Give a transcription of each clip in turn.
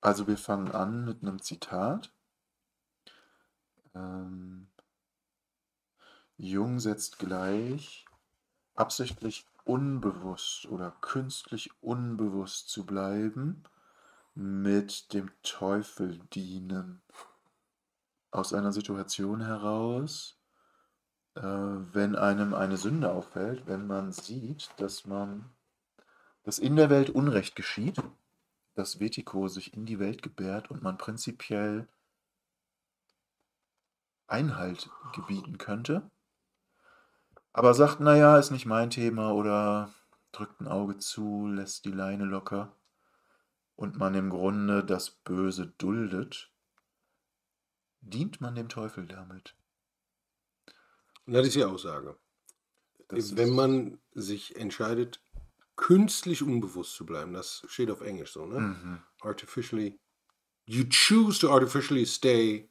Also wir fangen an mit einem Zitat. Ähm, Jung setzt gleich, absichtlich unbewusst oder künstlich unbewusst zu bleiben, mit dem Teufel dienen. Aus einer Situation heraus, wenn einem eine Sünde auffällt, wenn man sieht, dass in der Welt Unrecht geschieht, dass Vertigo sich in die Welt gebärt und man prinzipiell Einhalt gebieten könnte, aber sagt, naja, ist nicht mein Thema oder drückt ein Auge zu, lässt die Leine locker und man im Grunde das Böse duldet, dient man dem Teufel damit. Und das ist die Aussage. Das Wenn ist. man sich entscheidet, künstlich unbewusst zu bleiben, das steht auf Englisch so, ne? Mhm. Artificially. You choose to artificially stay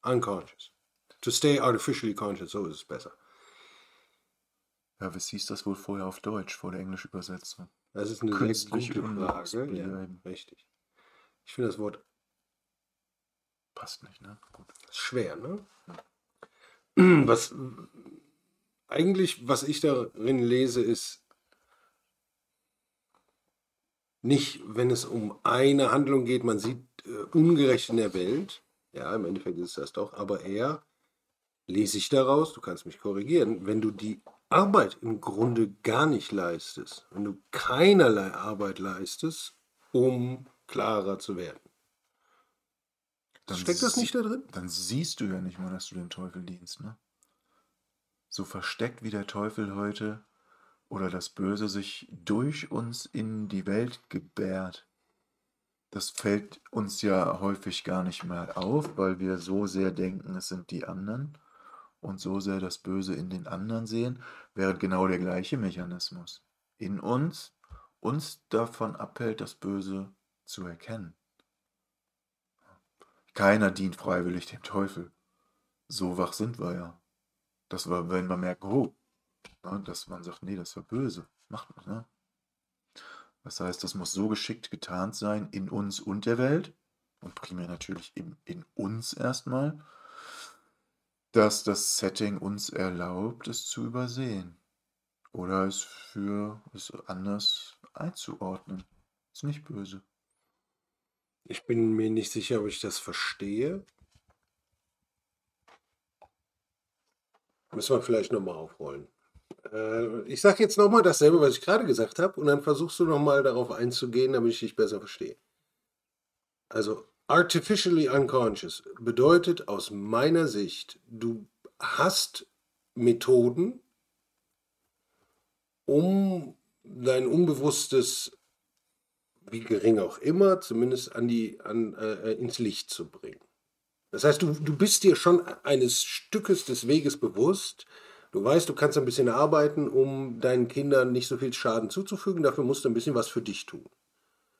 unconscious. To stay artificially conscious, so ist es besser. Ja, was hieß das wohl vorher auf Deutsch, vor der englischen Übersetzung? Das ist eine sehr Künstlich gute unbewusst Frage. Ja, bleiben. richtig. Ich finde das Wort Passt nicht, ne? Gut. schwer, ne? Was was ich darin lese, ist nicht, wenn es um eine Handlung geht, man sieht Ungerecht in der Welt. Ja, im Endeffekt ist es das doch, aber eher lese ich daraus, du kannst mich korrigieren, wenn du die Arbeit im Grunde gar nicht leistest, wenn du keinerlei Arbeit leistest, um klarer zu werden. Dann, Steckt das nicht da drin? dann siehst du ja nicht mal, dass du dem Teufel dienst, ne? So versteckt wie der Teufel heute oder das Böse sich durch uns in die Welt gebärt, das fällt uns ja häufig gar nicht mehr auf, weil wir so sehr denken, es sind die anderen und so sehr das Böse in den anderen sehen, während genau der gleiche Mechanismus in uns davon abhält, das Böse zu erkennen. Keiner dient freiwillig dem Teufel. So wach sind wir ja. Dass wir, wenn wir merken, oh, ne, dass man sagt, nee, das war böse. Macht man, ne? Das heißt, das muss so geschickt getarnt sein in uns und der Welt und primär natürlich in uns erstmal, dass das Setting uns erlaubt, es zu übersehen oder es anders einzuordnen. Ist nicht böse. Ich bin mir nicht sicher, ob ich das verstehe. Müssen wir vielleicht nochmal aufrollen. Ich sage jetzt nochmal dasselbe, was ich gerade gesagt habe, und dann versuchst du nochmal darauf einzugehen, damit ich dich besser verstehe. Also, artificially unconscious bedeutet aus meiner Sicht, du hast Methoden, um dein Unbewusstes, wie gering auch immer, zumindest ins Licht zu bringen. Das heißt, du bist dir schon eines Stückes des Weges bewusst. Du weißt, du kannst ein bisschen arbeiten, um deinen Kindern nicht so viel Schaden zuzufügen. Dafür musst du ein bisschen was für dich tun.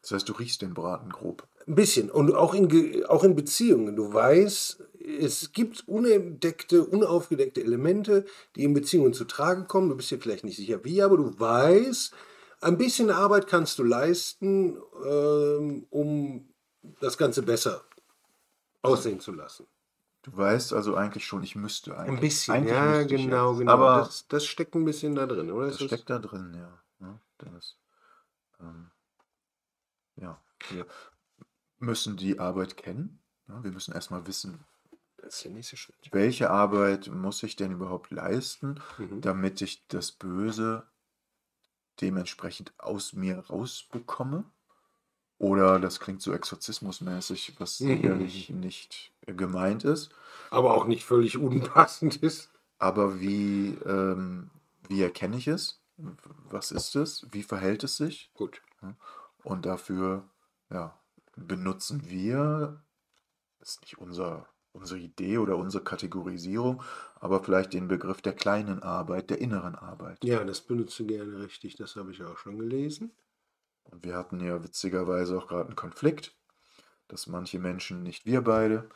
Das heißt, du riechst den Braten grob. Ein bisschen. Und auch in Beziehungen. Du weißt, es gibt unentdeckte, unaufgedeckte Elemente, die in Beziehungen zu tragen kommen. Du bist dir vielleicht nicht sicher wie, aber du weißt, ein bisschen Arbeit kannst du leisten, um das Ganze besser aussehen zu lassen. Du weißt also eigentlich schon, ich müsste Ein eigentlich. bisschen, Eigentlich ja, müsste ich genau, jetzt. genau. Aber Das steckt ein bisschen da drin, oder? das steckt da drin, ja. Ne? Ähm, ja. Wir müssen die Arbeit kennen. Ja? Wir müssen erstmal wissen, Das ist der nächste Schritt. welche Arbeit muss ich denn überhaupt leisten, Mhm. damit ich das Böse dementsprechend aus mir rausbekomme. Oder das klingt so exorzismusmäßig, was sicherlich nicht gemeint ist. Aber auch nicht völlig unpassend ist. Aber wie erkenne ich es? Was ist es? Wie verhält es sich? Gut. Und dafür, ja, benutzen wir, das ist nicht unsere Idee oder unsere Kategorisierung, aber vielleicht den Begriff der kleinen Arbeit, der inneren Arbeit. Ja, das benutzt du gerne richtig. Das habe ich auch schon gelesen. Und wir hatten ja witzigerweise auch gerade einen Konflikt, dass manche Menschen, nicht wir beide,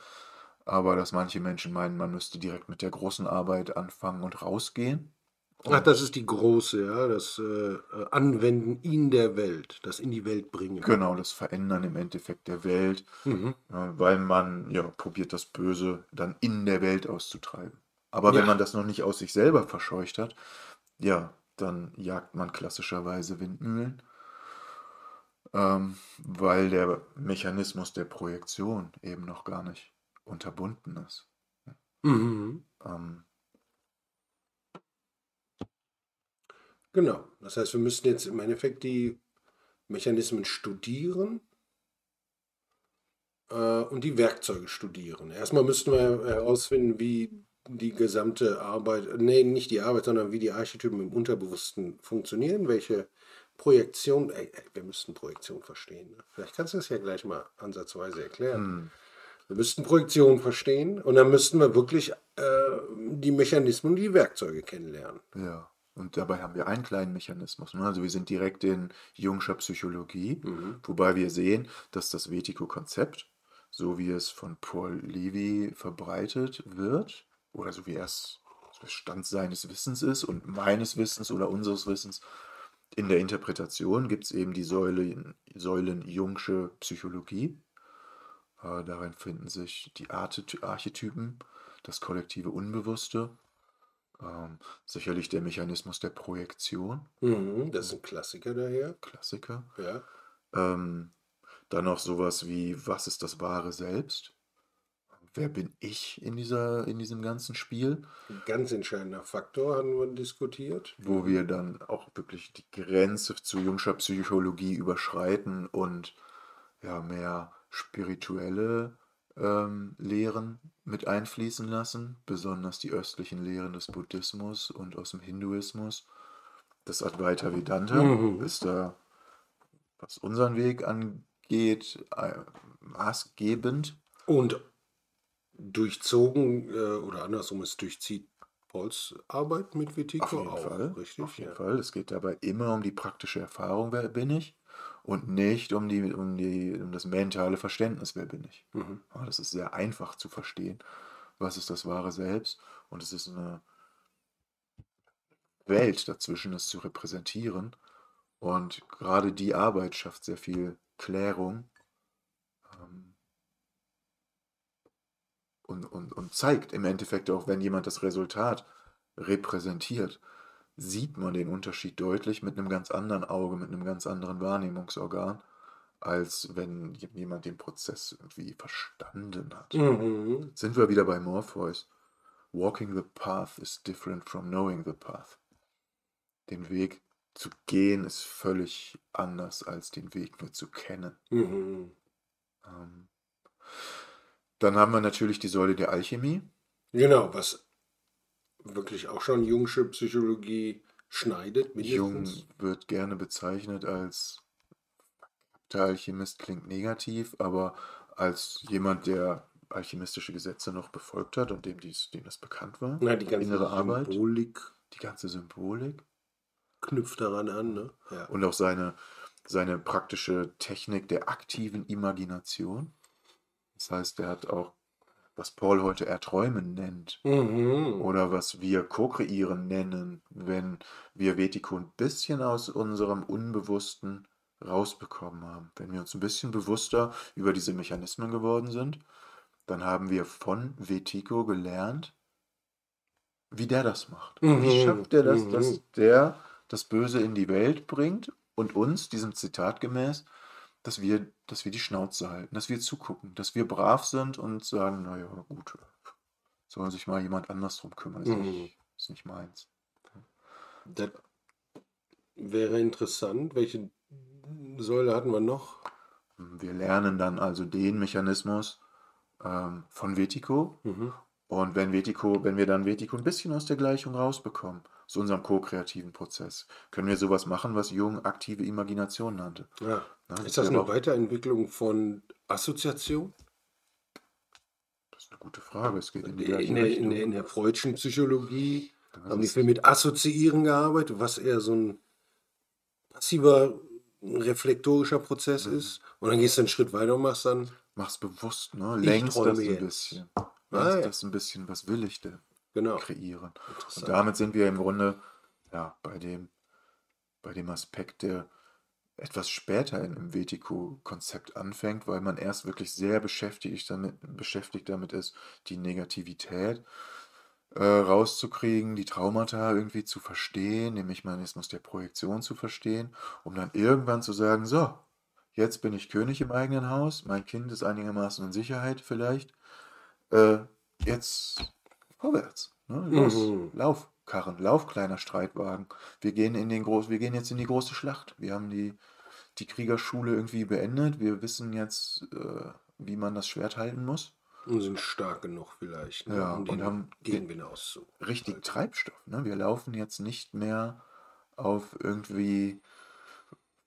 aber dass manche Menschen meinen, man müsste direkt mit der großen Arbeit anfangen und rausgehen Ach, das ist die große, ja, das Anwenden in der Welt, das in die Welt bringen. Genau, das Verändern im Endeffekt der Welt, Mhm. weil man ja probiert, das Böse dann in der Welt auszutreiben. Aber wenn Ja, man das noch nicht aus sich selber verscheucht hat, ja, dann jagt man klassischerweise Windmühlen, weil der Mechanismus der Projektion eben noch gar nicht unterbunden ist. mhm. Ähm, Genau. Das heißt, wir müssten jetzt im Endeffekt die Mechanismen studieren und die Werkzeuge studieren. Erstmal müssten wir herausfinden, wie die gesamte Arbeit, nee, nicht die Arbeit, sondern wie die Archetypen im Unterbewussten funktionieren, welche Projektion, wir müssten Projektion verstehen. Ne? Vielleicht kannst du das ja gleich mal ansatzweise erklären. hm, Wir müssten Projektion verstehen und dann müssten wir wirklich die Mechanismen und die Werkzeuge kennenlernen. ja, und dabei haben wir einen kleinen Mechanismus. Ne? Also wir sind direkt in Jungscher Psychologie, Mhm. wobei wir sehen, dass das Wetico-Konzept, so wie es von Paul Levy verbreitet wird, oder so wie es Stand seines Wissens ist und meines Wissens oder unseres Wissens, in der Interpretation gibt es eben die Säulen Jungsche Psychologie. Darin finden sich die Archetypen, das kollektive Unbewusste, sicherlich der Mechanismus der Projektion, Mhm. Das ist ein Klassiker daher. Klassiker. Ja. Ähm, Dann noch sowas wie, was ist das wahre Selbst? Wer bin ich in diesem ganzen Spiel? Ein ganz entscheidender Faktor haben wir diskutiert. Wo wir dann auch wirklich die Grenze zu Jungscher Psychologie überschreiten und ja, mehr spirituelle Lehren mit einfließen lassen, besonders die östlichen Lehren des Buddhismus und aus dem Hinduismus. Das Advaita Vedanta Mhm. ist da, was unseren Weg angeht, maßgebend. Und durchzogen, oder andersrum, es durchzieht Pauls Arbeit mit Auf Wetiko jeden Fall, auch, auf richtig? jeden Ja. Fall. Es geht dabei immer um die praktische Erfahrung, wer bin ich, und nicht um das mentale Verständnis, wer bin ich. Mhm. Ja, das ist sehr einfach zu verstehen, was ist das wahre Selbst, und es ist eine Welt dazwischen, es zu repräsentieren. Und gerade die Arbeit schafft sehr viel Klärung, ähm, und zeigt im Endeffekt auch, wenn jemand das Resultat repräsentiert, sieht man den Unterschied deutlich mit einem ganz anderen Auge, mit einem ganz anderen Wahrnehmungsorgan, als wenn jemand den Prozess irgendwie verstanden hat. Mhm. Sind wir wieder bei Morpheus. Walking the path is different from knowing the path. Den Weg zu gehen ist völlig anders, als den Weg nur zu kennen. Mhm. Ähm, Dann haben wir natürlich die Säule der Alchemie. Genau, was wirklich auch schon Jungsche Psychologie schneidet, Jung mindestens. wird gerne bezeichnet als der Alchemist, klingt negativ, aber als jemand, der alchemistische Gesetze noch befolgt hat und dem das bekannt war, Na, die ganze innere Arbeit, Symbolik die ganze Symbolik knüpft daran an, ne? Ja. und auch seine praktische Technik der aktiven Imagination. Das heißt, er hat auch, was Paul heute Erträumen nennt Mhm. oder was wir Co-kreieren nennen, wenn wir Wetiko ein bisschen aus unserem Unbewussten rausbekommen haben. Wenn wir uns ein bisschen bewusster über diese Mechanismen geworden sind, dann haben wir von Wetiko gelernt, wie der das macht. Wie Mhm. schafft er das, Mhm. dass der das Böse in die Welt bringt und uns, diesem Zitat gemäß, dass wir die Schnauze halten, dass wir zugucken, dass wir brav sind und sagen, naja, gut, soll sich mal jemand anders drum kümmern, Mhm. ist nicht meins. Das wäre interessant. Welche Säule hatten wir noch? Wir lernen dann also den Mechanismus von Wetiko. Mhm. Und wenn wir dann Wetiko ein bisschen aus der Gleichung rausbekommen, aus unserem ko-kreativen Prozess, können wir sowas machen, was Jung aktive Imagination nannte. Ja. Ja, Ist dass das wir aber eine auch, Weiterentwicklung von Assoziation? das ist eine gute Frage, es geht in die In gleiche der, in der, Richtung. in der freudschen Psychologie Das haben die ist, viel mit Assoziieren gearbeitet, was eher so ein passiver, reflektorischer Prozess ist. Und dann gehst du einen Schritt weiter und machst dann, mach's bewusst, ne? ich Lenkst träume das ein jetzt. bisschen. Ah Lenkst ja, das ein bisschen, was will ich denn genau. kreieren? Und Interessant. damit sind wir im Grunde ja, bei dem Aspekt, der etwas später im Vetico-Konzept anfängt, weil man erst wirklich sehr beschäftigt damit ist, die Negativität rauszukriegen, die Traumata irgendwie zu verstehen, den Mechanismus der Projektion zu verstehen, um dann irgendwann zu sagen, so, jetzt bin ich König im eigenen Haus, mein Kind ist einigermaßen in Sicherheit vielleicht, äh, jetzt vorwärts, ne? Los, Mhm. lauf, Karren, lauf, kleiner Streitwagen. Wir gehen jetzt in die große Schlacht. Wir haben die Kriegerschule irgendwie beendet. Wir wissen jetzt, wie man das Schwert halten muss. Und sind stark genug vielleicht, ne, Ja, um und den haben Gegenwind richtig auszuhalten. Treibstoff. Ne? Wir laufen jetzt nicht mehr auf irgendwie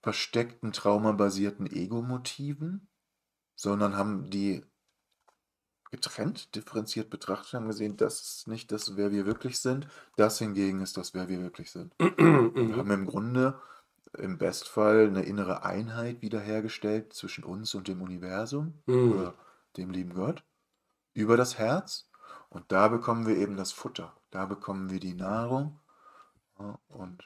versteckten, traumabasierten Ego-Motiven, sondern haben die getrennt, differenziert betrachtet, haben gesehen, das ist nicht das, wer wir wirklich sind. Das hingegen ist das, wer wir wirklich sind. Und Mhm. haben im Grunde im Bestfall eine innere Einheit wiederhergestellt zwischen uns und dem Universum Mhm. oder dem lieben Gott über das Herz. Und da bekommen wir eben das Futter. Da bekommen wir die Nahrung. Ja, und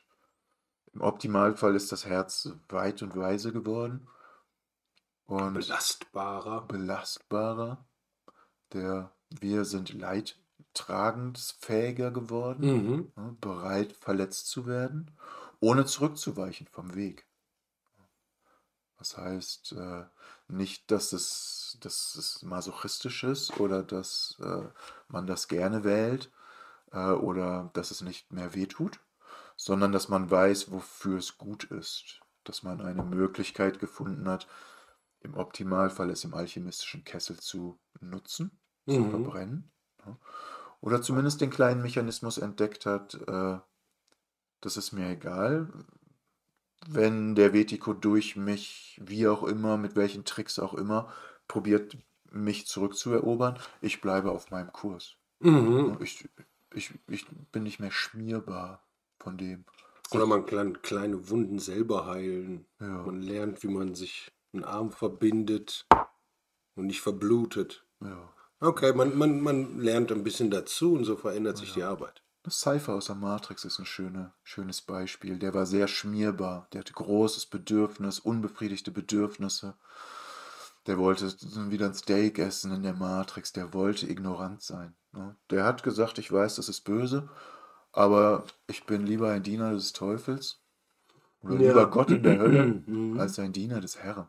im Optimalfall ist das Herz weit und weise geworden und Belastbarer. belastbarer. Wir sind leidtragensfähiger geworden, Mhm. ja, bereit, verletzt zu werden, ohne zurückzuweichen vom Weg. Das heißt nicht, dass es masochistisch ist oder dass man das gerne wählt oder dass es nicht mehr wehtut, sondern dass man weiß, wofür es gut ist. Dass man eine Möglichkeit gefunden hat, im Optimalfall es im alchemistischen Kessel zu nutzen, zu Mhm. verbrennen. Ja. Oder zumindest den kleinen Mechanismus entdeckt hat, das ist mir egal, wenn der Vertigo durch mich, wie auch immer, mit welchen Tricks auch immer, probiert, mich zurückzuerobern, ich bleibe auf meinem Kurs. Mhm. Ne, ich bin nicht mehr schmierbar von dem. Oder man kann kleine Wunden selber heilen. Ja, Man lernt, wie man sich einen Arm verbindet und nicht verblutet. ja, Okay, man lernt ein bisschen dazu und so verändert sich die ja. Arbeit. Das Cypher aus der Matrix ist ein schönes Beispiel. Der war sehr schmierbar. Der hatte großes Bedürfnis, unbefriedigte Bedürfnisse. Der wollte wieder ein Steak essen in der Matrix. Der wollte ignorant sein. Ne? Der hat gesagt, ich weiß, das ist böse, aber ich bin lieber ein Diener des Teufels oder lieber Ja, Gott in der Hölle mhm. als ein Diener des Herrn.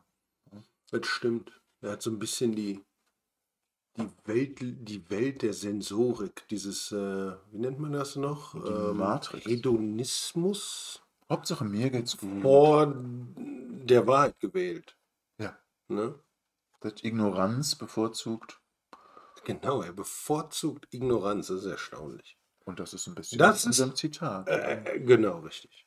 Das stimmt. Er hat so ein bisschen die Welt der Sensorik, dieses, wie nennt man das noch? Die Matrix. Hedonismus Hauptsache mir geht's gut. vor der Wahrheit gewählt. Ja, Ne? das Ignoranz bevorzugt. Genau, er bevorzugt Ignoranz, das ist erstaunlich. Und das ist ein bisschen aus Das unserem ist Zitat. genau richtig.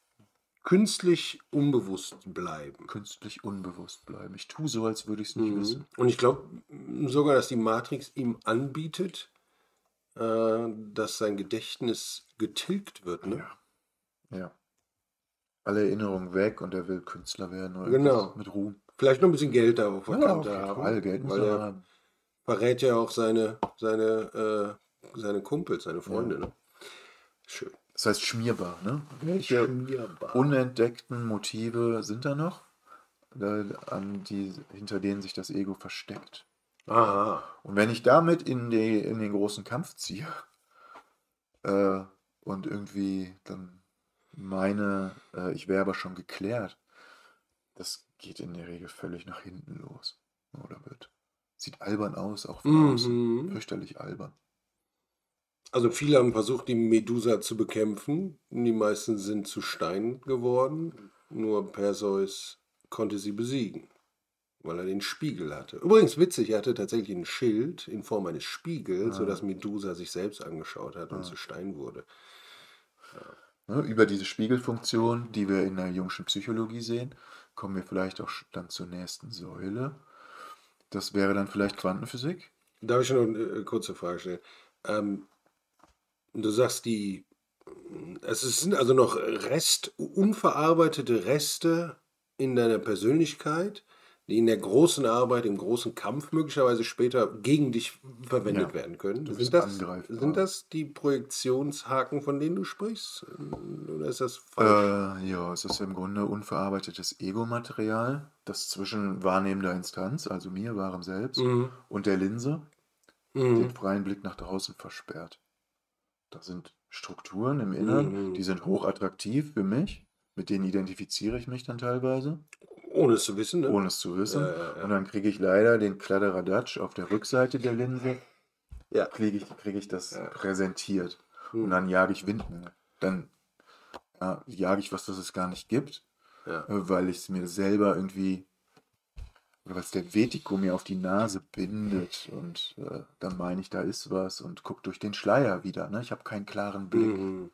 Künstlich unbewusst bleiben. Künstlich unbewusst bleiben. Ich tue so, als würde ich es nicht Mhm. wissen. Und ich glaube sogar, dass die Matrix ihm anbietet, dass sein Gedächtnis getilgt wird, ne? Ja, ja. Alle Erinnerungen weg und er will Künstler werden oder irgendwas Genau. mit Ruhm. Vielleicht noch ein bisschen Geld auf der Ja, Kante auf jeden haben, Fall. Geld muss weil er er haben. verrät ja auch seine Kumpels, seine Ja. Freunde, ne? Schön. Das heißt schmierbar, ne? Welche Schmierbar. unentdeckten Motive sind da noch, hinter denen sich das Ego versteckt? Aha. Und wenn ich damit in den großen Kampf ziehe äh, und irgendwie dann meine, ich wäre aber schon geklärt, das geht in der Regel völlig nach hinten los. Oder sieht albern aus, auch von außen. Mhm. Fürchterlich albern. Also viele haben versucht, die Medusa zu bekämpfen. Die meisten sind zu Stein geworden. Nur Perseus konnte sie besiegen, weil er den Spiegel hatte. Übrigens witzig, er hatte tatsächlich ein Schild in Form eines Spiegels, sodass Ah, Medusa sich selbst angeschaut hat und ah. zu Stein wurde. Ne, über diese Spiegelfunktion, die wir in der Jungschen Psychologie sehen, kommen wir vielleicht auch dann zur nächsten Säule. Das wäre dann vielleicht Quantenphysik. Darf ich noch eine kurze Frage stellen? Ähm, Du sagst, sind also noch unverarbeitete Reste in deiner Persönlichkeit, die in der großen Arbeit, im großen Kampf möglicherweise später gegen dich verwendet Ja, werden können. du bist Sind angreifbar. das die Projektionshaken, von denen du sprichst? Oder ist das falsch? Ja, es ist im Grunde unverarbeitetes Ego-Material, das zwischen wahrnehmender Instanz, also mir, wahrem Selbst, Mhm. und der Linse den Mhm. freien Blick nach draußen versperrt. Da sind Strukturen im Innern, die Mhm. sind hochattraktiv für mich, mit denen identifiziere ich mich dann teilweise, Ohne es zu wissen, ne? ohne es zu wissen. Und Ja. dann kriege ich leider den Kladderadatsch auf der Rückseite der Linse, Ja. kriege ich das Ja. präsentiert. Und Mhm. dann jage ich Windmühlen. Dann jage ich was, das es gar nicht gibt, Ja. weil ich es mir selber irgendwie, oder weil es der Vertigo mir auf die Nase bindet und dann meine ich, da ist was und gucke durch den Schleier wieder. Ne? Ich habe keinen klaren Blick. Mhm.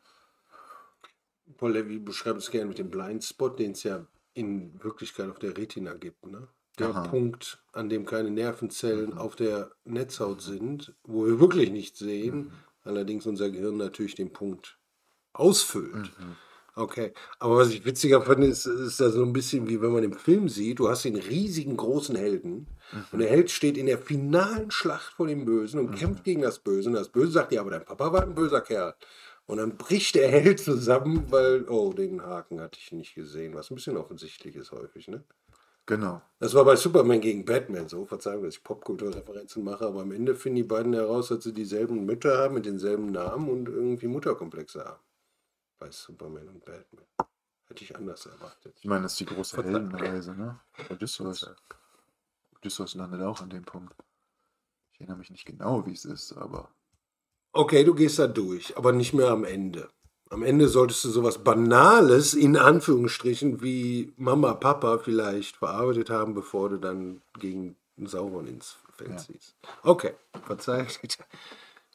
Paul Levy beschreibt es gerne mit dem Blindspot, den es ja in Wirklichkeit auf der Retina gibt. Ne? Der Aha. Punkt, an dem keine Nervenzellen Mhm. auf der Netzhaut sind, wo wir wirklich nichts sehen, Mhm. allerdings unser Gehirn natürlich den Punkt ausfüllt. Mhm. Okay, aber was ich witziger fand, ist da so ein bisschen wie wenn man im Film sieht, du hast den riesigen großen Helden und Mhm. der Held steht in der finalen Schlacht vor dem Bösen und kämpft Mhm. gegen das Böse und das Böse sagt, ja, aber dein Papa war ein böser Kerl. Und dann bricht der Held zusammen, weil, oh, den Haken hatte ich nicht gesehen, was ein bisschen offensichtlich ist häufig, ne? Genau. Das war bei Superman gegen Batman so. Verzeihung, dass ich Popkulturreferenzen mache, aber am Ende finden die beiden heraus, dass sie dieselben Mütter haben mit denselben Namen und irgendwie Mutterkomplexe haben. Bei Superman und Batman. Hätte ich anders erwartet. Ich meine, das ist die große Verzeihung. Heldenreise, ne? Odysseus. Verzeihung. Odysseus landet auch an dem Punkt. Ich erinnere mich nicht genau, wie es ist, aber Okay, du gehst da durch, aber nicht mehr am Ende. Am Ende solltest du sowas Banales, in Anführungsstrichen, wie Mama, Papa vielleicht verarbeitet haben, bevor du dann gegen Sauron ins Feld ja. ziehst. Okay, verzeih.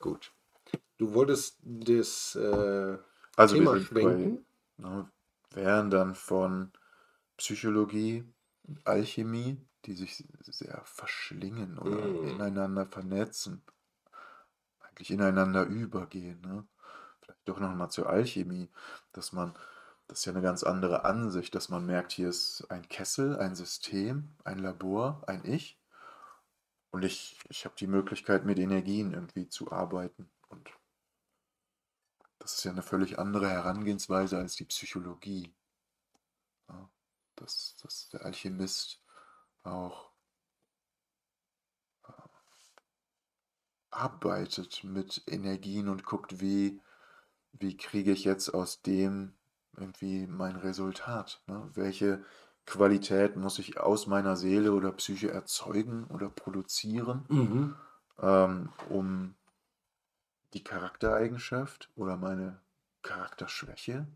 Gut. Du wolltest das Also wir Thema sind bei, schwenken? ne, wären dann von Psychologie, Alchemie, die sich sehr verschlingen oder Mm. ineinander vernetzen, eigentlich ineinander übergehen. Ne? Vielleicht doch nochmal zur Alchemie, dass man, das ist ja eine ganz andere Ansicht, dass man merkt, hier ist ein Kessel, ein System, ein Labor, ein Ich. Und ich habe die Möglichkeit, mit Energien irgendwie zu arbeiten. Und das ist ja eine völlig andere Herangehensweise als die Psychologie. Ja, dass der Alchemist auch arbeitet mit Energien und guckt, wie kriege ich jetzt aus dem irgendwie mein Resultat? Ne? Welche Qualität muss ich aus meiner Seele oder Psyche erzeugen oder produzieren, Mhm. um die Charaktereigenschaft oder meine Charakterschwäche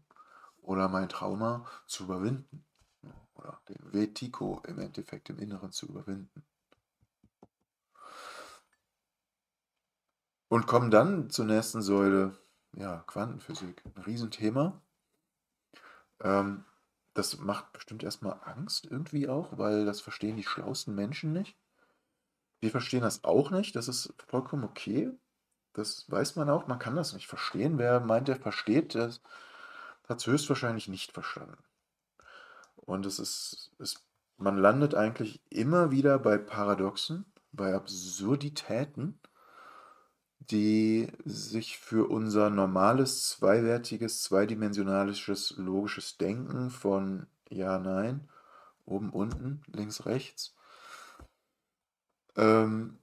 oder mein Trauma zu überwinden? Ne? Oder den Vertigo im Endeffekt im Inneren zu überwinden. Und kommen dann zur nächsten Säule, ja, Quantenphysik. Ein Riesenthema. Ähm, Das macht bestimmt erstmal Angst irgendwie auch, weil das verstehen die schlauesten Menschen nicht. Wir verstehen das auch nicht, das ist vollkommen okay. Das weiß man auch, man kann das nicht verstehen. Wer meint, er versteht, das hat es höchstwahrscheinlich nicht verstanden. Und man landet eigentlich immer wieder bei Paradoxen, bei Absurditäten, die sich für unser normales, zweiwertiges, zweidimensionales, logisches Denken von ja, nein, oben, unten, links, rechts, ähm,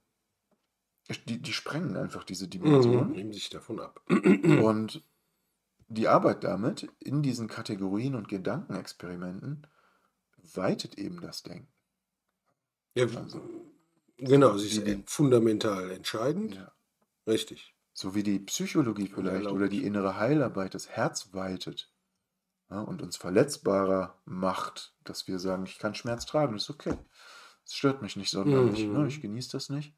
die sprengen einfach diese Mhm. Dimension. Nehmen sich davon ab. Und die Arbeit damit in diesen Kategorien und Gedankenexperimenten weitet eben das Denken. Ja, Also, genau, so sie ist wie die, fundamental entscheidend. ja, Richtig. so wie die Psychologie Und vielleicht oder die erlaubt. innere Heilarbeit das Herz weitet, ja, und uns verletzbarer macht, dass wir sagen, ich kann Schmerz tragen, das ist okay. Es stört mich nicht sonderlich, ne? Ich Mhm. genieße das nicht.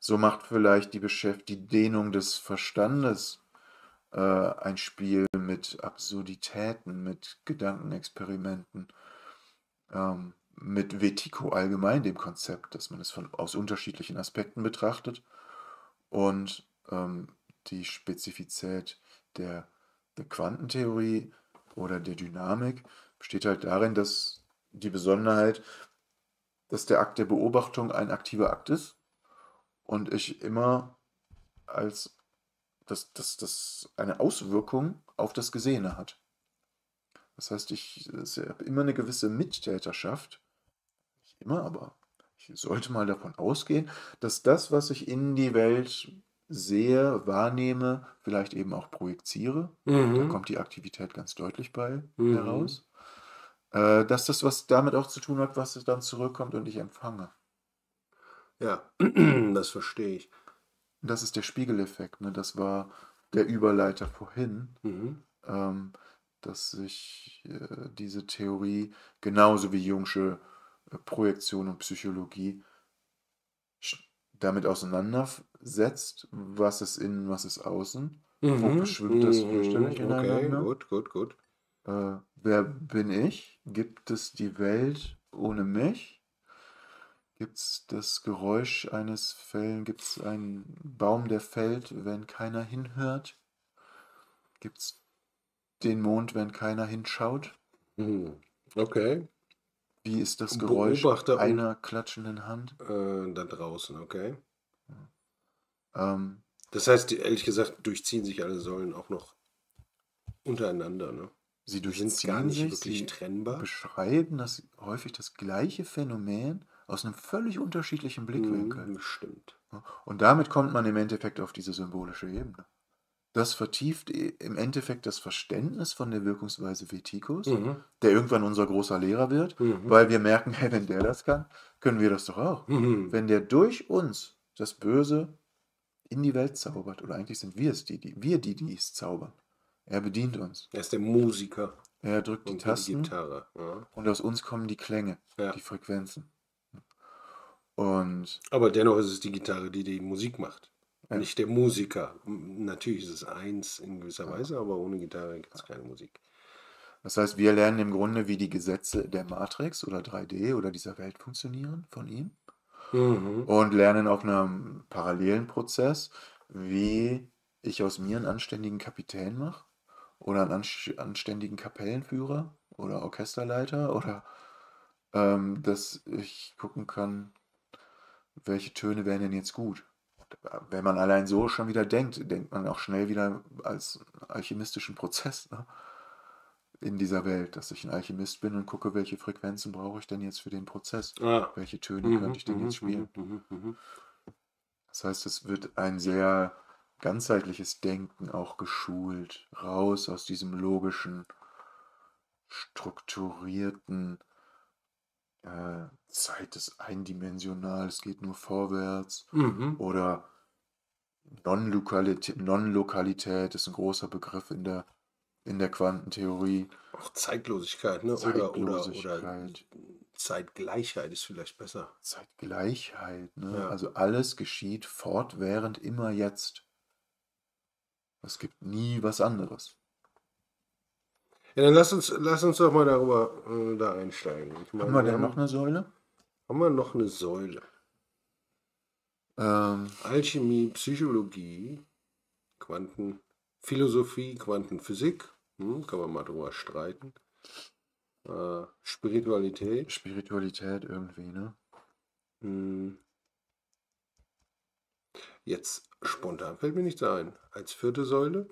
So macht vielleicht die Dehnung des Verstandes ein Spiel mit Absurditäten, mit Gedankenexperimenten, mit Vertigo allgemein, dem Konzept, dass man es aus unterschiedlichen Aspekten betrachtet und die Spezifität der, der dass der Akt der Beobachtung ein aktiver Akt ist und ich immer als das eine Auswirkung auf das Gesehene hat. Das heißt, ich habe immer eine gewisse Mittäterschaft, nicht immer, aber ich sollte mal davon ausgehen, dass das, was ich in die Welt sehe, wahrnehme, vielleicht eben auch projiziere. Da Mhm. kommt die Aktivität ganz deutlich bei Mhm. heraus. Dass das was damit auch zu tun hat, was dann zurückkommt und ich empfange. Ja, das verstehe ich. Und das ist der Spiegeleffekt, ne? Das war der Überleiter vorhin, Mhm. dass sich diese Theorie genauso wie Jungsche Projektion und Psychologie damit auseinandersetzt, was ist innen, was ist außen, wo Mhm. verschwimmt das fürchterlich Mhm. Okay, ineinander. gut, gut, gut. Wer bin ich? Gibt es die Welt ohne mich? Gibt es das Geräusch eines Fällen? Gibt es einen Baum, der fällt, wenn keiner hinhört? Gibt es den Mond, wenn keiner hinschaut? Mhm. Okay. Wie ist das Geräusch Beobachter und einer klatschenden Hand? da draußen, okay. Ähm, Das heißt, ehrlich gesagt, durchziehen sich alle Säulen auch noch untereinander, ne? Sie Die sind gar durchziehen nicht sich, wirklich sie trennbar. beschreiben häufig das gleiche Phänomen aus einem völlig unterschiedlichen Blickwinkel. Mhm, stimmt. Und damit kommt man im Endeffekt auf diese symbolische Ebene. Das vertieft im Endeffekt das Verständnis von der Wirkungsweise Wetikus, Mhm. der irgendwann unser großer Lehrer wird, Mhm. weil wir merken, hey, wenn der das kann, können wir das doch auch. Mhm. Wenn der durch uns das Böse in die Welt zaubert, oder eigentlich sind wir es die es zaubern. Er bedient uns. Er ist der Musiker Er drückt die und wir die Tasten Gitarre. Ja. und aus uns kommen die Klänge, Ja. die Frequenzen. Und Aber dennoch ist es die Gitarre, die die Musik macht. ja, Nicht der Musiker. Natürlich ist es eins in gewisser Weise, aber ohne Gitarre gibt es keine Musik. das heißt, wir lernen im Grunde, wie die Gesetze der Matrix oder 3D oder dieser Welt funktionieren von ihm. Mhm. Und lernen auf einem parallelen Prozess, wie ich aus mir einen anständigen Kapitän mache oder einen anständigen Kapellenführer oder Orchesterleiter oder dass ich gucken kann, welche Töne wären denn jetzt gut. Wenn man allein so schon wieder denkt man auch schnell wieder als alchemistischen Prozess, ne, in dieser Welt, dass ich ein Alchemist bin und gucke, welche Frequenzen brauche ich denn jetzt für den Prozess? Ah. Welche Töne könnte Mhm. ich denn jetzt spielen? Mhm. Das heißt, es wird ein sehr ganzheitliches Denken auch geschult, raus aus diesem logischen, strukturierten, Zeit ist eindimensional, es geht nur vorwärts. Mhm. Oder Non-Lokalität ist ein großer Begriff in der Quantentheorie. Auch Zeitlosigkeit, ne? Oder Zeitlosigkeit, Zeitgleichheit ist vielleicht besser. Zeitgleichheit, ne? Ja. Also alles geschieht fortwährend immer jetzt. Es gibt nie was anderes. Ja, dann lass uns doch mal darüber da einsteigen. Ich Haben meine, wir denn noch eine Säule? haben wir noch eine Säule. Ähm, Alchemie, Psychologie, Quantenphilosophie, Quantenphysik. Kann man mal drüber streiten. Spiritualität. Spiritualität irgendwie, ne? Hm, Jetzt spontan fällt mir nichts ein. Als vierte Säule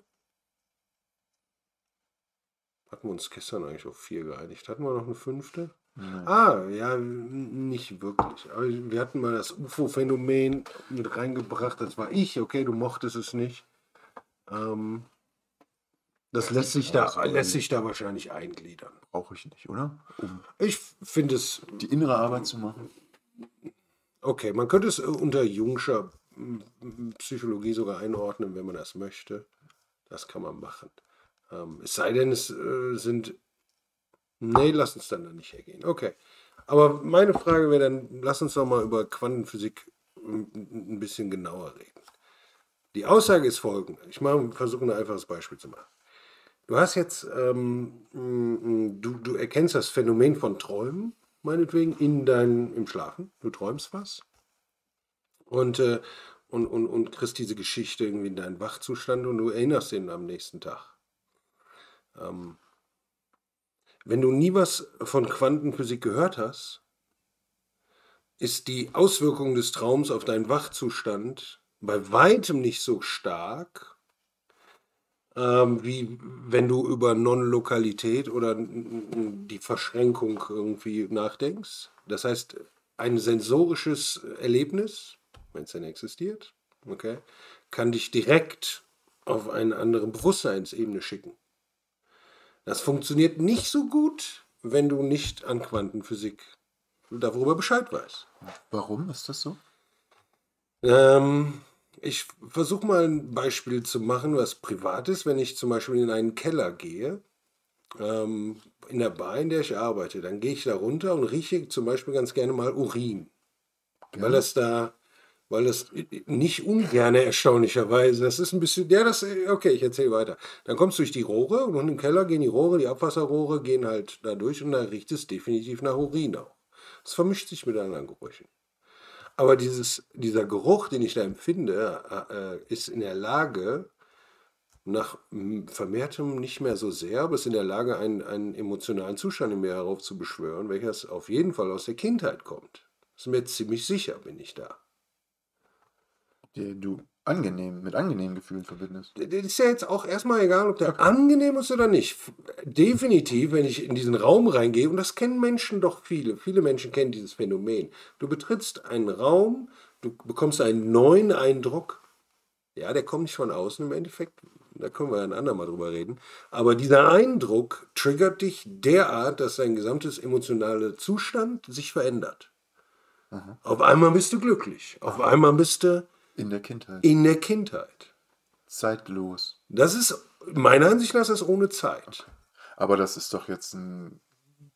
hatten wir uns gestern eigentlich auf 4 geeinigt. Hatten wir noch eine fünfte? Nee. Ah, ja, nicht wirklich. Aber wir hatten mal das UFO-Phänomen mit reingebracht. Das war ich. Okay, du mochtest es nicht. Das lässt sich da wahrscheinlich eingliedern. Brauche ich nicht, oder? Um Ich finde es die innere Arbeit zu machen. okay. Man könnte es unter Jungscher Psychologie sogar einordnen, wenn man das möchte. Das kann man machen. Es sei denn, es sind. Nee, lass uns dann da nicht hergehen. Okay. Aber meine Frage wäre dann, lass uns doch mal über Quantenphysik ein bisschen genauer reden. Die Aussage ist folgende. Ich versuche ein einfaches Beispiel zu machen. Du hast jetzt, du erkennst das Phänomen von Träumen, meinetwegen, im Schlafen. Du träumst was und kriegst diese Geschichte irgendwie in deinen Wachzustand und du erinnerst ihn am nächsten Tag. Wenn du nie was von Quantenphysik gehört hast, ist die Auswirkung des Traums auf deinen Wachzustand bei weitem nicht so stark, wie wenn du über Non-Lokalität oder die Verschränkung irgendwie nachdenkst. Das heißt, ein sensorisches Erlebnis, wenn es denn existiert, okay, kann dich direkt auf eine andere Bewusstseinsebene schicken. Das funktioniert nicht so gut, wenn du nicht an Quantenphysik darüber Bescheid weißt. Warum ist das so? Ähm, Ich versuche mal ein Beispiel zu machen, was privat ist. Wenn ich zum Beispiel in einen Keller gehe, in der Bar, in der ich arbeite, dann gehe ich da runter und rieche zum Beispiel ganz gerne mal Urin. Weil Gerne? das da, weil das nicht ungerne erstaunlicherweise, das ist ein bisschen, ja, das, okay, ich erzähle weiter. Dann kommst du durch die Rohre und im Keller gehen die Rohre, die Abwasserrohre gehen halt da durch und da riecht es definitiv nach Urin auch. Es vermischt sich mit anderen Gerüchen. Aber dieser Geruch, den ich da empfinde, ist in der Lage, nach vermehrtem nicht mehr so sehr, aber ist in der Lage, einen emotionalen Zustand in mir heraufzubeschwören, welches auf jeden Fall aus der Kindheit kommt. Ist mir ziemlich sicher, bin ich da. Den du angenehm, mit angenehmen Gefühlen verbindest. Das ist ja jetzt auch erstmal egal, ob der Okay. angenehm ist oder nicht. Definitiv, wenn ich in diesen Raum reingehe, und das kennen Menschen doch viele Menschen kennen dieses Phänomen. Du betrittst einen Raum, du bekommst einen neuen Eindruck. Ja, der kommt nicht von außen im Endeffekt, da können wir ein andermal drüber reden. Aber dieser Eindruck triggert dich derart, dass dein gesamtes emotionaler Zustand sich verändert. Aha. Auf einmal bist du glücklich, auf Aha. einmal bist du In der Kindheit. in der Kindheit. Zeitlos. Das ist, meiner Ansicht nach, ist das ohne Zeit. Aber das ist doch jetzt ein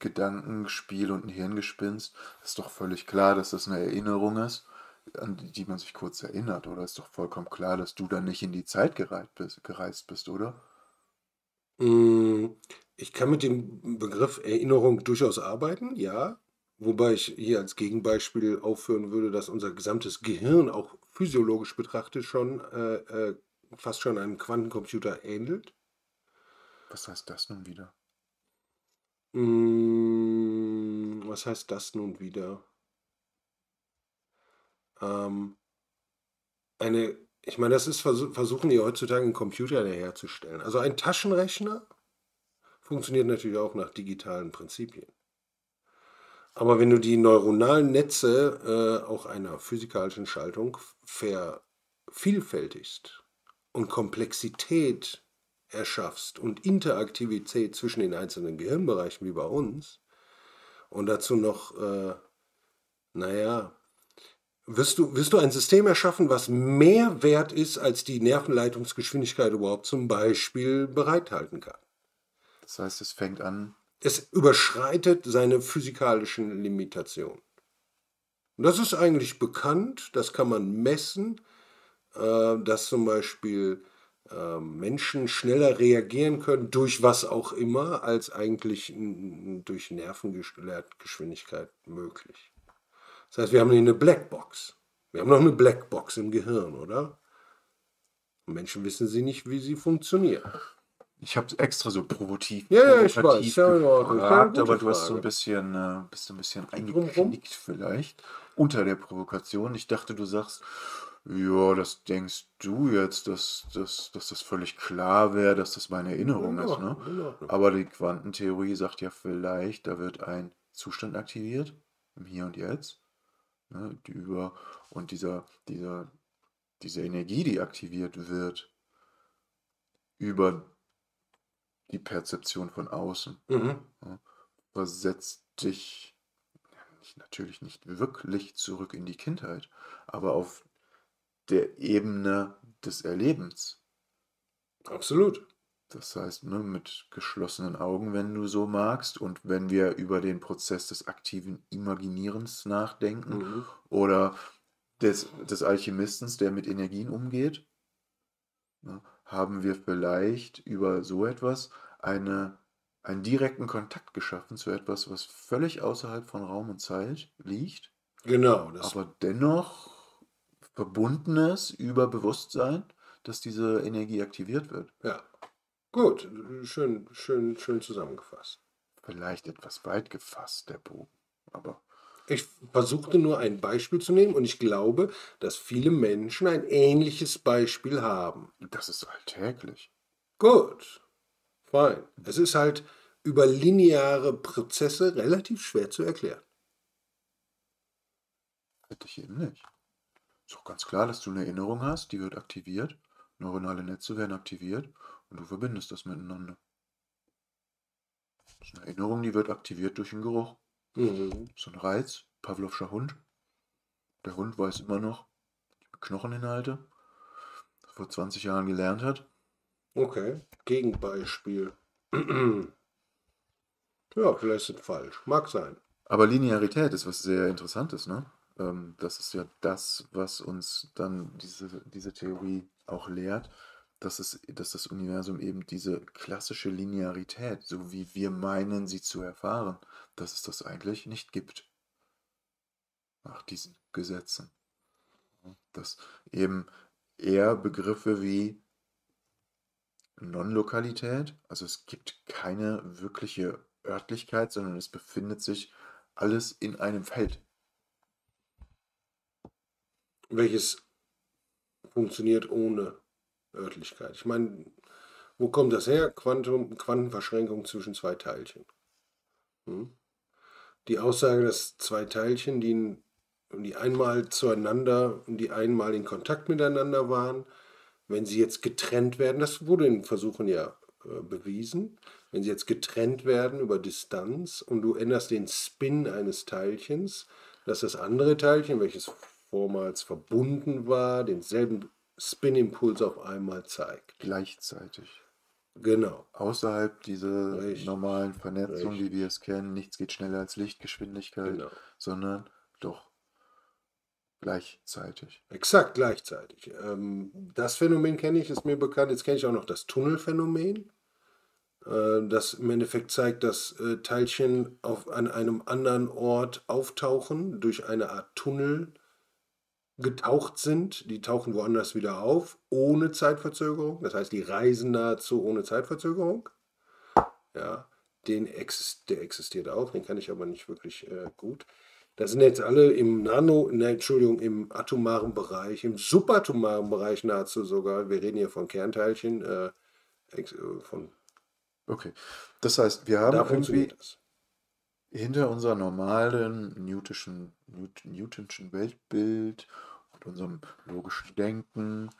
Gedankenspiel und ein Hirngespinst. Ist doch völlig klar, dass das eine Erinnerung ist, an die man sich kurz erinnert. Oder ist doch vollkommen klar, dass du dann nicht in die Zeit gereist bist, oder? Mm, Ich kann mit dem Begriff Erinnerung durchaus arbeiten, ja. Wobei ich hier als Gegenbeispiel aufführen würde, dass unser gesamtes Gehirn auch physiologisch betrachtet schon fast schon einem Quantencomputer ähnelt. Was heißt das nun wieder? Was heißt das nun wieder? Ähm, ich meine, das ist versuchen die heutzutage einen Computer herzustellen. Also ein Taschenrechner funktioniert natürlich auch nach digitalen Prinzipien. Aber wenn du die neuronalen Netze auch einer physikalischen Schaltung vervielfältigst und Komplexität erschaffst und Interaktivität zwischen den einzelnen Gehirnbereichen wie bei uns und dazu noch, naja, wirst du ein System erschaffen, was mehr wert ist, als die Nervenleitungsgeschwindigkeit überhaupt zum Beispiel bereithalten kann. Das heißt, es fängt an. Es überschreitet seine physikalischen Limitationen. Und das ist eigentlich bekannt, das kann man messen, dass zum Beispiel Menschen schneller reagieren können, durch was auch immer, als eigentlich durch Nervengeschwindigkeit möglich. Das heißt, wir haben hier eine Blackbox. Wir haben noch eine Blackbox im Gehirn, oder? Und Menschen wissen sie nicht, wie sie funktioniert. Ich habe extra so provokativ, Ja, ich weiß. Ja, in Ordnung. Ist ja eine gefragt, gute aber du hast so ein Frage. bisschen, bist so ein bisschen Drumrum? eingeknickt vielleicht unter der Provokation. Ich dachte, du sagst, ja, das denkst du jetzt, dass das völlig klar wäre, dass das meine Erinnerung In ist, ne? Ordnung, in Ordnung. Aber die Quantentheorie sagt ja vielleicht, da wird ein Zustand aktiviert, im Hier und Jetzt, ne? Und diese Energie, die aktiviert wird, über die Perzeption von außen, Mhm. ja, versetzt dich natürlich nicht wirklich zurück in die Kindheit, aber auf der Ebene des Erlebens. Absolut. Das heißt, ne, mit geschlossenen Augen, wenn du so magst, und wenn wir über den Prozess des aktiven Imaginierens nachdenken Mhm. oder des Alchemistens, der mit Energien umgeht, ne, haben wir vielleicht über so etwas einen direkten Kontakt geschaffen zu etwas, was völlig außerhalb von Raum und Zeit liegt, Genau, das. aber dennoch verbundenes über Bewusstsein, dass diese Energie aktiviert wird. Ja. Gut, schön zusammengefasst. Vielleicht etwas weit gefasst, der Bogen, aber Ich versuchte nur ein Beispiel zu nehmen und ich glaube, dass viele Menschen ein ähnliches Beispiel haben. Das ist alltäglich. Gut, fein. Es ist halt über lineare Prozesse relativ schwer zu erklären. Hätte ich eben nicht. Ist doch ganz klar, dass du eine Erinnerung hast, die wird aktiviert, neuronale Netze werden aktiviert und du verbindest das miteinander. Das ist eine Erinnerung, die wird aktiviert durch den Geruch. Mhm. So ein Reiz, Pavlovscher Hund. Der Hund weiß immer noch die Knocheninhalte, das er vor 20 Jahren gelernt hat. Okay, Gegenbeispiel. Ja, vielleicht ist es falsch. Mag sein. Aber Linearität ist was sehr Interessantes, ne? Das ist ja das, was uns dann diese Theorie auch lehrt, dass das Universum eben diese klassische Linearität, so wie wir meinen, sie zu erfahren, dass es das eigentlich nicht gibt. Nach diesen Gesetzen. Dass eben eher Begriffe wie Non-Lokalität, also es gibt keine wirkliche Örtlichkeit, sondern es befindet sich alles in einem Feld. Welches funktioniert ohne Örtlichkeit? Ich meine, wo kommt das her? Quantenverschränkung zwischen zwei Teilchen. Hm? Die Aussage, dass zwei Teilchen, die einmal zueinander und die einmal in Kontakt miteinander waren, wenn sie jetzt getrennt werden, das wurde in Versuchen ja bewiesen, wenn sie jetzt getrennt werden über Distanz und du änderst den Spin eines Teilchens, dass das andere Teilchen, welches vormals verbunden war, denselben Spin-Impuls auf einmal zeigt. Gleichzeitig. Genau, Außerhalb dieser richtig, normalen Vernetzung, wie wir richtig, es kennen, nichts geht schneller als Lichtgeschwindigkeit, genau. sondern doch gleichzeitig. Exakt gleichzeitig. Das Phänomen kenne ich, ist mir bekannt. Jetzt kenne ich auch noch das Tunnelphänomen, das im Endeffekt zeigt, dass Teilchen an einem anderen Ort auftauchen, durch eine Art Tunnel getaucht sind. Die tauchen woanders wieder auf, ohne Zeitverzögerung. Das heißt, die reisen nahezu ohne Zeitverzögerung. Ja, der existiert auch, den kann ich aber nicht wirklich gut. Das sind jetzt alle im Entschuldigung, im atomaren Bereich, im subatomaren Bereich nahezu sogar. Wir reden hier von Kernteilchen, von, Okay, das heißt, wir haben da irgendwie funktioniert das. hinter unserer normalen Newtonschen Weltbild und unserem logischen Denken,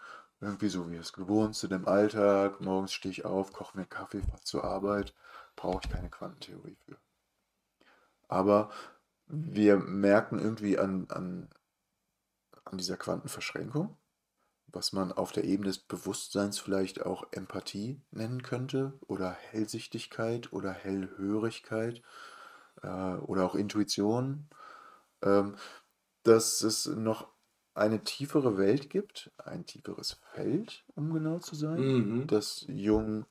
irgendwie so wie wir es gewohnt sind im Alltag, morgens stehe ich auf, koche mir einen Kaffee, fahre zur Arbeit, brauche ich keine Quantentheorie für. Aber wir merken irgendwie an dieser Quantenverschränkung, was man auf der Ebene des Bewusstseins vielleicht auch Empathie nennen könnte oder Hellsichtigkeit oder Hellhörigkeit oder auch Intuition, ähm, dass es noch eine tiefere Welt gibt, ein tieferes Feld, um genau zu sein, Mhm. das Jung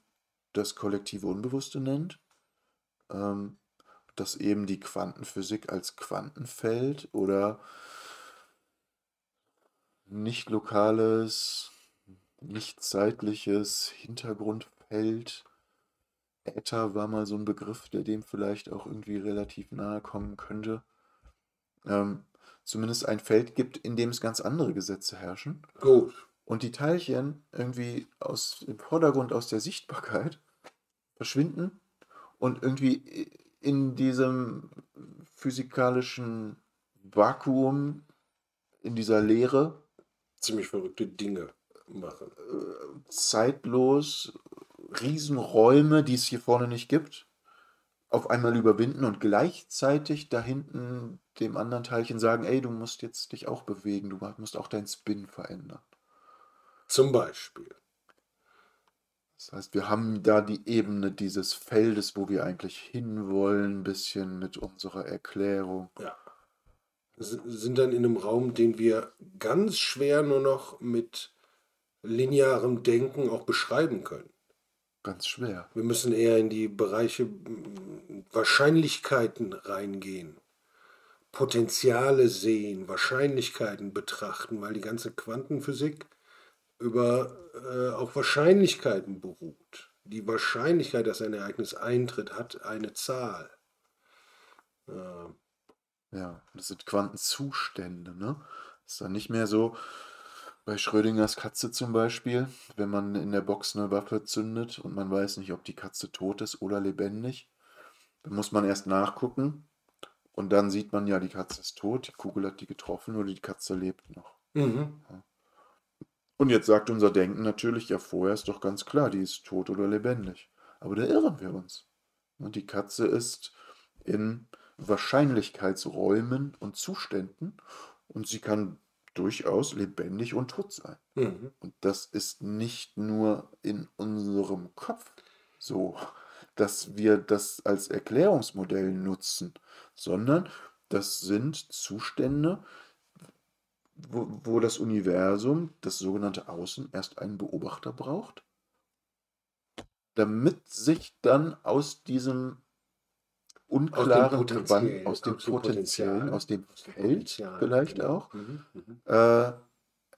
das kollektive Unbewusste nennt, ähm, das eben die Quantenphysik als Quantenfeld oder nicht lokales, nicht zeitliches Hintergrundfeld. Äther war mal so ein Begriff, der dem vielleicht auch irgendwie relativ nahe kommen könnte. Ähm, Zumindest ein Feld gibt, in dem es ganz andere Gesetze herrschen. Gut. Und die Teilchen irgendwie aus dem Vordergrund, aus der Sichtbarkeit verschwinden und irgendwie in diesem physikalischen Vakuum, in dieser Leere, Ziemlich verrückte Dinge machen. zeitlos Riesenräume, die es hier vorne nicht gibt, auf einmal überwinden und gleichzeitig da hinten dem anderen Teilchen sagen, ey, du musst jetzt dich auch bewegen, du musst auch deinen Spin verändern. Zum Beispiel. Das heißt, wir haben da die Ebene dieses Feldes, wo wir eigentlich hinwollen, ein bisschen mit unserer Erklärung. Ja. Sind dann in einem Raum, den wir ganz schwer nur noch mit linearem Denken auch beschreiben können. Ganz schwer. Wir müssen eher in die Bereiche Wahrscheinlichkeiten reingehen, Potenziale sehen, Wahrscheinlichkeiten betrachten, weil die ganze Quantenphysik über auch Wahrscheinlichkeiten beruht. Die Wahrscheinlichkeit, dass ein Ereignis eintritt, hat eine Zahl. Äh, Ja, das sind Quantenzustände, ne? Ist dann nicht mehr so bei Schrödingers Katze zum Beispiel, wenn man in der Box eine Waffe zündet und man weiß nicht, ob die Katze tot ist oder lebendig, dann muss man erst nachgucken und dann sieht man ja, die Katze ist tot, die Kugel hat die getroffen oder die Katze lebt noch. Mhm. Und jetzt sagt unser Denken natürlich, ja, vorher ist doch ganz klar, die ist tot oder lebendig. Aber da irren wir uns. Und die Katze ist in Wahrscheinlichkeitsräumen und Zuständen und sie kann durchaus lebendig und tot sein. Mhm. Und das ist nicht nur in unserem Kopf so, dass wir das als Erklärungsmodell nutzen, sondern das sind Zustände, wo das Universum, das sogenannte Außen, erst einen Beobachter braucht, damit sich dann aus diesem Aus dem unklaren Gewand, Potenzial, aus dem aus dem Feld Potenzial, vielleicht genau. auch, Mhm. Mhm. äh,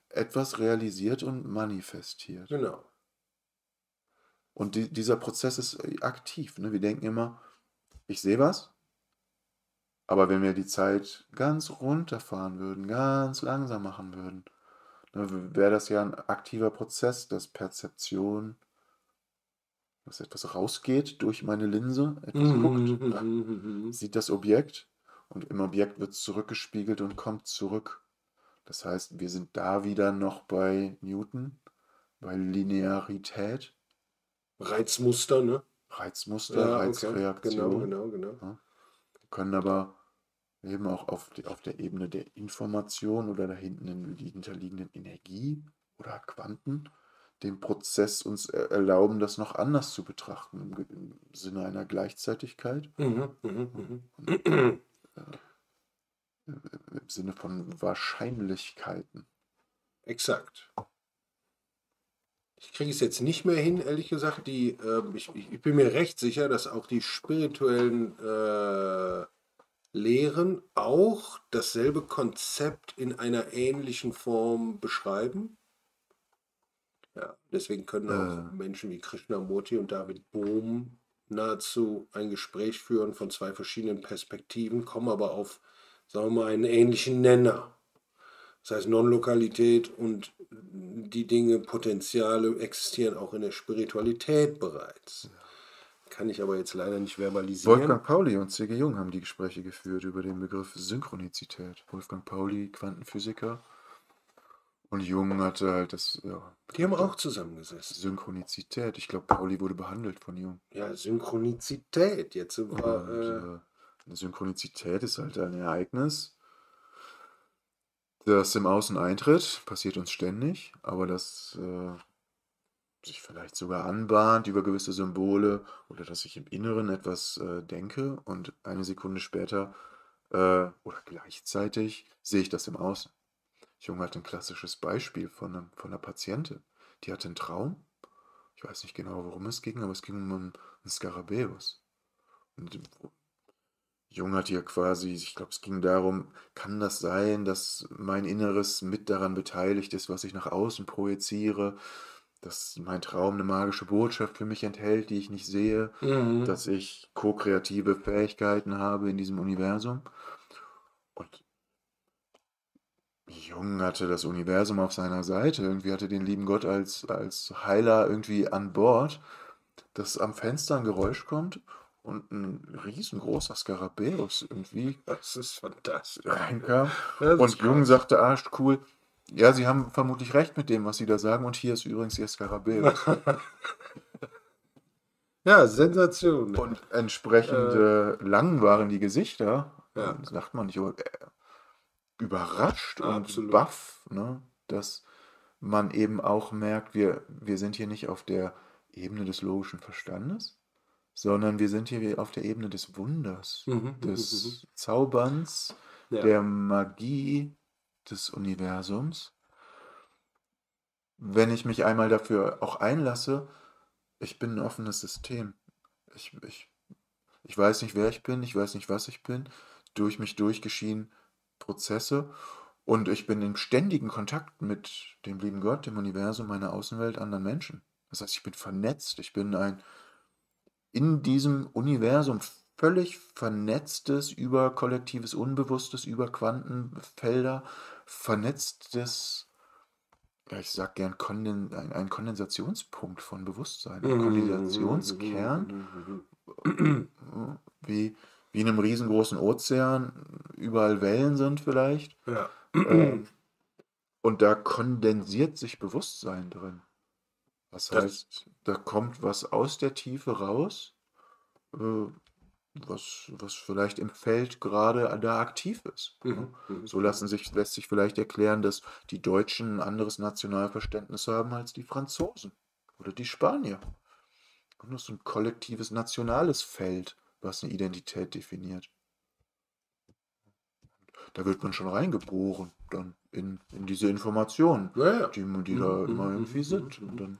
etwas realisiert und manifestiert. Genau. Und dieser Prozess ist aktiv. Ne? Wir denken immer, ich sehe was, aber wenn wir die Zeit ganz runterfahren würden, ganz langsam machen würden, dann wäre das ja ein aktiver Prozess, dass Perzeption, dass etwas rausgeht durch meine Linse, etwas guckt, Mhm. Mhm. Mhm. sieht das Objekt und im Objekt wird es zurückgespiegelt und kommt zurück. Das heißt, wir sind da wieder noch bei Newton, bei Linearität, Reizmuster, ne? Reizmuster, Ja, okay. Genau, Reizreaktion. genau, genau. Ja. Wir können aber eben auch auf der Ebene der Information oder dahinterliegenden Energie oder Quanten den Prozess uns erlauben, das noch anders zu betrachten, im Sinne einer Gleichzeitigkeit, Mhm. Mhm. und, Mhm. im Sinne von Wahrscheinlichkeiten. Exakt. Ich kriege es jetzt nicht mehr hin, ehrlich gesagt. Ich bin mir recht sicher, dass auch die spirituellen Lehren auch dasselbe Konzept in einer ähnlichen Form beschreiben. Ja, deswegen können auch Äh, Menschen wie Krishnamurti und David Bohm nahezu ein Gespräch führen von zwei verschiedenen Perspektiven, kommen aber auf, sagen wir mal, einen ähnlichen Nenner. Das heißt, Non-Lokalität und die Dinge, Potenziale existieren auch in der Spiritualität bereits. Kann ich aber jetzt leider nicht verbalisieren. Wolfgang Pauli und C.G. Jung haben die Gespräche geführt über den Begriff Synchronizität. Wolfgang Pauli, Quantenphysiker, und Jung hatte halt das, ja, Die haben Begriff auch der zusammengesessen. Synchronizität. Ich glaube, Pauli wurde behandelt von Jung. Ja, Synchronizität. Jetzt sind Und wir. eine Synchronizität ist halt ein Ereignis, das im Außen eintritt, passiert uns ständig, aber das sich vielleicht sogar anbahnt über gewisse Symbole oder dass ich im Inneren etwas denke und eine Sekunde später oder gleichzeitig sehe ich das im Außen. Jung hat ein klassisches Beispiel von einer Patientin. Die hatte einen Traum. Ich weiß nicht genau, worum es ging, aber es ging um einen Skarabäus. Und Jung hat hier quasi, ich glaube, es ging darum, kann das sein, dass mein Inneres mit daran beteiligt ist, was ich nach außen projiziere, dass mein Traum eine magische Botschaft für mich enthält, die ich nicht sehe, Mhm. dass ich ko-kreative Fähigkeiten habe in diesem Universum. Und Jung hatte das Universum auf seiner Seite, irgendwie hatte den lieben Gott als Heiler irgendwie an Bord, dass am Fenster ein Geräusch kommt und ein riesengroßer Skarabäus irgendwie Das ist fantastisch. reinkam. Das ist Und Jung krass. sagte, ah, cool, ja, Sie haben vermutlich recht mit dem, was Sie da sagen. Und hier ist übrigens Ihr Skarabäus. Ja, Sensation. Und entsprechend Äh, lang waren die Gesichter, ja, sagt man nicht, überrascht und absolut. baff, ne, dass man eben auch merkt, wir sind hier nicht auf der Ebene des logischen Verstandes, sondern wir sind hier auf der Ebene des Wunders, Mhm. Mhm. des Zauberns, Ja. der Magie des Universums. Wenn ich mich einmal dafür auch einlasse, ich bin ein offenes System. Ich, ich, ich weiß nicht, wer ich bin, ich weiß nicht, was ich bin. Durch mich durch geschehen Prozesse und ich bin im ständigen Kontakt mit dem lieben Gott, dem Universum, meiner Außenwelt, anderen Menschen. Das heißt, ich bin vernetzt, ich bin in diesem Universum völlig vernetztes, über kollektives Unbewusstes, über Quantenfelder vernetztes, ja, ich sag gern ein Kondensationspunkt von Bewusstsein, ein Kondensationskern, wie, wie in einem riesengroßen Ozean, überall Wellen sind vielleicht. Ja. Und da kondensiert sich Bewusstsein drin. Das Das, heißt, da kommt was aus der Tiefe raus, was vielleicht im Feld gerade da aktiv ist. Ne? So lässt sich vielleicht erklären, dass die Deutschen ein anderes Nationalverständnis haben als die Franzosen oder die Spanier. Und das ist ein kollektives nationales Feld, was eine Identität definiert. Da wird man schon reingeboren, dann in diese Informationen, ja. die da immer irgendwie sind. Und dann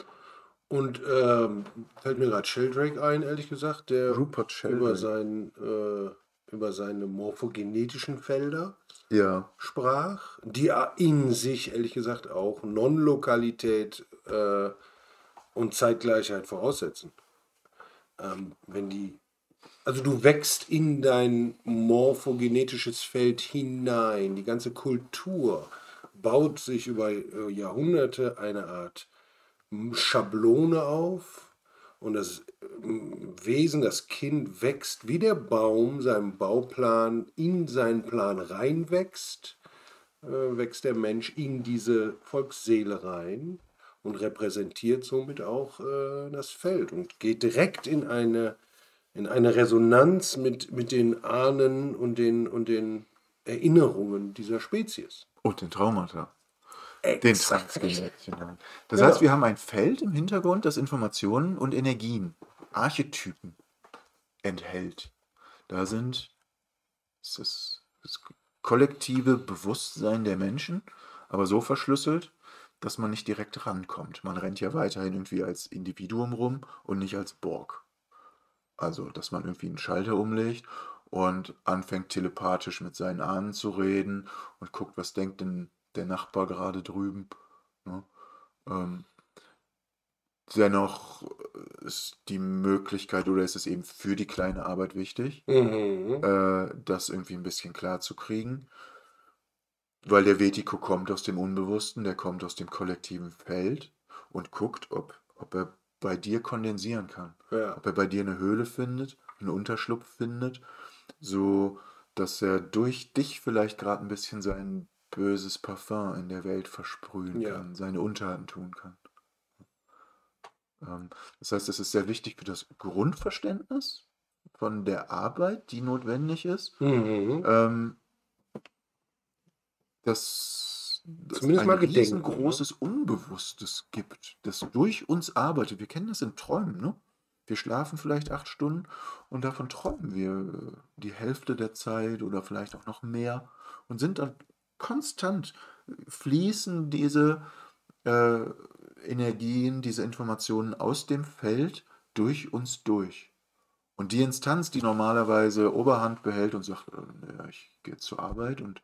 Und fällt mir gerade Sheldrake ein, ehrlich gesagt, der Rupert über, Sheldrake. über seine morphogenetischen Felder Ja, sprach, die in sich, ehrlich gesagt, auch Non-Lokalität und Zeitgleichheit voraussetzen. Wenn die, also du wächst in dein morphogenetisches Feld hinein, die ganze Kultur baut sich über Jahrhunderte eine Art Schablone auf und das Wesen, das Kind wächst wie der Baum seinem Bauplan in seinen Plan reinwächst, wächst der Mensch in diese Volksseele rein und repräsentiert somit auch das Feld und geht direkt in eine Resonanz mit den Ahnen und den Erinnerungen dieser Spezies. und den Traumata. Den Exakt. Transgenerationalen. Das Genau. heißt, wir haben ein Feld im Hintergrund, das Informationen und Energien, Archetypen enthält. Da sind das kollektive Bewusstsein der Menschen, aber so verschlüsselt, dass man nicht direkt rankommt. Man rennt ja weiterhin irgendwie als Individuum rum und nicht als Borg. Also, dass man irgendwie einen Schalter umlegt und anfängt telepathisch mit seinen Ahnen zu reden und guckt, was denkt denn der Nachbar gerade drüben. Ne? Ähm, Dennoch ist die Möglichkeit oder ist es eben für die kleine Arbeit wichtig, das irgendwie ein bisschen klar zu kriegen, weil der Vertigo kommt aus dem Unbewussten, der kommt aus dem kollektiven Feld und guckt, ob er bei dir kondensieren kann, Ja. ob er bei dir eine Höhle findet, einen Unterschlupf findet, so dass er durch dich vielleicht gerade ein bisschen sein böses Parfum in der Welt versprühen Ja. kann, seine Untaten tun kann. Das heißt, es ist sehr wichtig für das Grundverständnis von der Arbeit, die notwendig ist, dass es Zumindest ein mal gedenken. Ne? riesengroßes Unbewusstes gibt, das durch uns arbeitet. Wir kennen das in Träumen, ne? Wir schlafen vielleicht 8 Stunden und davon träumen wir die Hälfte der Zeit oder vielleicht auch noch mehr und sind dann konstant, fließen diese Energien, diese Informationen aus dem Feld durch uns durch. Und die Instanz, die normalerweise Oberhand behält und sagt, ja, ich gehe jetzt zur Arbeit und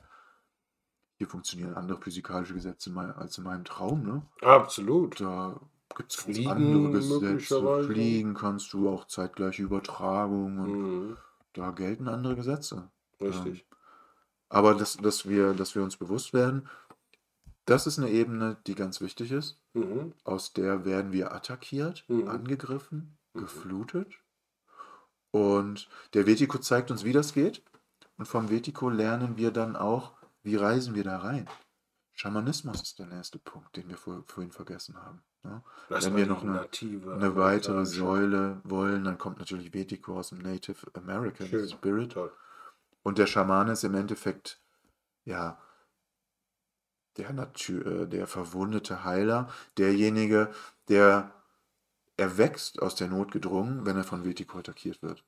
hier funktionieren andere physikalische Gesetze als in meinem Traum, ne? Absolut. Da gibt es ganz Fliegen andere Gesetze. möglicherweise. Fliegen kannst du auch zeitgleiche Übertragung und da gelten andere Gesetze. Richtig. Aber dass wir uns bewusst werden, das ist eine Ebene, die ganz wichtig ist. Aus der werden wir attackiert, angegriffen, geflutet. Und der Vertigo zeigt uns, wie das geht. Und vom Vertigo lernen wir dann auch, wie reisen wir da rein. Schamanismus ist der nächste Punkt, den wir vorhin vergessen haben. Ja? Wenn wir noch eine weitere Säule wollen, dann kommt natürlich Vertigo aus dem Native American Spirit. Toll. Und der Schamane ist im Endeffekt, ja, der verwundete Heiler, derjenige, der erwächst aus der Not gedrungen, wenn er von Vertigo attackiert wird.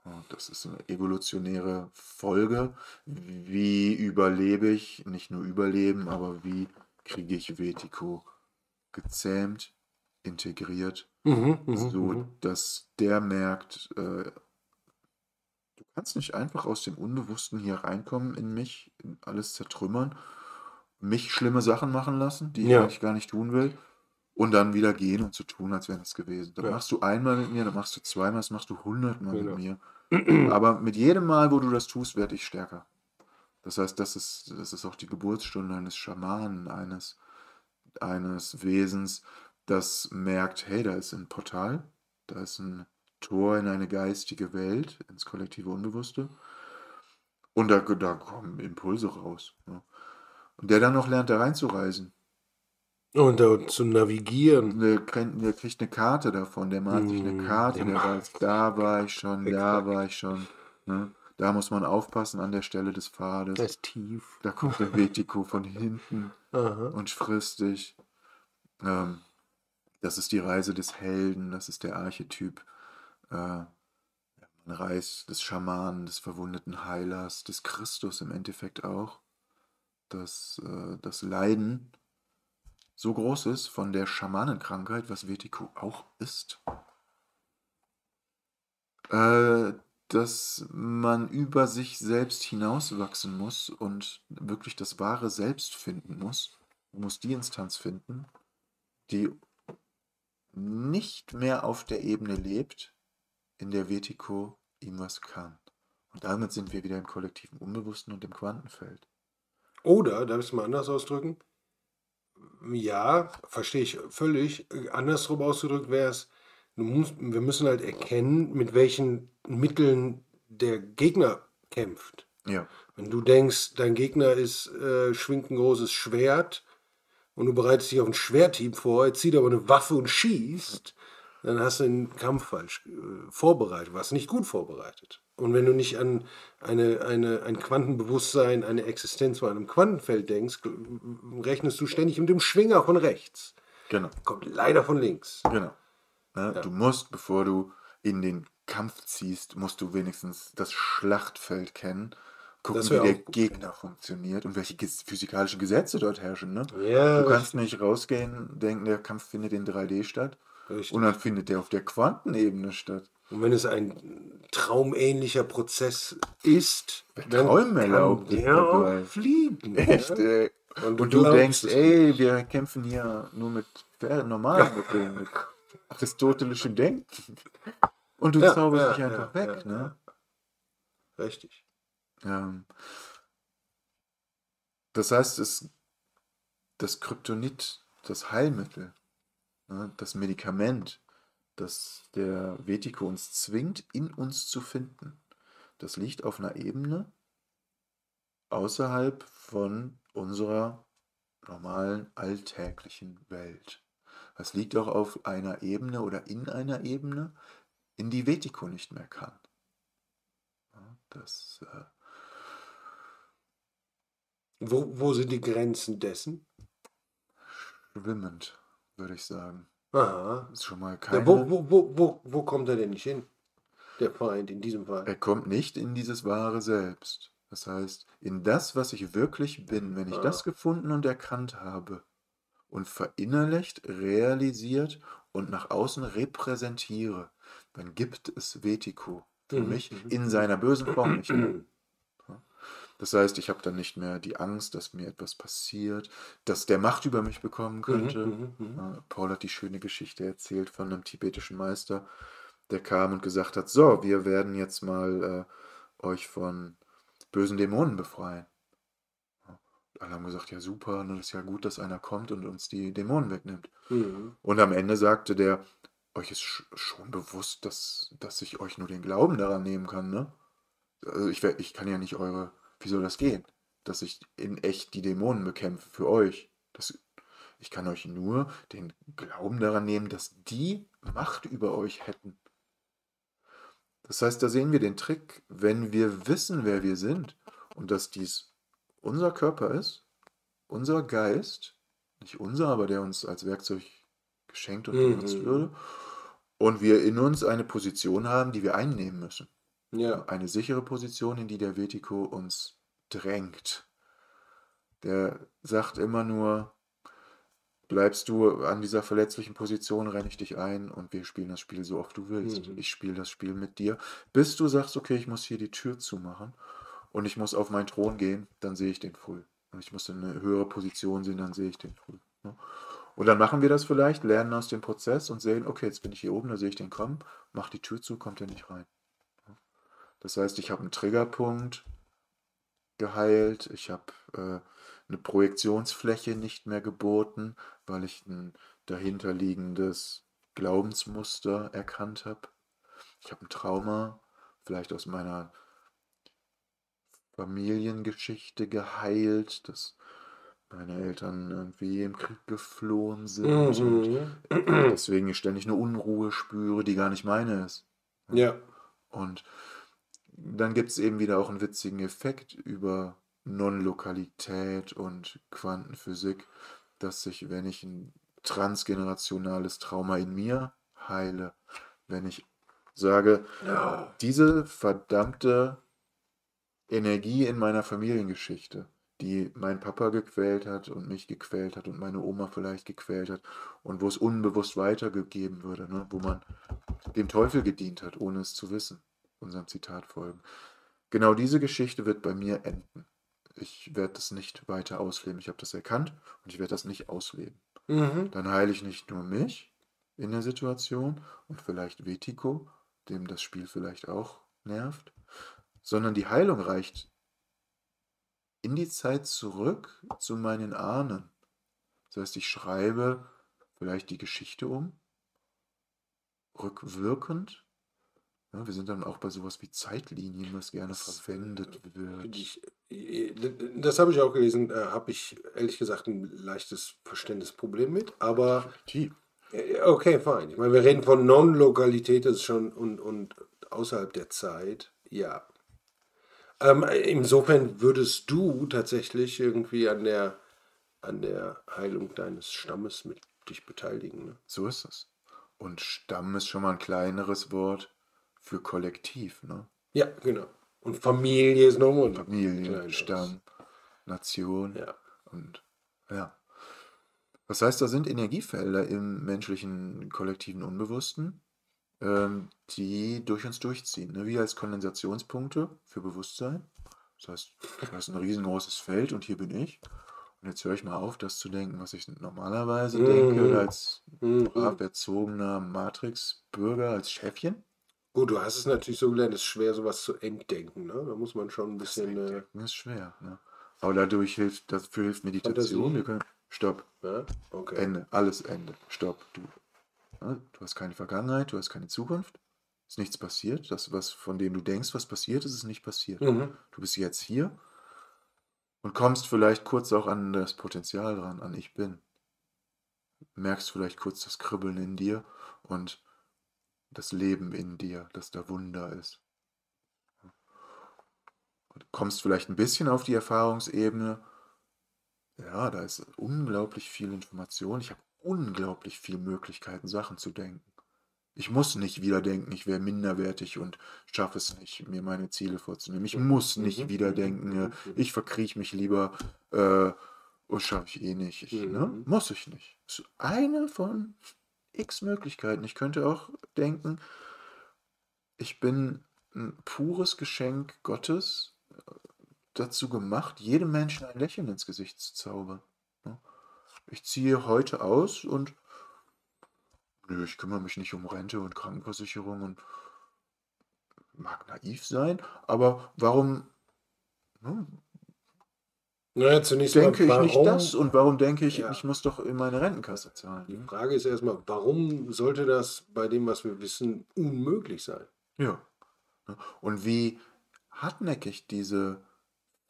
Und das ist eine evolutionäre Folge. Wie überlebe ich, nicht nur überleben, aber wie kriege ich Vertigo gezähmt, integriert, so dass der merkt, du kannst nicht einfach aus dem Unbewussten hier reinkommen in mich, in alles zertrümmern, mich schlimme Sachen machen lassen, die ich eigentlich gar nicht tun will, und dann wieder gehen und zu tun, als wäre das gewesen. Das machst du einmal mit mir, dann machst du zweimal, das machst du 100-mal mit mir. Aber mit jedem Mal, wo du das tust, werde ich stärker. Das heißt, das ist auch die Geburtsstunde eines Schamanen, eines Wesens, das merkt, hey, da ist ein Portal, da ist ein Tor in eine geistige Welt, ins kollektive Unbewusste. Und da kommen Impulse raus. Ne? Und der dann noch lernt, da reinzureisen. Und da zu navigieren. Der kriegt eine Karte davon, der malt sich eine Karte, Der der weiß, da war ich schon, da war exakt. ich schon. Ne? Da muss man aufpassen an der Stelle des Pfades. Das ist tief. Da kommt der Vertigo von hinten Aha. und frisst dich. Ähm, Das ist die Reise des Helden, das ist der Archetyp. Man reist des Schamanen, des verwundeten Heilers, des Christus im Endeffekt auch. Dass das Leiden so groß ist von der Schamanenkrankheit, was Vertigo auch ist, dass man über sich selbst hinauswachsen muss und wirklich das wahre Selbst finden muss. Man muss die Instanz finden, die nicht mehr auf der Ebene lebt, in der Vertigo ihm was kann. Und damit sind wir wieder im kollektiven Unbewussten und im Quantenfeld. Oder, darf ich es mal anders ausdrücken? Ja, verstehe ich völlig. Andersrum ausgedrückt wäre es, wir müssen halt erkennen, mit welchen Mitteln der Gegner kämpft. Ja, Wenn du denkst, dein Gegner schwingt ein großes Schwert und du bereitest dich auf ein Schwerthieb vor, er zieht aber eine Waffe und schießt, dann hast du den Kampf falsch vorbereitet, warst nicht gut vorbereitet. Und wenn du nicht an ein Quantenbewusstsein, eine Existenz vor einem Quantenfeld denkst, rechnest du ständig mit dem Schwinger von rechts. genau. Kommt leider von links. Genau. Ne? Ja. Du musst, bevor du in den Kampf ziehst, musst du wenigstens das Schlachtfeld kennen, gucken, Das wie wäre der auch gut. Gegner funktioniert und welche physikalischen Gesetze dort herrschen. Ne? Ja, Du kannst richtig. nicht rausgehen, denken, der Kampf findet in 3D statt und Richtig. dann findet der auf der Quantenebene statt. Und wenn es ein traumähnlicher Prozess ist, dann Träumen kann erlaubt der auch dabei. fliegen. Echt, Ja? ey. Und Und du denkst, glaubst es nicht. ey, wir kämpfen hier nur mit normalen Mitteln, mit aristotelischem Denken. Und du Ja, zauberst dich ja, einfach ja, weg, ja, ja. ne? Richtig. Ähm, Das heißt, das Kryptonit, das Heilmittel, ne, das Medikament, das der Vertigo uns zwingt, in uns zu finden, das liegt auf einer Ebene außerhalb von unserer normalen alltäglichen Welt. Es liegt auch auf einer Ebene oder in einer Ebene, in die Vertigo nicht mehr kann. Ja, das Wo sind die Grenzen dessen? schwimmend, würde ich sagen. Aha. Das ist schon mal Ja, keine. wo kommt er denn nicht hin? Der Feind in diesem Fall. Er kommt nicht in dieses wahre Selbst. Das heißt, in das, was ich wirklich bin, wenn ich das Ah. gefunden und erkannt habe und verinnerlicht, realisiert und nach außen repräsentiere, dann gibt es Vertigo für mich in seiner bösen Form nicht mehr. Das heißt, ich habe dann nicht mehr die Angst, dass mir etwas passiert, dass der Macht über mich bekommen könnte. Paul hat die schöne Geschichte erzählt von einem tibetischen Meister, der kam und gesagt hat, so, wir werden jetzt mal euch von bösen Dämonen befreien. Alle haben gesagt, ja super, ne, das ist ja gut, dass einer kommt und uns die Dämonen wegnimmt. Und am Ende sagte der, euch ist schon bewusst, dass ich euch nur den Glauben daran nehmen kann, ne? Also ich kann ja nicht wie soll das gehen? Dass ich in echt die Dämonen bekämpfe für euch. Ich kann euch nur den Glauben daran nehmen, dass die Macht über euch hätten. Das heißt, da sehen wir den Trick, wenn wir wissen, wer wir sind und dass dies unser Körper ist, unser Geist, nicht unser, aber der uns als Werkzeug geschenkt und benutzt würde, und wir in uns eine Position haben, die wir einnehmen müssen. Ja. Eine sichere Position, in die der Vertigo uns drängt. Der sagt immer nur, bleibst du an dieser verletzlichen Position, renne ich dich ein und wir spielen das Spiel so oft du willst. Ich spiele das Spiel mit dir, bis du sagst, okay, ich muss hier die Tür zumachen und ich muss auf meinen Thron gehen, dann sehe ich den früh. Und ich muss in eine höhere Position sehen, dann sehe ich den früh. Ne? Und dann machen wir das vielleicht, lernen aus dem Prozess und sehen, okay, jetzt bin ich hier oben, da sehe ich den kommen, mach die Tür zu, kommt er nicht rein. Das heißt, ich habe einen Triggerpunkt geheilt, ich habe eine Projektionsfläche nicht mehr geboten, weil ich ein dahinterliegendes Glaubensmuster erkannt habe. Ich habe ein Trauma, vielleicht aus meiner Familiengeschichte geheilt, dass meine Eltern irgendwie im Krieg geflohen sind und Mhm. deswegen ich ständig eine Unruhe spüre, die gar nicht meine ist. Ja. Ja. Und dann gibt es eben wieder auch einen witzigen Effekt über Non-Lokalität und Quantenphysik, dass sich, wenn ich ein transgenerationales Trauma in mir heile, wenn ich sage, diese verdammte Energie in meiner Familiengeschichte, die mein Papa gequält hat und mich gequält hat und meine Oma vielleicht gequält hat und wo es unbewusst weitergegeben würde, ne? Wo man dem Teufel gedient hat, ohne es zu wissen, unserem Zitat folgen. Genau diese Geschichte wird bei mir enden. Ich werde das nicht weiter ausleben. Ich habe das erkannt und ich werde das nicht ausleben. Mhm. Dann heile ich nicht nur mich in der Situation und vielleicht Vetiko, dem das Spiel vielleicht auch nervt, sondern die Heilung reicht in die Zeit zurück zu meinen Ahnen. Das heißt, ich schreibe vielleicht die Geschichte um, rückwirkend. Ja, wir sind dann auch bei sowas wie Zeitlinien, was gerne verwendet wird. Das habe ich auch gelesen, habe ich ehrlich gesagt ein leichtes Verständnisproblem mit, aber Definitiv. okay, fein. Ich meine, wir reden von Non-Lokalität, das ist schon und außerhalb der Zeit, ja. Insofern würdest du tatsächlich irgendwie an der Heilung deines Stammes mit dich beteiligen, ne? So ist es. Und Stamm ist schon mal ein kleineres Wort für Kollektiv, ne? Ja, genau. Und Familie ist nochmal ein Familie, kleineres. Stamm, Nation Ja. und ja. Das heißt, da sind Energiefelder im menschlichen kollektiven Unbewussten, die durch uns durchziehen, ne? Wie als Kondensationspunkte für Bewusstsein. Das heißt, da ist ein riesengroßes Feld und hier bin ich. Und jetzt höre ich mal auf, das zu denken, was ich normalerweise denke, als brav erzogener Matrix-Bürger, als Chefchen. Gut, du hast es natürlich so gelernt, es ist schwer, sowas zu entdenken, ne? Da muss man schon ein Das bisschen Entdecken ist schwer, ne? Aber dafür hilft Meditation. Fantasie. Wir können, stopp, Ja? Okay. Ende, alles Ende, stopp, du. Ja, du hast keine Vergangenheit, du hast keine Zukunft. Ist nichts passiert. Das, was von dem du denkst, was passiert ist, ist nicht passiert. Mhm. Du bist jetzt hier und kommst vielleicht kurz auch an das Potenzial dran, an ich bin. Merkst vielleicht kurz das Kribbeln in dir und das Leben in dir, das da Wunder ist. Und kommst vielleicht ein bisschen auf die Erfahrungsebene. Ja, da ist unglaublich viel Information. Ich habe unglaublich viele Möglichkeiten, Sachen zu denken. Ich muss nicht wieder denken, ich wäre minderwertig und schaffe es nicht, mir meine Ziele vorzunehmen. Ich muss nicht wieder denken, ich verkrieche mich lieber, oh, schaffe ich eh nicht. Ne? Muss ich nicht. Das ist eine von x Möglichkeiten. Ich könnte auch denken, ich bin ein pures Geschenk Gottes, dazu gemacht, jedem Menschen ein Lächeln ins Gesicht zu zaubern. Ne? Ich ziehe heute aus und nö, ich kümmere mich nicht um Rente und Krankenversicherung und mag naiv sein, aber warum ne, Naja, zunächst mal, denke ich nicht warum? das und warum denke ich, Ja. ich muss doch in meine Rentenkasse Die zahlen? Ne? Frage ist erstmal, warum sollte das bei dem, was wir wissen, unmöglich sein? Ja. Ne? Und wie hartnäckig diese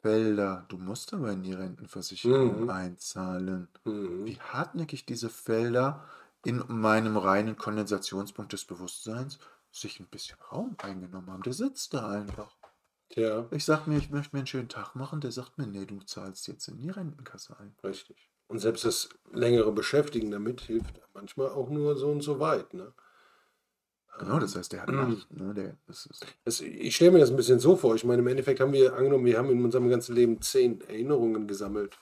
Felder, du musst aber in die Rentenversicherung einzahlen, wie hartnäckig diese Felder in meinem reinen Kondensationspunkt des Bewusstseins sich ein bisschen Raum eingenommen haben. Der sitzt da einfach. Tja, Ich sag mir, ich möchte mir einen schönen Tag machen, der sagt mir, nee, du zahlst jetzt in die Rentenkasse ein. richtig. Und selbst das längere Beschäftigen damit hilft manchmal auch nur so und so weit, ne? Genau, das heißt, der hat Macht. Ne? Ich stelle mir das ein bisschen so vor. Ich meine, im Endeffekt haben wir angenommen, wir haben in unserem ganzen Leben 10 Erinnerungen gesammelt.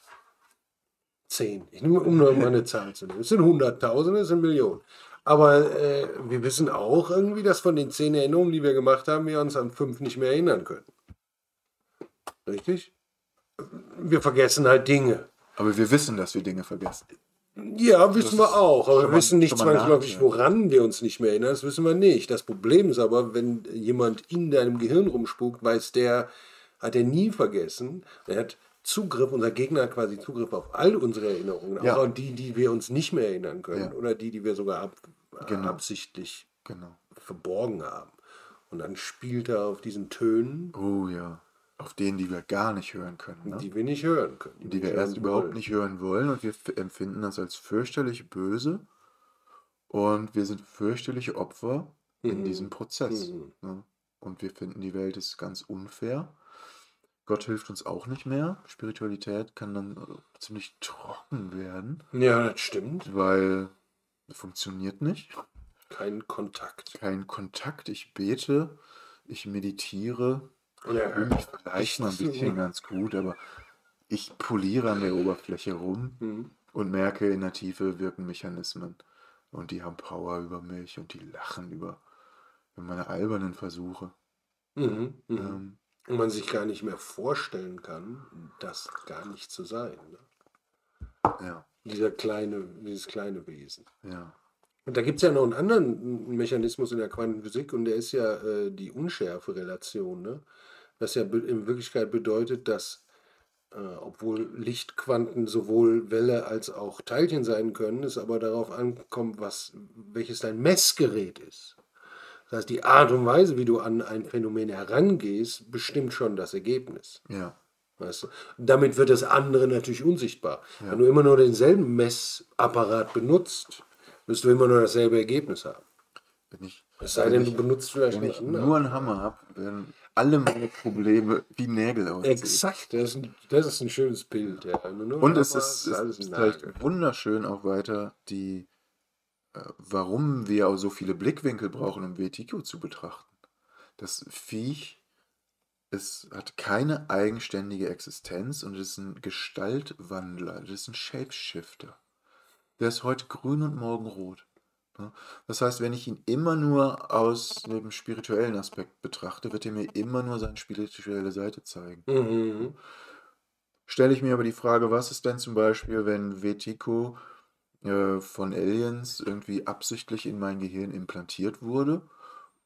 10. Ich nehme, um nur mal eine Zahl zu nehmen. Es sind Hunderttausende, es sind Millionen. Aber wir wissen auch irgendwie, dass von den 10 Erinnerungen, die wir gemacht haben, wir uns an 5 nicht mehr erinnern können. Richtig? Wir vergessen halt Dinge. Aber wir wissen, dass wir Dinge vergessen. Ja, wissen wir ist auch, aber schon wir wissen nicht schon mal zwangsläufig, nachgedacht. woran wir uns nicht mehr erinnern, das wissen wir nicht. Das Problem ist aber, wenn jemand in deinem Gehirn rumspukt, hat er nie vergessen, er hat Zugriff, unser Gegner hat quasi Zugriff auf all unsere Erinnerungen, auch Ja, an die, die wir uns nicht mehr erinnern können ja, oder die, die wir sogar genau, absichtlich genau. verborgen haben. Und dann spielt er auf diesen Tönen, Oh ja. Auf denen, die wir gar nicht hören können, ne? die wir nicht hören können, die wir Die wir nicht erst hören überhaupt wollen. nicht hören wollen und wir empfinden das als fürchterlich böse und wir sind fürchterliche Opfer in diesem Mhm. Prozess, Mhm. ne? Und wir finden, die Welt ist ganz unfair. Gott hilft uns auch nicht mehr. Spiritualität kann dann ziemlich trocken werden, Ja, das stimmt. weil es funktioniert nicht. Kein Kontakt. Kein Kontakt. Ich bete, ich meditiere, Und ich er fühle mich hört vielleicht nicht mal ein bisschen zu. ganz gut, aber ich poliere an der Oberfläche rum Mhm. und merke, in der Tiefe wirken Mechanismen. Und die haben Power über mich und die lachen über meine albernen Versuche. Mhm. Mhm. Ähm, Und man sich gar nicht mehr vorstellen kann, das gar nicht zu sein. Ne? ja, Dieses kleine Wesen. ja, Und da gibt es ja noch einen anderen Mechanismus in der Quantenphysik und der ist ja die Unschärferelation. Ne? Das ja in Wirklichkeit bedeutet, dass obwohl Lichtquanten sowohl Welle als auch Teilchen sein können, es aber darauf ankommt, welches dein Messgerät ist. Das heißt, die Art und Weise, wie du an ein Phänomen herangehst, bestimmt schon das Ergebnis. ja, Weißt du? Damit wird das andere natürlich unsichtbar. Wenn ja. du immer nur denselben Messapparat benutzt, wirst du immer nur dasselbe Ergebnis haben. Wenn ich, Es sei wenn denn, du ich, benutzt vielleicht wenn einen ich anderen nur einen Apparat. Hammer habe, werden alle meine Probleme wie Nägel aussehen. Exakt, das ist ein schönes Bild. Ja. Wenn du nur einen Und es Hammer ist, hast, ist es alles ein zeigt Nagel. wunderschön auch weiter, warum wir auch so viele Blickwinkel brauchen, um Wetiko zu betrachten. Das Viech, es hat keine eigenständige Existenz und es ist ein Gestaltwandler, das ist ein Shapeshifter. Der ist heute grün und morgen rot. Ne? Das heißt, wenn ich ihn immer nur aus dem spirituellen Aspekt betrachte, wird er mir immer nur seine spirituelle Seite zeigen. Mhm. Stelle ich mir aber die Frage, was ist denn zum Beispiel, wenn Wetiko von Aliens irgendwie absichtlich in mein Gehirn implantiert wurde,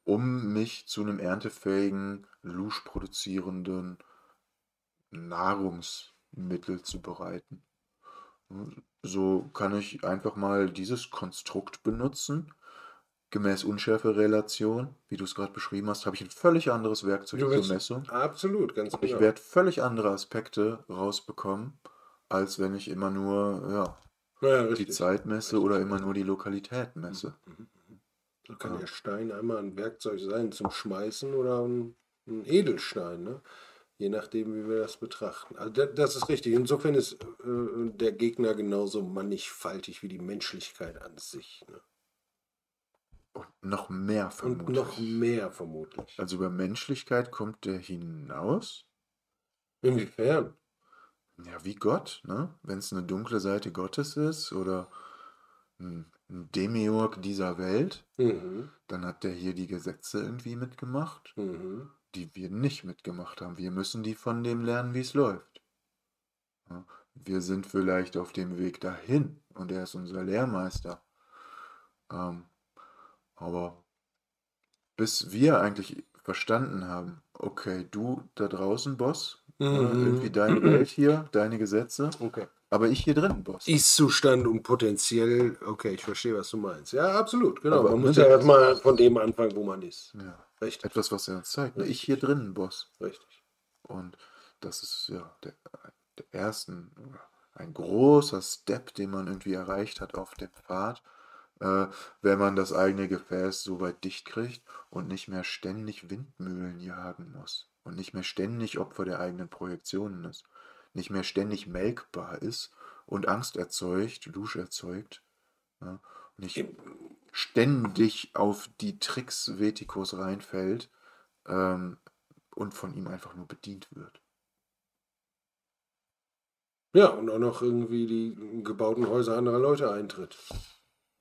um mich zu einem erntefähigen, lusch produzierenden Nahrungsmittel zu bereiten. So kann ich einfach mal dieses Konstrukt benutzen. Gemäß Unschärferelation, wie du es gerade beschrieben hast, habe ich ein völlig anderes Werkzeug Du zur willst Messung. absolut, ganz Ich genau. werde völlig andere Aspekte rausbekommen, als wenn ich immer nur Ja, die richtig. Zeit messe Richtig, oder immer richtig. nur die Lokalität Mhm. messe. Mhm. Da kann Ja, der Stein einmal ein Werkzeug sein zum Schmeißen oder ein Edelstein, ne? Je nachdem, wie wir das betrachten. Also das ist richtig. Insofern ist der Gegner genauso mannigfaltig wie die Menschlichkeit an sich. Ne? und noch mehr Und noch vermutlich. mehr vermutlich. Also über Menschlichkeit kommt der hinaus. Inwiefern? Ja, wie Gott, ne? Wenn es eine dunkle Seite Gottes ist oder ein Demiurg dieser Welt, Mhm. dann hat der hier die Gesetze irgendwie mitgemacht, Mhm. die wir nicht mitgemacht haben. Wir müssen die von dem lernen, wie es läuft. Ja, wir sind vielleicht auf dem Weg dahin und er ist unser Lehrmeister. Ähm, aber bis wir eigentlich verstanden haben, okay, du da draußen, Boss, ne, irgendwie Mhm. deine Welt hier, deine Gesetze, Okay. aber ich hier drin, Boss. Ist-Zustand und potenziell, okay, ich verstehe, was du meinst. Ja, absolut, genau. Aber Man ne, muss ja erstmal von dem anfangen, wo man ist. ja, Richtig, etwas, was er uns zeigt. Ne? Ich hier richtig, drin, Boss. richtig. Und das ist ja der ersten, ein großer Step, den man irgendwie erreicht hat auf dem Pfad, äh, wenn man das eigene Gefäß so weit dicht kriegt und nicht mehr ständig Windmühlen jagen muss und nicht mehr ständig Opfer der eigenen Projektionen ist, nicht mehr ständig melkbar ist und Angst erzeugt, Lusch erzeugt, ja, nicht ständig auf die Tricks Vetikos reinfällt ähm, und von ihm einfach nur bedient wird. Ja, und auch noch irgendwie die gebauten Häuser anderer Leute eintritt.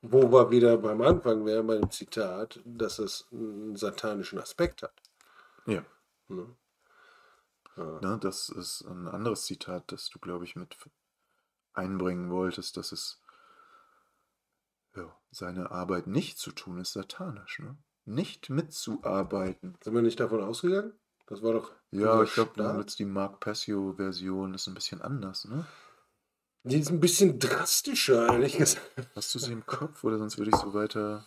Wo wir wieder beim Anfang wären, bei dem Zitat, dass es einen satanischen Aspekt hat. Ja, Ne? Ja. ne, das ist ein anderes Zitat, das du, glaube ich, mit einbringen wolltest, dass es seine Arbeit nicht zu tun, ist satanisch, ne? Nicht mitzuarbeiten. Sind wir nicht davon ausgegangen? Das war doch Ja, aber unser ich glaube, Start. jetzt die Mark Passio-Version ist ein bisschen anders, ne? Die ist ein bisschen drastischer, ehrlich gesagt. Hast du sie im Kopf oder sonst würde ich so weiter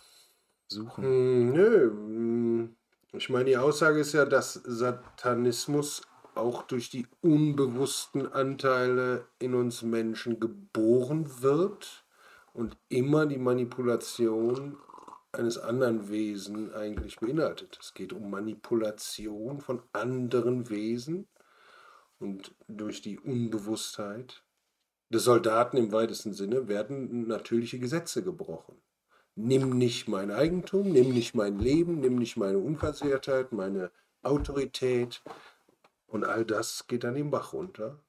suchen? Nö. Ich meine, die Aussage ist ja, dass Satanismus auch durch die unbewussten Anteile in uns Menschen geboren wird und immer die Manipulation eines anderen Wesen eigentlich beinhaltet. Es geht um Manipulation von anderen Wesen und durch die Unbewusstheit des Soldaten im weitesten Sinne werden natürliche Gesetze gebrochen. Nimm nicht mein Eigentum, nimm nicht mein Leben, nimm nicht meine Unversehrtheit, meine Autorität. Und all das geht dann den Bach runter,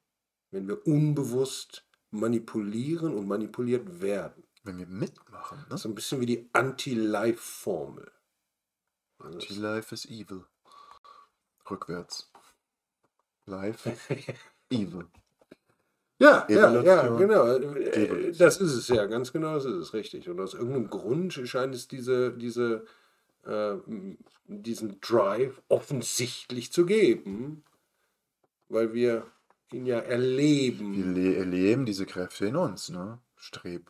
wenn wir unbewusst manipulieren und manipuliert werden. Wenn wir mitmachen, ne? So ein bisschen wie die Anti-Life-Formel. Anti-Life is evil. Rückwärts. Life, evil. Ja, Evolution, genau. Devolution. Das ist es ja, ganz genau, das ist es, richtig. Und aus irgendeinem Grund scheint es diesen Drive offensichtlich zu geben, weil wir ihn ja erleben. Wir erleben diese Kräfte in uns, ne? Streb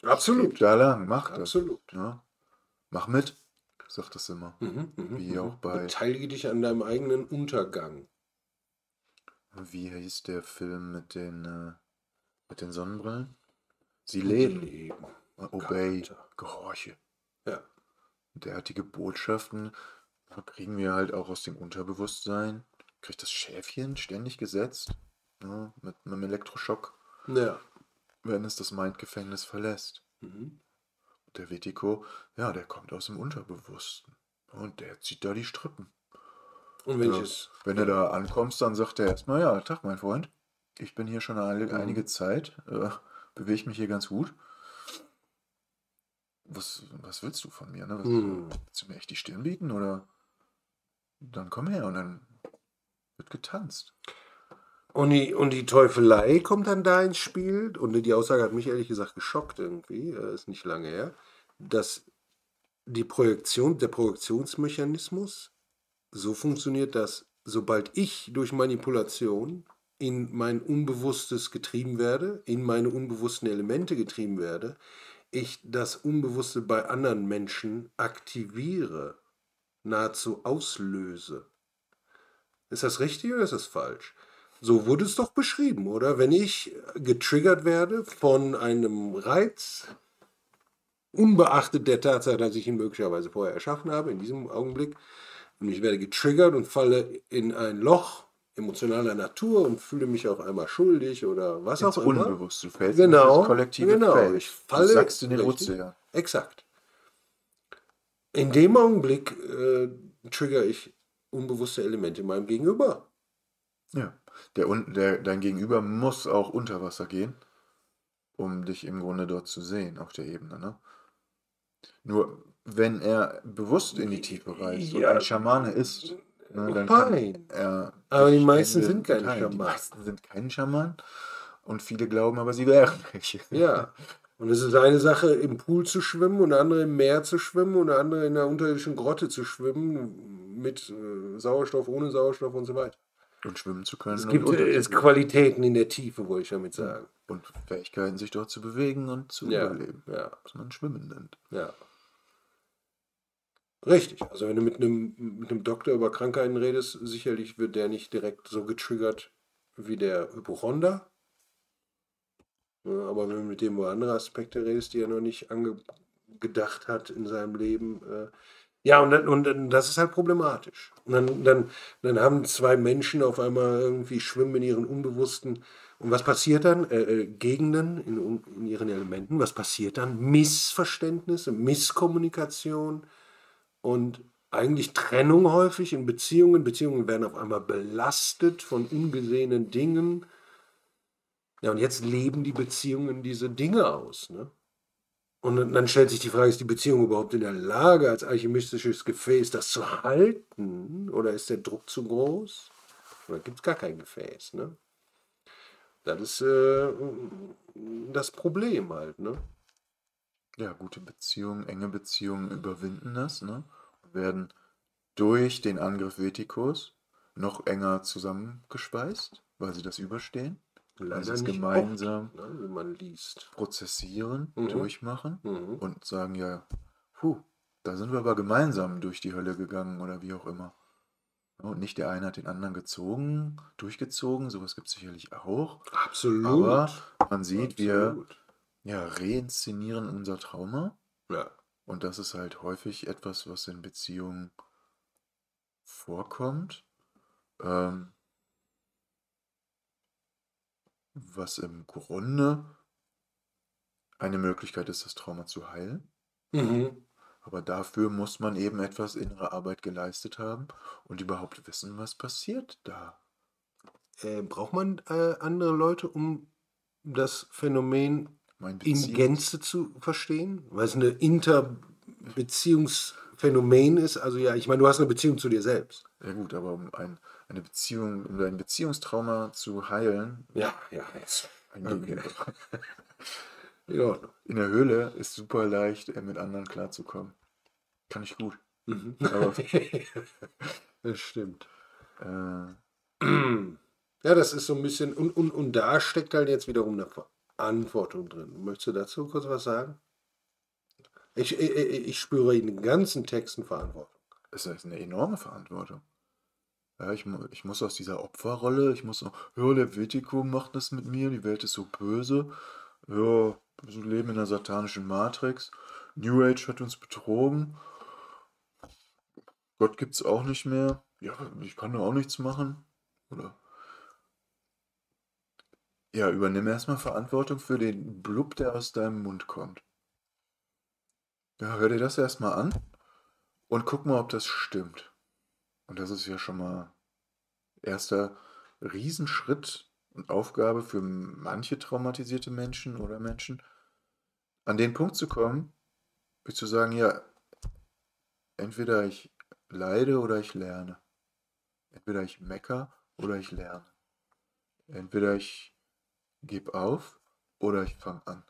Absolut. da lang, mach das. Absolut. Ne? Mach mit, sagt das immer. Wie auch bei, Beteilige dich an deinem eigenen Untergang. wie hieß der Film mit den Sonnenbrillen? Sie leben. Obey, Charakter. gehorche. Ja. Derartige Botschaften kriegen wir halt auch aus dem Unterbewusstsein. Kriegt das Schäfchen ständig gesetzt, ne? Mit einem Elektroschock, Ja. wenn es das Mindgefängnis verlässt. Der Wetiko, ja, der kommt aus dem Unterbewussten. Und der zieht da die Strippen. Und welches? Wenn du da ankommst, dann sagt er erstmal, ja, Tag, mein Freund. Ich bin hier schon einige Zeit, bewege mich hier ganz gut. Was willst du von mir? Ne? Willst du mir echt die Stirn bieten? Oder dann komm her und dann wird getanzt. Und die Teufelei kommt dann da ins Spiel. Und die Aussage hat mich ehrlich gesagt geschockt irgendwie, ist nicht lange her, dass der Projektionsmechanismus so funktioniert, dass sobald ich durch Manipulation in mein Unbewusstes getrieben werde, in meine unbewussten Elemente getrieben werde, ich das Unbewusste bei anderen Menschen aktiviere, nahezu auslöse. Ist das richtig oder ist das falsch? So wurde es doch beschrieben, oder? Wenn ich getriggert werde von einem Reiz, unbeachtet der Tatsache, dass ich ihn möglicherweise vorher erschaffen habe, in diesem Augenblick, und ich werde getriggert und falle in ein Loch emotionaler Natur und fühle mich auf einmal schuldig oder was auch immer. Unbewusst, du fällst Genau, in das kollektive Feld. Ich falle, du sagst in den richtig, Ozean. Exakt. In dem Augenblick trigger ich unbewusste Elemente in meinem Gegenüber. Ja, dein Gegenüber muss auch unter Wasser gehen, um dich im Grunde dort zu sehen, auf der Ebene. Ne? Nur wenn er bewusst in die Tiefe reist und ein Schamane ist, ne, dann kann er. Aber die dich meisten in den sind keine Details- Die Schamanen. meisten sind kein Schaman und viele glauben aber, sie wären welche. Ja. Und es ist eine Sache, im Pool zu schwimmen und eine andere im Meer zu schwimmen und eine andere in einer unterirdischen Grotte zu schwimmen mit Sauerstoff, ohne Sauerstoff und so weiter. Und schwimmen zu können. Es und gibt unterzugehen. Qualitäten in der Tiefe, wollte ich damit sagen. Und Fähigkeiten, sich dort zu bewegen und zu überleben. Ja. Was man Schwimmen nennt. Ja. Richtig. Also wenn du mit einem Doktor über Krankheiten redest, sicherlich wird der nicht direkt so getriggert wie der Hypochonder. Ja, aber wenn du mit dem über andere Aspekte redest, die er noch nicht gedacht hat in seinem Leben, ja, und das ist halt problematisch. Und dann haben zwei Menschen auf einmal irgendwie schwimmen in ihren Unbewussten. Und was passiert dann? Gegenden in ihren Elementen. Was passiert dann? Missverständnisse, Misskommunikation und eigentlich Trennung häufig in Beziehungen. Beziehungen werden auf einmal belastet von ungesehenen Dingen. Ja, und jetzt leben die Beziehungen diese Dinge aus, ne? Und dann stellt sich die Frage, ist die Beziehung überhaupt in der Lage, als alchemistisches Gefäß das zu halten? Oder ist der Druck zu groß? Oder gibt es gar kein Gefäß, ne? Das ist das Problem halt, ne? Ja, gute Beziehungen, enge Beziehungen überwinden das, ne? Und werden durch den Angriff Vetikos noch enger zusammengeschweißt, weil sie das überstehen, weil sie Leider es nicht oft, gemeinsam ne, wie man liest. prozessieren, Mhm. durchmachen Mhm. und sagen, ja, puh, da sind wir aber gemeinsam durch die Hölle gegangen oder wie auch immer. Ja, und nicht der eine hat den anderen gezogen, durchgezogen, sowas gibt es sicherlich auch. Aber Absolut. man sieht, wir Absolut. ja, reinszenieren unser Trauma. Ja. Und das ist halt häufig etwas, was in Beziehungen vorkommt, ähm, was im Grunde eine Möglichkeit ist, das Trauma zu heilen. Mhm. Aber dafür muss man eben etwas innere Arbeit geleistet haben und überhaupt wissen, was passiert da. Braucht man andere Leute, um das Phänomen Mein in Beziehungs... Gänze zu verstehen? Weil es eine Interbeziehungsphänomen ist. Also ja, ich meine, du hast eine Beziehung zu dir selbst. Ja gut, aber eine Beziehung, um ein Beziehungstrauma zu heilen, Ja, ja, jetzt. Okay. In Ordnung. in der Höhle ist super leicht, mit anderen klarzukommen. Kann ich gut. Mhm. Aber Das stimmt. äh, Ja, das ist so ein bisschen, und da steckt halt jetzt wiederum eine Verantwortung drin. Möchtest du dazu kurz was sagen? Ich spüre in den ganzen Texten Verantwortung. es ist eine enorme Verantwortung. Ja, ich muss aus dieser Opferrolle, ich muss so, ja, der Vertigo macht das mit mir, die Welt ist so böse, ja, wir leben in einer satanischen Matrix, New Age hat uns betrogen, Gott gibt's auch nicht mehr, ja, ich kann da auch nichts machen. Oder, ja, übernimm erstmal Verantwortung für den Blub, der aus deinem Mund kommt. Ja, hör dir das erstmal an und guck mal, ob das stimmt. Und das ist ja schon mal erster Riesenschritt und Aufgabe für manche traumatisierte Menschen oder Menschen, an den Punkt zu kommen, zu sagen, ja, entweder ich leide oder ich lerne. Entweder ich mecker oder ich lerne. Entweder ich gebe auf oder ich fange an.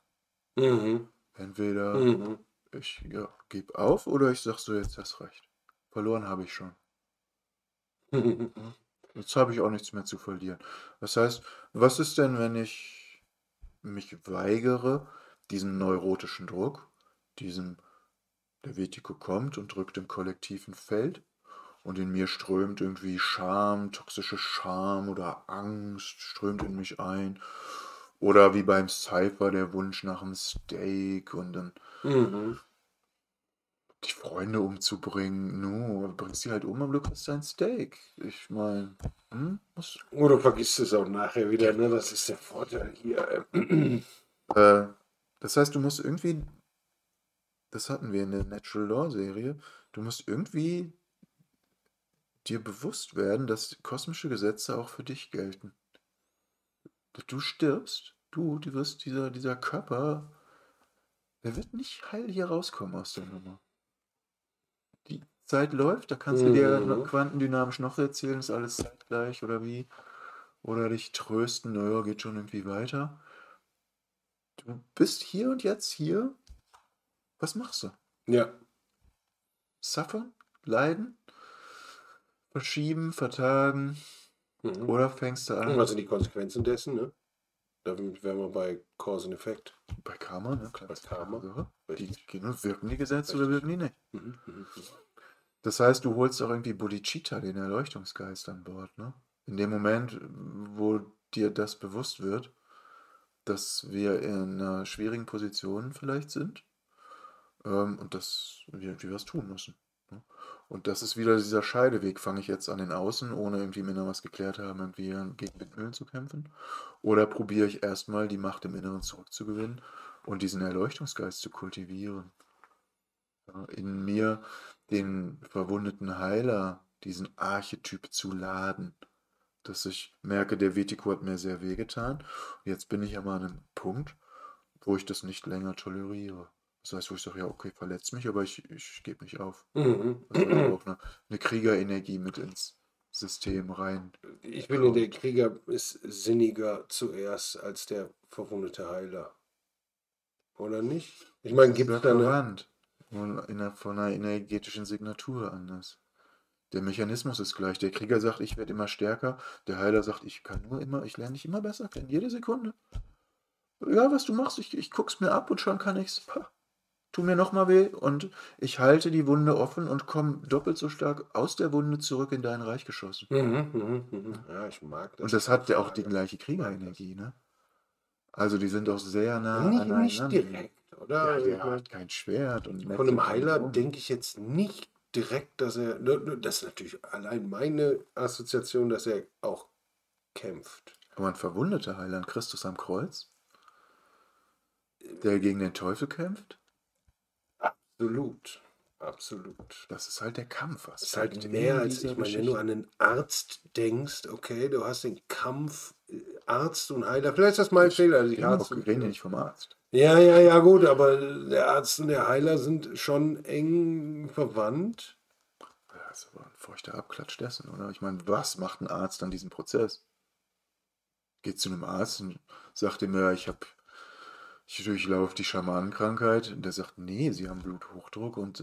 Mhm. Entweder Mhm. ich ja, gebe auf oder ich sag so, jetzt hast recht. Verloren habe ich schon. Ja? Jetzt habe ich auch nichts mehr zu verlieren. Das heißt, was ist denn, wenn ich mich weigere, diesem neurotischen Druck, diesem, der Vertigo kommt und drückt im kollektiven Feld und in mir strömt irgendwie Scham, toxische Scham oder Angst strömt in mich ein. Oder wie beim Cypher der Wunsch nach einem Steak und dann Mhm. die Freunde umzubringen. Nu, bringst die halt um, aber du kriegst dein Steak. Ich meine, muss. Oder vergisst es auch nachher wieder, ne? Das ist der Vorteil hier. Äh, das heißt, du musst irgendwie, das hatten wir in der Natural Law Serie, du musst irgendwie dir bewusst werden, dass kosmische Gesetze auch für dich gelten. Du stirbst, du wirst, dieser Körper, der wird nicht heil hier rauskommen aus der Nummer. Die Zeit läuft, da kannst du dir Mhm. quantendynamisch noch erzählen, ist alles zeitgleich oder wie. Oder dich trösten, naja, geht schon irgendwie weiter. Du bist hier und jetzt hier. Was machst du? Ja. Suffern? Leiden? Verschieben? Vertagen? Mhm. Oder fängst du Und an? was sind die Konsequenzen dessen, ne? Damit wären wir bei Cause and Effect, Bei Karma, ne? Klar, bei ist eine klare Karma. Sache. Die Richtig. gehen und wirken die Gesetze oder Richtig. wirken die nicht. Mhm. Mhm. Mhm. Das heißt, du holst auch irgendwie Bodhicitta, den Erleuchtungsgeist, an Bord, ne? In dem Moment, wo dir das bewusst wird, dass wir in einer schwierigen Position vielleicht sind, und dass wir was tun müssen. Ne? Und das ist wieder dieser Scheideweg. Fange ich jetzt an den Außen, ohne irgendwie im Inneren was geklärt haben, irgendwie gegen Windmühlen zu kämpfen? Oder probiere ich erstmal die Macht im Inneren zurückzugewinnen und diesen Erleuchtungsgeist zu kultivieren? Ja, in mir den verwundeten Heiler, diesen Archetyp zu laden, dass ich merke, der Vertigo hat mir sehr wehgetan. Jetzt bin ich aber an einem Punkt, wo ich das nicht länger toleriere. Das heißt, wo ich sage, ja, okay, verletzt mich, aber ich gebe nicht auf. Mhm. Das heißt auch eine Kriegerenergie mit ins System Ich finde, der reinkommt. Krieger ist sinniger zuerst als der verwundete Heiler. oder nicht? Ich Das meine, ist gibt es sehr da eine... verwandt. Nur von einer energetischen Signatur anders. Der Mechanismus ist gleich. Der Krieger sagt, ich werde immer stärker. Der Heiler sagt, ich lerne dich immer besser kennen. Jede Sekunde. Egal was du machst, ich guck's mir ab und schon kann ich's. Tu mir nochmal weh und ich halte die Wunde offen und komme doppelt so stark aus der Wunde zurück in dein Reich geschossen. Ne? Ja, ich mag Und das das hat ja auch die Kampflage. gleiche Ich mag das. Kriegerenergie, ne? Also die sind auch sehr nah Nicht aneinander. direkt, Ja, oder? Ich der meine, hat kein Schwert und von Netz und einem keine Heiler Bogen. denke ich jetzt nicht direkt, dass er... Das ist natürlich allein meine Assoziation, dass er auch kämpft. Aber ein verwundeter Heiland, Christus am Kreuz, der gegen den Teufel kämpft, Absolut. Absolut. das ist halt der Das ist Kampfaspekt halt mehr in als, dieser ich meine, wenn du Geschichte. an einen Arzt denkst, okay, du hast den Kampf, Arzt und Heiler, vielleicht ist das mein Fehler, dass ich Arzt Wir und... reden ja nicht vom Arzt. Ja, gut, aber der Arzt und der Heiler sind schon eng verwandt. Das ist aber ein feuchter Abklatsch dessen, oder? Ich meine, was macht ein Arzt an diesem Prozess? Geht zu einem Arzt und sagt ihm, ja, ich durchlaufe die Schamanenkrankheit. Und der sagt, nee, Sie haben Bluthochdruck und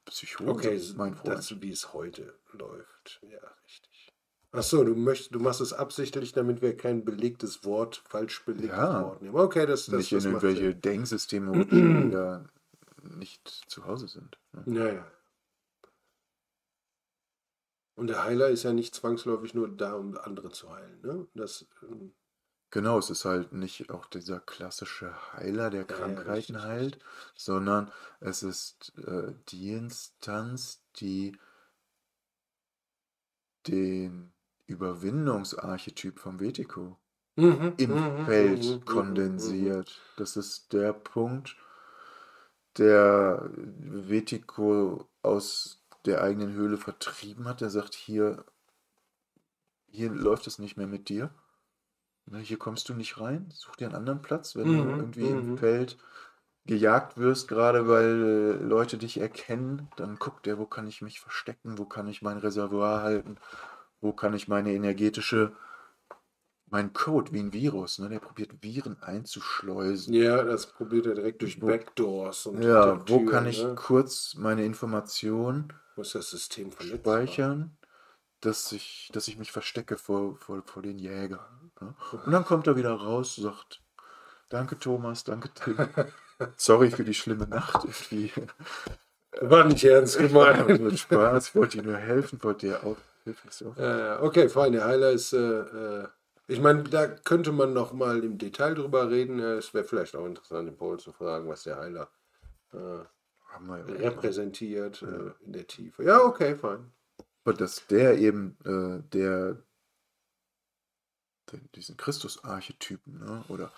Psychose, Okay, mein Freund. das, wie es heute läuft. Ja, richtig. Ach so, du machst es absichtlich, damit wir kein belegtes Wort, falsch belegtes Ja, Wort nehmen. Okay, nicht in das macht irgendwelche Sinn. Denksysteme rutschen, die da nicht zu Hause sind. Ne? Ja. Und der Heiler ist ja nicht zwangsläufig nur da, um andere zu heilen, ne? Genau, es ist halt nicht auch dieser klassische Heiler, der Ja, Krankheiten heilt, richtig. sondern es ist die Instanz, die den Überwindungsarchetyp vom Vetico im Feld Mhm. kondensiert. Das ist der Punkt, der Vetico aus der eigenen Höhle vertrieben hat. Der sagt, hier läuft es nicht mehr mit dir. Ne, hier kommst du nicht rein. Such dir einen anderen Platz, wenn du irgendwie im Mhm. Feld gejagt wirst, gerade weil Leute dich erkennen, dann guckt er, wo kann ich mich verstecken, wo kann ich mein Reservoir halten, wo kann ich meinen Code wie ein Virus, ne? Der probiert Viren einzuschleusen. Ja, das probiert er direkt durch Wo, Backdoors und ja, wo kann Hintertüren, ich ne? kurz meine Informationen Muss das System verletzbar machen. speichern, dass ich mich verstecke vor den Jägern. Ne? Und dann kommt er wieder raus, sagt, danke Thomas, danke Tim. Sorry für die schlimme Nacht. Irgendwie. War nicht ernst War gemeint. nur Spaß, wollte dir nur helfen, wollte dir auch hilflos auf. Okay, fein. Der Heiler ist, ich meine, da könnte man noch mal im Detail drüber reden. Es wäre vielleicht auch interessant, den Paul zu fragen, was der Heiler Haben wir ja auch mal. repräsentiert Ja. in der Tiefe. Ja, okay, fein. Aber dass der eben diesen Christus-Archetypen, ne? Oder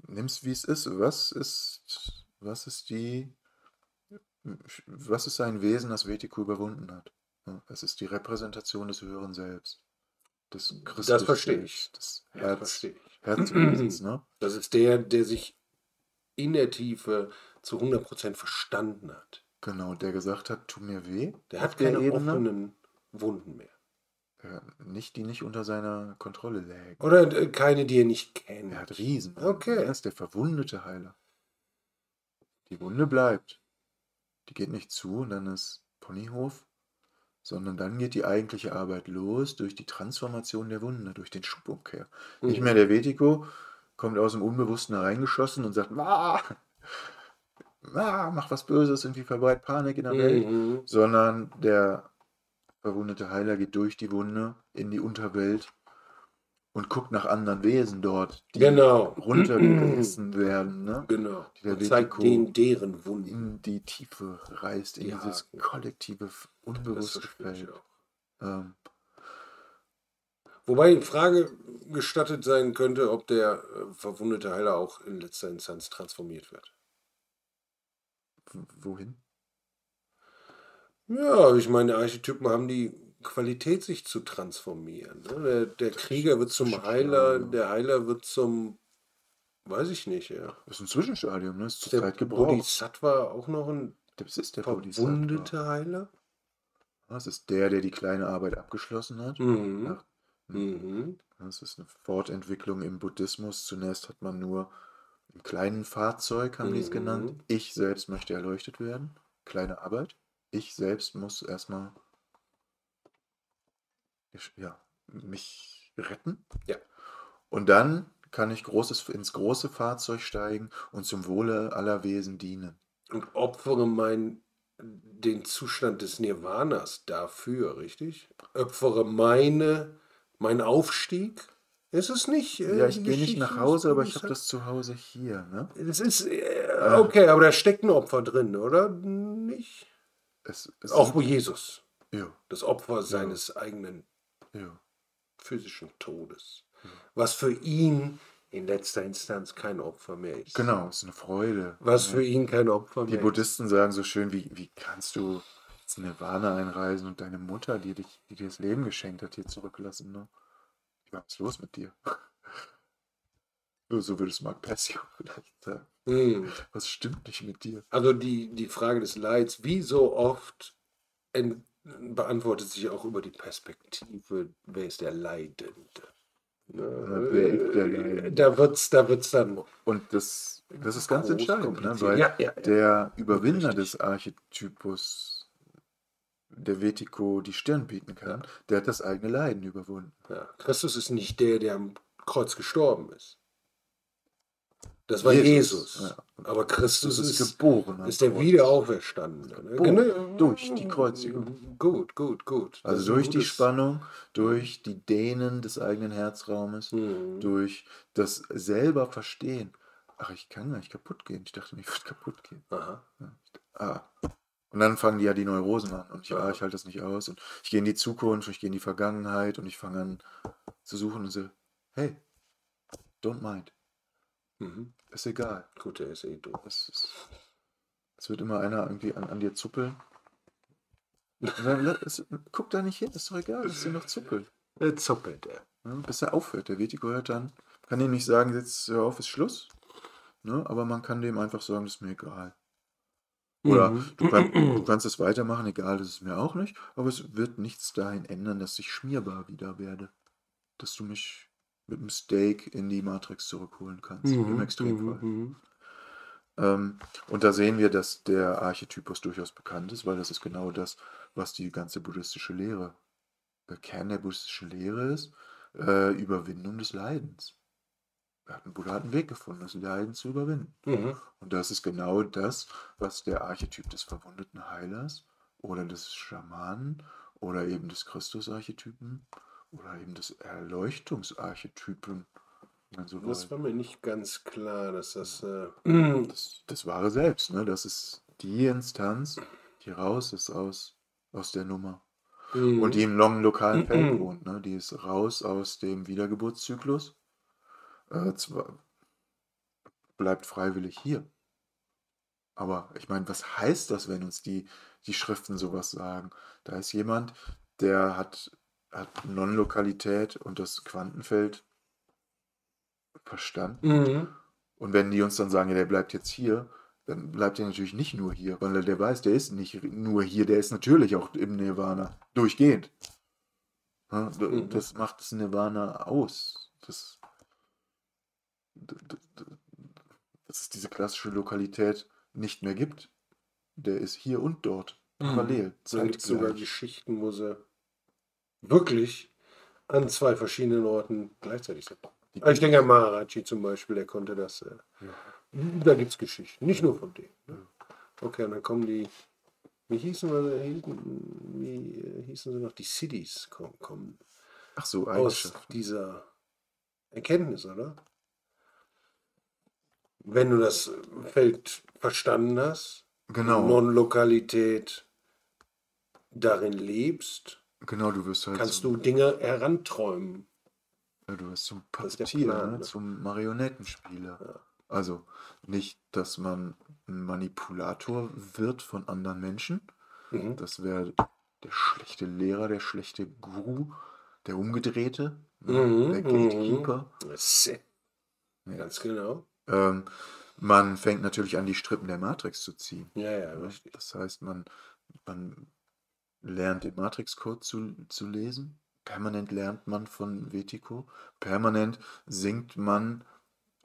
nimm's wie es ist, was ist sein Wesen, das Vetico überwunden hat? Ne? Es ist die Repräsentation des höheren Selbst, des Das verstehe ich. Christus-Selbst, des Das verstehe ich. Herzwesens, ne? Das ist der sich in der Tiefe zu 100% verstanden hat. Genau, der gesagt hat, tu mir weh Der auf hat der keine Ebene, offenen Wunden mehr. die nicht unter seiner Kontrolle lägen. Oder keine, die er nicht Er hat kennt. Riesenwunden. Er Okay. ist der verwundete Heiler. Die Wunde bleibt. Die geht nicht zu und dann ist Ponyhof, sondern dann geht die eigentliche Arbeit los durch die Transformation der Wunde, durch den Schubumkehr. Nicht mehr der Vetico kommt aus dem Unbewussten hereingeschossen und sagt, mach was Böses, irgendwie verbreitet Panik in der Welt, Mhm. sondern der verwundete Heiler geht durch die Wunde in die Unterwelt und guckt nach anderen Wesen dort, die Genau. runtergerissen werden, ne? Genau. Die der Und zeigt Vetico denen deren Wunden. in die Tiefe reißt, in Die dieses Haken. kollektive, Das unbewusste verstehe ich Feld. auch. Wobei die Frage gestattet sein könnte, ob der verwundete Heiler auch in letzter Instanz transformiert wird. Wohin? Ja, ich meine, Archetypen haben die Qualität, sich zu transformieren. Ne? Der Krieger wird zum Heiler, Zwischenstadium. der Heiler wird zum, weiß ich nicht, ja. Das ist ein Zwischenstadium, ne? Ist Ist der zurzeit gebraucht. Bodhisattva auch noch ein Das ist der Bodhisattva. verwundeter Heiler? Das ist der die kleine Arbeit abgeschlossen hat. Mhm. Nach, Mhm. das ist eine Fortentwicklung im Buddhismus. Zunächst hat man nur im kleinen Fahrzeug, haben die es genannt. Mhm. Ich selbst möchte erleuchtet werden. Kleine Arbeit. Ich selbst muss erstmal ja, mich retten. Ja. Und dann kann ich ins große Fahrzeug steigen und zum Wohle aller Wesen dienen. Und opfere den Zustand des Nirvanas dafür, richtig? Opfere meinen Aufstieg? Ist es nicht Ja, die ich gehe nicht nach Geschichte des Hause, aber ich Buddhas? habe das zu Hause hier, ne? Das ist Äh, okay, aber da steckt ein Opfer drin, oder? Nicht? es Auch sind, bei Jesus. ja, Das Opfer ja, seines eigenen ja, physischen Todes. ja. Was für ihn in letzter Instanz kein Opfer mehr ist. Genau, es ist eine Freude. Was Ne? für ihn kein Opfer Die mehr ist. Buddhisten sagen so schön, wie kannst du ins Nirvana einreisen und deine Mutter, die dir das Leben geschenkt hat, hier zurücklassen, ne? Was ist los mit dir? So würde es Mark Passio vielleicht sagen. Hm. Was stimmt nicht mit dir? Also die Frage des Leids, wie so oft, beantwortet sich auch über die Perspektive, wer ist der Leidende. Wer ist der Leidende? Da wird's dann Und das ist ganz groß entscheidend, ne? kompliziert. Weil Ja. der Überwinder Richtig. des Archetypus, der Wetiko die Stirn bieten Ja, kann, der hat das eigene Leiden überwunden. ja. Christus ist nicht der am Kreuz gestorben ist. Das war Jesus, Jesus. ja. Aber Christus ist ist, geboren am ist der Kreuz. Wiederauferstandene. Ne? Geboren durch die Kreuzigung. Gut. Das Also ist ein durch die gutes. Spannung, durch die Dehnen des eigenen Herzraumes, Mhm. durch das selber Verstehen. Ach, ich kann gar nicht kaputt gehen. Ich dachte, ich würde kaputt gehen. Aha. Ah. Und dann fangen die ja die Neurosen an. Und ich Aha. halte das nicht aus. Und ich gehe in die Zukunft, und ich gehe in die Vergangenheit und ich fange an zu suchen und so, hey, don't mind. Mhm. Ist egal. Gut, der ist eh doof. Es wird immer einer irgendwie an dir zuppeln. Und dann, guck da nicht hin, ist doch egal, dass der noch zuppelt. Zuppelt er. Ne? Bis er aufhört. Der Vertigo hört dann. Kann ihm nicht sagen, jetzt hör auf, ist Schluss. Ne? Aber man kann dem einfach sagen, das ist mir egal. Oder du kannst es weitermachen, egal, das ist mir auch nicht. Aber es wird nichts dahin ändern, dass ich schmierbar wieder werde. Dass du mich mit einem Steak in die Matrix zurückholen kannst. Im Extremfall. Und da sehen wir, dass der Archetypus durchaus bekannt ist, weil das ist genau das, was die ganze buddhistische Lehre, der Kern der buddhistischen Lehre ist, Überwindung des Leidens. Buddha hat einen Weg gefunden, das Leiden zu überwinden. Mhm. Und das ist genau das, was der Archetyp des verwundeten Heilers oder des Schamanen oder eben des Christus-Archetypen oder eben des Erleuchtungsarchetypen, wenn man so Das will. war mir nicht ganz klar, dass das. Das wahre Selbst, ne? Das ist die Instanz, die raus ist aus der Nummer. Und die im lokalen Feld wohnt, ne? Die ist raus aus dem Wiedergeburtszyklus, bleibt freiwillig hier. Aber ich meine, was heißt das, wenn uns die Schriften sowas sagen? Da ist jemand, der hat Non-Lokalität und das Quantenfeld verstanden. Mhm. Und wenn die uns dann sagen, ja, der bleibt jetzt hier, dann bleibt er natürlich nicht nur hier, weil der weiß, der ist nicht nur hier, der ist natürlich auch im Nirvana, durchgehend. Ja, das macht das Nirvana aus. Dass es diese klassische Lokalität nicht mehr gibt. Der ist hier und dort, parallel, Da gibt es sogar zeitgleich. Geschichten, wo sie wirklich an zwei verschiedenen Orten gleichzeitig sind. Ich denke an Maharaji zum Beispiel, der konnte das. Da gibt es Geschichten, nicht nur von denen. Ne? Okay, und dann kommen die. Wie hießen sie noch? Die Cities kommen Ach so, aus Eigenschaften. dieser Erkenntnis, oder? Wenn du das Feld verstanden hast, Genau. Non-Lokalität darin lebst, Genau, du wirst halt kannst du Dinge heranträumen. ja, du wirst zum Das ist der Puppetier, Plan, ne? ne? Zum Marionettenspieler. Ja. Also nicht, dass man ein Manipulator wird von anderen Menschen. Mhm. Das wäre der schlechte Lehrer, der schlechte Guru, der Umgedrehte, ne? Mhm, Der Gatekeeper. Ja. Ganz genau. Man fängt natürlich an, die Strippen der Matrix zu ziehen. Ja, Ne? richtig. Das heißt, man lernt den Matrix-Code zu lesen. Permanent lernt man von Wetiko. Permanent singt man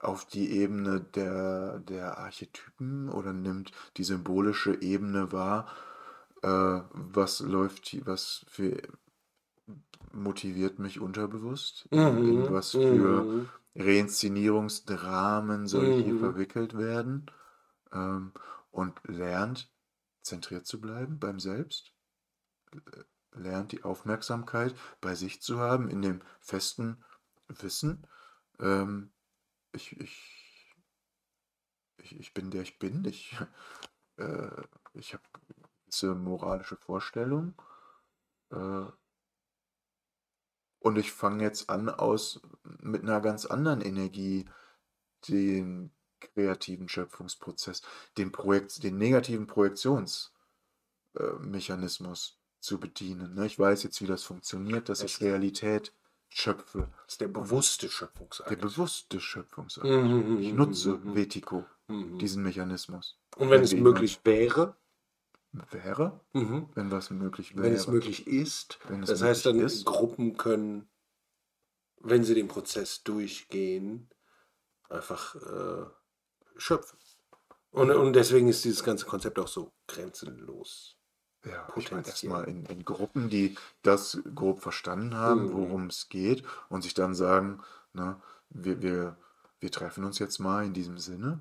auf die Ebene der Archetypen oder nimmt die symbolische Ebene wahr, was läuft hier, was für motiviert mich unterbewusst, in was für Mhm. Reinszenierungsdramen soll ich hier Mhm. verwickelt werden, ähm, und lernt zentriert zu bleiben beim Selbst, lernt die Aufmerksamkeit bei sich zu haben, in dem festen Wissen, ähm, ich, ich, ich bin der ich bin, äh, ich habe gewisse moralische Vorstellungen, äh, und ich fange jetzt an, mit einer ganz anderen Energie den kreativen Schöpfungsprozess, den negativen Projektionsmechanismus Mechanismus zu bedienen. Ne? Ich weiß jetzt, wie das funktioniert, dass ich Es Realität schöpfe ist der und bewusste der Schöpfungsakt. bewusste Schöpfungsakt. Ich nutze Mhm. Vetico, Mhm. diesen Mechanismus, Und wenn wenn es wir ihn möglich wäre, wäre, mhm. wenn was möglich Wenn es wäre, möglich ist, wenn es das heißt möglich dann, ist. Gruppen können, wenn sie den Prozess durchgehen, einfach schöpfen. Und deswegen ist dieses ganze Konzept auch so grenzenlos Ja, ich meine potenziell. erstmal in Gruppen, die das grob verstanden haben, Mhm. worum es geht und sich dann sagen, ne, wir, wir, wir treffen uns jetzt mal in diesem Sinne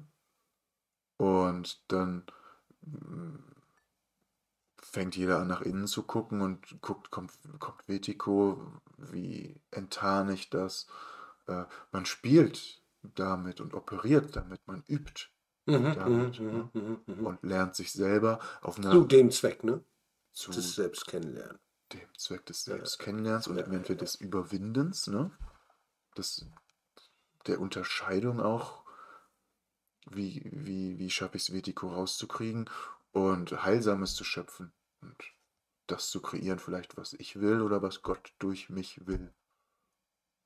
und dann mm, fängt jeder an nach innen zu gucken und guckt, kommt Vertigo, wie enttarne ich das? Man spielt damit und operiert damit, man übt damit, ne? Mhm. Und lernt sich selber auf Zu einer dem Zweck, ne? zu Das Selbst kennenlernen. dem Zweck des Ja, Selbstkennenlernens und ja, eventuell ja. des Überwindens, ne? Das, der Unterscheidung auch, wie schaffe ich es, Vertigo rauszukriegen und Heilsames zu schöpfen und das zu kreieren, vielleicht was ich will oder was Gott durch mich will.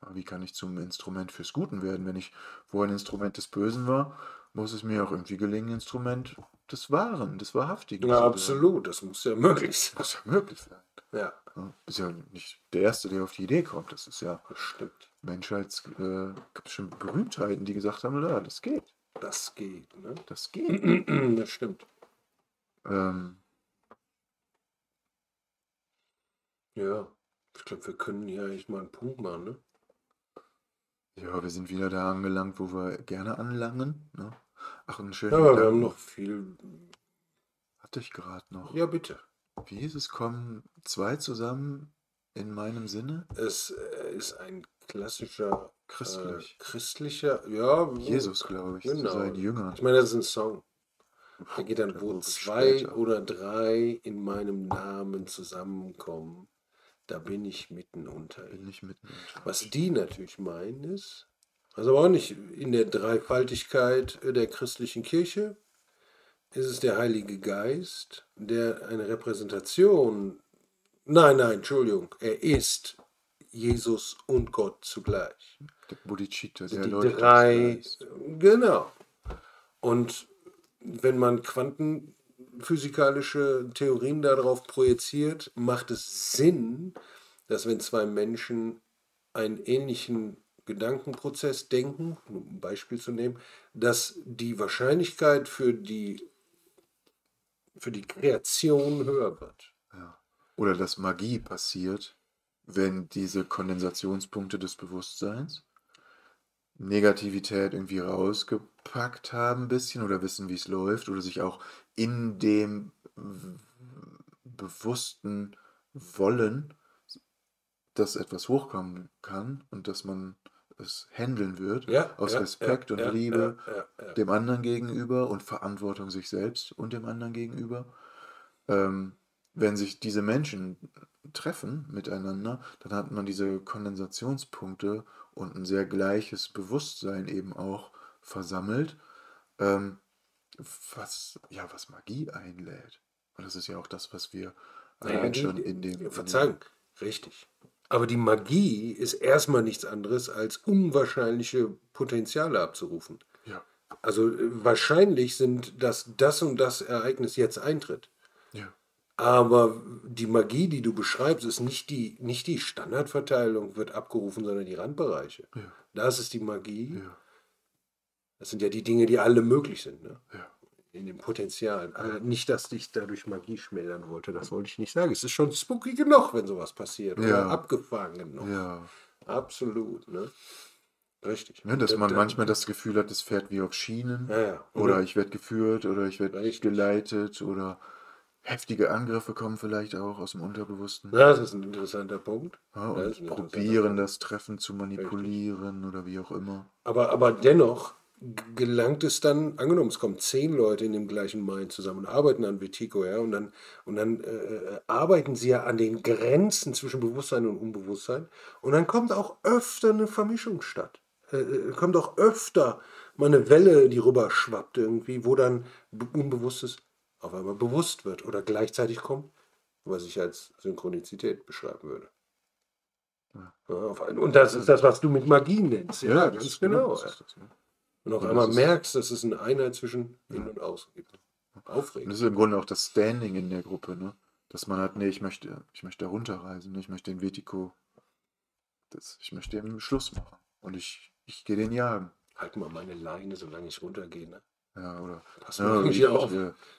Ja, wie kann ich zum Instrument fürs Guten werden? Wenn ich vorher ein Instrument des Bösen war, muss es mir auch irgendwie gelingen, Instrument des Wahren, des Wahrhaftigen Ja, zu werden. absolut, das muss ja möglich sein. Muss ja möglich sein. Ja, Ja, ist ja nicht der Erste, der auf die Idee kommt. Das ist ja das stimmt. gibt schon Berühmtheiten, die gesagt haben, ja, das geht. Das geht, ne? Das geht. Das stimmt. Ähm, Ja, ich glaube, wir können hier eigentlich mal einen Punkt machen, ne? ja, wir sind wieder da angelangt, wo wir gerne anlangen. Ne? Ach, einen Ja, schönen aber wir haben Gedanken noch viel. hatte ich gerade noch. Ja, bitte. Wie hieß es, kommen zwei zusammen in meinem Sinne? Es ist ein klassischer Christlich. christlicher, ja, Jesus, glaube ich, zu genau. seinen Jüngern. Ich meine, das ist ein Song. Der geht dann, Der wo wurde zwei später. oder drei in meinem Namen zusammenkommen, da bin ich mitten unter Bin ihnen. ich mitten unter Was euch. die natürlich meinen ist, also aber auch nicht in der Dreifaltigkeit der christlichen Kirche, ist es der Heilige Geist, der eine Repräsentation, nein, Entschuldigung, er ist Jesus und Gott zugleich. Der Bodhicitta, Also der die drei, Erleuchtungsgeist. genau. Und wenn man quantenphysikalische Theorien darauf projiziert, macht es Sinn, dass wenn zwei Menschen einen ähnlichen Gedankenprozess denken, um ein Beispiel zu nehmen, dass die Wahrscheinlichkeit für die Kreation höher wird. Ja. Oder dass Magie passiert, wenn diese Kondensationspunkte des Bewusstseins Negativität irgendwie rausgepackt haben, ein bisschen, oder wissen, wie es läuft, oder sich auch in dem bewussten Wollen, dass etwas hochkommen kann und dass man es handeln wird, aus Respekt und Liebe Ja. dem anderen gegenüber und Verantwortung sich selbst und dem anderen gegenüber. Ähm, wenn sich diese Menschen treffen miteinander, dann hat man diese Kondensationspunkte und ein sehr gleiches Bewusstsein eben auch versammelt, ähm, was Magie einlädt. Und das ist ja auch das, was wir Naja, allein schon in dem Verzeihung, richtig. Aber die Magie ist erstmal nichts anderes, als unwahrscheinliche Potenziale abzurufen. ja, Also wahrscheinlich sind, dass das und das Ereignis jetzt eintritt. ja, Aber die Magie, die du beschreibst, ist nicht die Standardverteilung wird abgerufen, sondern die Randbereiche. ja, Das ist die Magie. ja, Das sind ja die Dinge, die alle möglich sind, ne? Ja. In dem Potenzial. Also nicht, dass ich dadurch Magie schmälern wollte, das wollte ich nicht sagen. Es ist schon spooky genug, wenn sowas passiert. Oder Ja. abgefahren genug. Ja. Absolut, ne? Richtig. Ne, dass man manchmal das Gefühl hat, es fährt wie auf Schienen. Ja. Oder ich werde geführt oder ich werde Richtig. geleitet oder heftige Angriffe kommen vielleicht auch aus dem Unterbewussten. Das ist ein interessanter Punkt. Ja, Das ist und ein probieren, interessanter das Treffen zu manipulieren oder wie auch immer. Aber dennoch gelangt es dann, angenommen, es kommen 10 Leute in dem gleichen Mind zusammen und arbeiten an Vertigo, ja, und dann arbeiten sie ja an den Grenzen zwischen Bewusstsein und Unbewusstsein und dann kommt auch öfter eine Vermischung statt. Kommt auch öfter mal eine Welle, die rüber schwappt irgendwie, wo dann Unbewusstes auf einmal bewusst wird oder gleichzeitig kommt, was ich als Synchronizität beschreiben würde. Ja. Ja, und das ist das, was du mit Magie nennst. Ja, das ganz ist genau. das ist das, ne? Und auf Und einmal das ist- merkst, dass es eine Einheit zwischen Innen und Außen gibt. Und Aufregend. das ist im Grunde auch das Standing in der Gruppe, ne? Dass man hat, nee, ich möchte da runterreisen, ich möchte den Vertigo, ich möchte den Schluss machen. Und ich gehe den jagen. Halt mal meine Leine, solange ich runtergehe. Ne? Ja, oder Pass ja, mal ich, auf.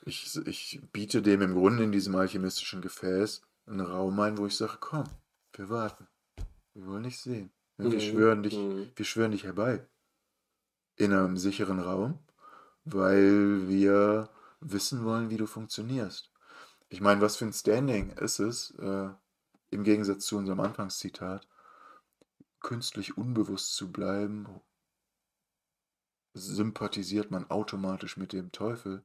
ich biete dem im Grunde in diesem alchemistischen Gefäß einen Raum ein, wo ich sage, komm, wir warten. Wir wollen dich sehen. Wir schwören dich herbei. In einem sicheren Raum, weil wir wissen wollen, wie du funktionierst. Ich meine, was für ein Standing ist es, im Gegensatz zu unserem Anfangszitat, künstlich unbewusst zu bleiben, sympathisiert man automatisch mit dem Teufel.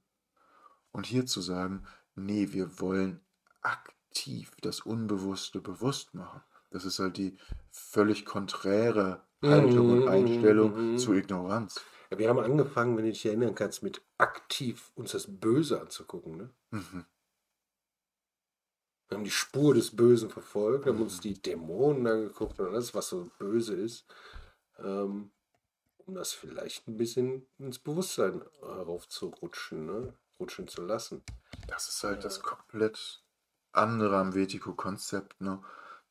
Und hier zu sagen, nee, wir wollen aktiv das Unbewusste bewusst machen. Das ist halt die völlig konträre Haltung und Einstellung zu Ignoranz. Ja, wir haben angefangen, wenn du dich erinnern kannst, mit aktiv uns das Böse anzugucken. Ne? Mhm. Wir haben die Spur des Bösen verfolgt, haben uns die Dämonen angeguckt und alles, was so böse ist, um das vielleicht ein bisschen ins Bewusstsein heraufzurutschen, ne? Rutschen zu lassen. Das ist halt das komplett andere am Vertigo-Konzept, ne?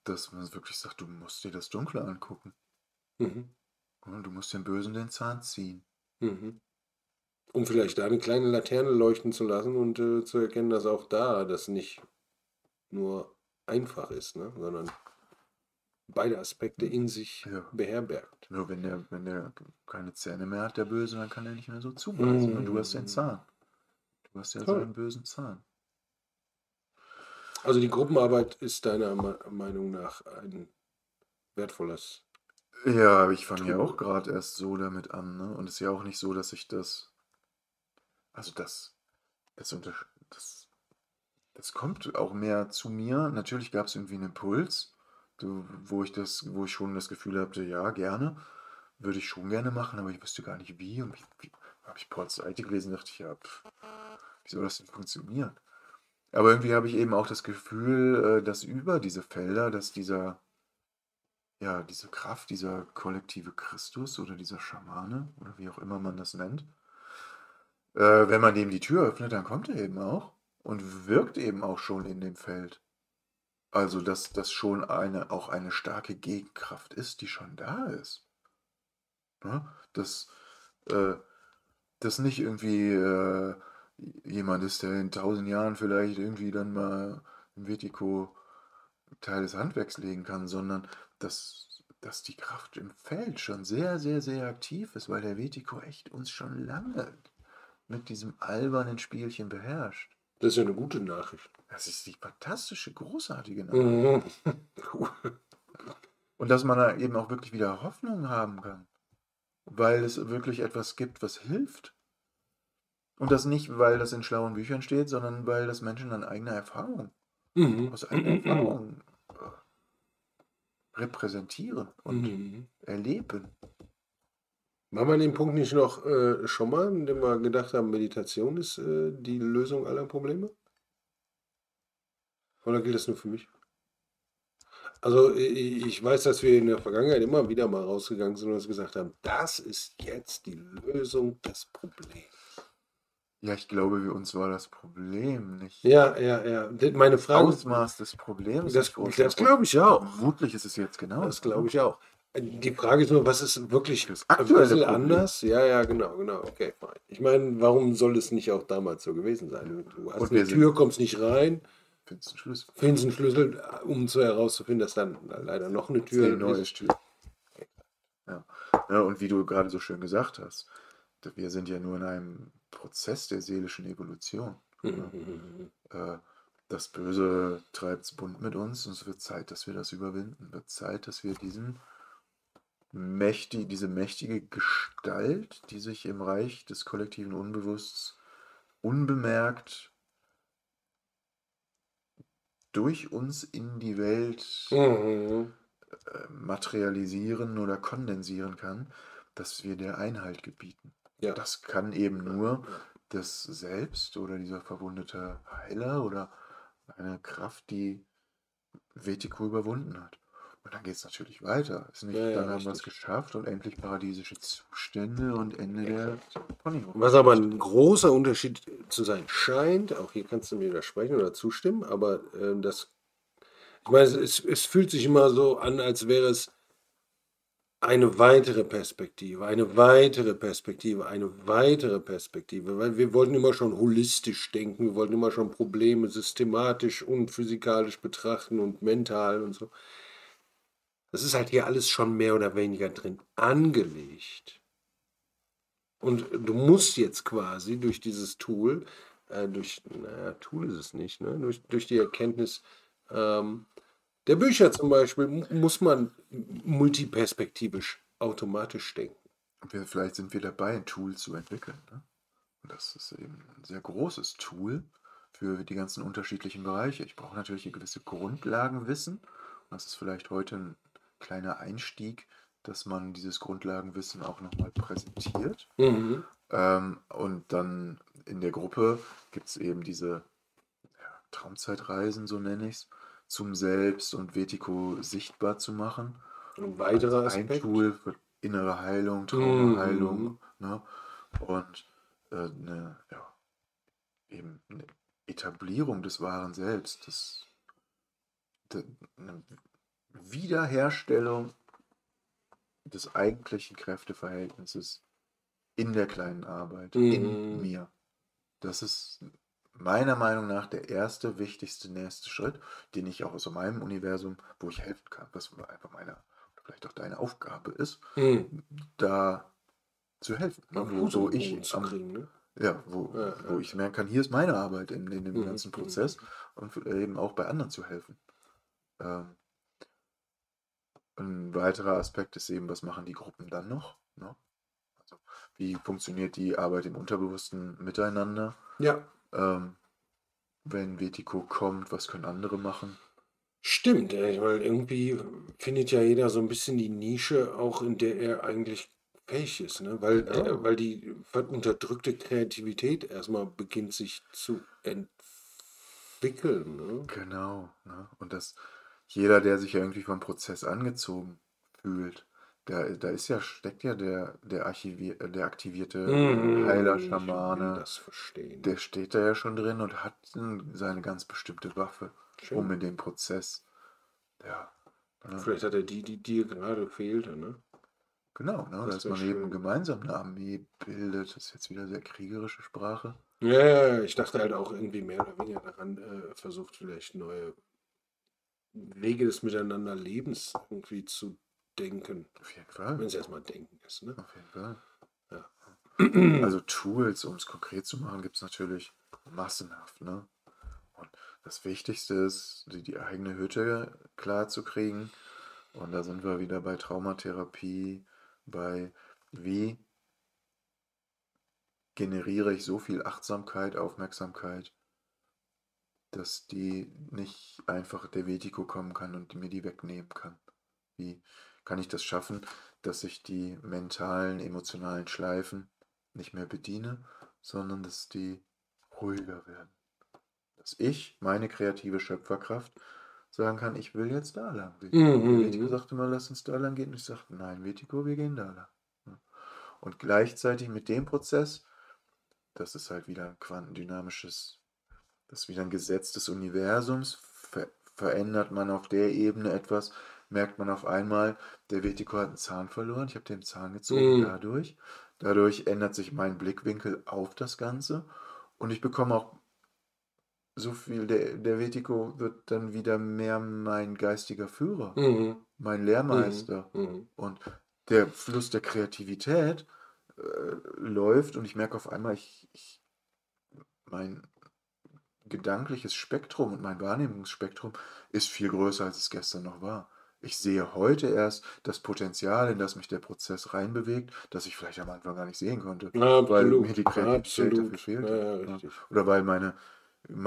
Dass man wirklich sagt, du musst dir das Dunkle angucken. Mhm. Und du musst dem Bösen den Zahn ziehen. Mhm. Um vielleicht da eine kleine Laterne leuchten zu lassen und zu erkennen, dass auch da das nicht nur einfach ist, ne? Sondern beide Aspekte in sich Ja. beherbergt. Nur wenn der keine Zähne mehr hat, der Böse, dann kann er nicht mehr so zubeißen. Und du hast den Zahn. Du hast ja Toll. seinen bösen Zahn. Also die Gruppenarbeit ist deiner Meinung nach ein wertvolles. Ja, aber ich fange ja Tool. auch gerade erst so damit an, ne? Und es ist ja auch nicht so, dass ich das. Also das kommt auch mehr zu mir. Natürlich gab es irgendwie einen Impuls, wo ich schon das Gefühl hatte, ja, gerne, würde ich schon gerne machen, aber ich wüsste gar nicht wie. Und wie habe ich Pauls Seite gelesen, dachte ich, ja, wie soll das denn funktionieren? Aber irgendwie habe ich eben auch das Gefühl, dass über diese Felder, dass diese Kraft, dieser kollektive Christus oder dieser Schamane oder wie auch immer man das nennt, wenn man dem die Tür öffnet, dann kommt er eben auch und wirkt eben auch schon in dem Feld. Also, dass das schon auch eine starke Gegenkraft ist, die schon da ist. Ne? Dass das nicht irgendwie jemand ist, der in 1000 Jahren vielleicht irgendwie dann mal im Vertigo Teil des Handwerks legen kann, sondern dass die Kraft im Feld schon sehr, sehr, sehr aktiv ist, weil der Vertigo echt uns schon lange mit diesem albernen Spielchen beherrscht. Das ist ja eine gute Nachricht. Das ist die fantastische, großartige Nachricht. Und dass man da eben auch wirklich wieder Hoffnung haben kann, weil es wirklich etwas gibt, was hilft. Und das nicht, weil das in schlauen Büchern steht, sondern weil das Menschen an eigener Erfahrung, aus eigener Erfahrung repräsentieren und erleben. Machen wir den Punkt nicht noch schon mal, indem wir gedacht haben, Meditation ist die Lösung aller Probleme? Oder gilt das nur für mich? Also ich weiß, dass wir in der Vergangenheit immer wieder mal rausgegangen sind und uns gesagt haben, das ist jetzt die Lösung des Problems. Ja, ich glaube, für uns war das Problem nicht. Ja. Meine Frage. Ausmaß des Problems. Das glaube ich auch. Vermutlich ist es jetzt genau. Das glaube ich auch. Die Frage ist nur, was ist wirklich Das ein aktuelle bisschen Problem. anders? Ja, ja, genau, genau, okay, fein. Ich meine, warum soll es nicht auch damals so gewesen sein? Du hast Und eine wir sind Tür, kommst nicht rein, findest einen Schlüssel. findest einen Schlüssel, um so herauszufinden, dass dann leider noch eine 10 Tür neue ist. Türen. Ja. Ja, und wie du gerade so schön gesagt hast, wir sind ja nur in einem Prozess der seelischen Evolution. Ne? Mhm. Das Böse treibt es bunt mit uns und es wird Zeit, dass wir das überwinden. Wird Zeit, dass wir diese mächtige Gestalt, die sich im Reich des kollektiven Unbewussts unbemerkt durch uns in die Welt Mhm. materialisieren oder kondensieren kann, dass wir der Einhalt gebieten. Ja, Das kann eben nur ja. das Selbst oder dieser verwundete Heiler oder eine Kraft, die Wetiko überwunden hat. Und dann geht es natürlich weiter. Ist Ja, nicht, ja, dann haben wir es richtig. geschafft und endlich paradiesische Zustände und Ende der Exakt. Was aber Ponyhof-Geschichte. ein großer Unterschied zu sein scheint, auch hier kannst du mir widersprechen oder zustimmen, aber ich meine, es fühlt sich immer so an, als wäre es eine weitere Perspektive, eine weitere Perspektive, eine weitere Perspektive, weil wir wollten immer schon holistisch denken, wir wollten immer schon Probleme systematisch und physikalisch betrachten und mental und so. Das ist halt hier alles schon mehr oder weniger drin angelegt. Und du musst jetzt quasi durch dieses Tool, naja, Tool ist es nicht, ne? Durch die Erkenntnis der Bücher zum Beispiel, muss man multiperspektivisch automatisch denken. Vielleicht sind wir dabei, ein Tool zu entwickeln. Ne? Und das ist eben ein sehr großes Tool für die ganzen unterschiedlichen Bereiche. Ich brauche natürlich ein gewisses Grundlagenwissen. Das ist vielleicht heute ein kleiner Einstieg, dass man dieses Grundlagenwissen auch nochmal präsentiert. Mhm. Und dann in der Gruppe gibt es eben diese Traumzeitreisen, so nenne ich es, zum Selbst und Vertigo sichtbar zu machen. Ein Als weiterer ein Aspekt. Tool für innere Heilung, Traumaheilung, Mhm. ne? Und eben eine Etablierung des wahren Selbst, eine Wiederherstellung des eigentlichen Kräfteverhältnisses in der kleinen Arbeit, in Mhm. mir. Das ist meiner Meinung nach der erste, wichtigste, nächste Schritt, den ich auch aus meinem Universum, wo ich helfen kann, was einfach meine, vielleicht auch deine Aufgabe ist, Mhm. da zu helfen. Mal Ne? Fuß Wo am Boden ich zu kriegen, ne? ja, Ja, wo ja. ich merken kann, hier ist meine Arbeit in dem Mhm. ganzen Prozess Mhm. und eben auch bei anderen zu helfen. Ähm, ein weiterer Aspekt ist eben, was machen die Gruppen dann noch? Ne? Also, wie funktioniert die Arbeit im Unterbewussten miteinander? Ja, Ähm, wenn Vertigo kommt, was können andere machen? stimmt, weil irgendwie findet ja jeder so ein bisschen die Nische, auch in der er eigentlich fähig ist, ne? Genau, Weil die unterdrückte Kreativität erstmal beginnt sich zu entwickeln, ne? genau. Ne? Und dass jeder, der sich ja irgendwie vom Prozess angezogen fühlt, da ist ja, steckt ja der aktivierte Heiler, Mhm, ich will Schamane, das verstehen. der steht da ja schon drin und hat seine ganz bestimmte Waffe, um Schön. in dem Prozess, ja, ne, Vielleicht hat er die dir gerade fehlte, ne? genau, ne, Das dass wäre man eben schön. gemeinsam eine Armee bildet, das ist jetzt wieder sehr kriegerische Sprache. Ja, ja, ja, ich dachte halt auch irgendwie mehr oder weniger daran, versucht vielleicht neue Wege des Miteinanderlebens irgendwie zu denken. Auf jeden Fall, Wenn es erstmal denken ist, ne? auf jeden Fall. Ja. Also Tools, um es konkret zu machen, gibt es natürlich massenhaft, ne? Und das Wichtigste ist, die eigene Hütte klar zu kriegen. Und da sind wir wieder bei Traumatherapie, bei wie generiere ich so viel Achtsamkeit, Aufmerksamkeit, dass die nicht einfach der Vertigo kommen kann und mir die wegnehmen kann. Wie kann ich das schaffen, dass ich die mentalen, emotionalen Schleifen nicht mehr bediene, sondern dass die ruhiger werden. Dass ich, meine kreative Schöpferkraft, sagen kann, ich will jetzt da lang, Vertigo. Und Vertigo Mhm. sagte mal, lass uns da lang gehen. Und ich sagte, nein, Vertigo, wir gehen da lang. Ja. Und gleichzeitig mit dem Prozess, das ist halt wieder ein quantendynamisches, das ist wieder ein Gesetz des Universums, verändert man auf der Ebene etwas, merkt man auf einmal, der Vertigo hat einen Zahn verloren, ich habe den Zahn gezogen Mhm. dadurch. Dadurch ändert sich mein Blickwinkel auf das Ganze und ich bekomme auch so viel, der Vertigo wird dann wieder mehr mein geistiger Führer, Mhm. mein Mhm. Lehrmeister. Mhm. Und der Fluss der Kreativität läuft und ich merke auf einmal, mein gedankliches Spektrum und mein Wahrnehmungsspektrum ist viel größer, als es gestern noch war. Ich sehe heute erst das Potenzial, in das mich der Prozess reinbewegt, das ich vielleicht am Anfang gar nicht sehen konnte, weil mir Absolut, die Kreativität dafür absolut. Ja, fehlte. ja, Ja. richtig. Oder weil meine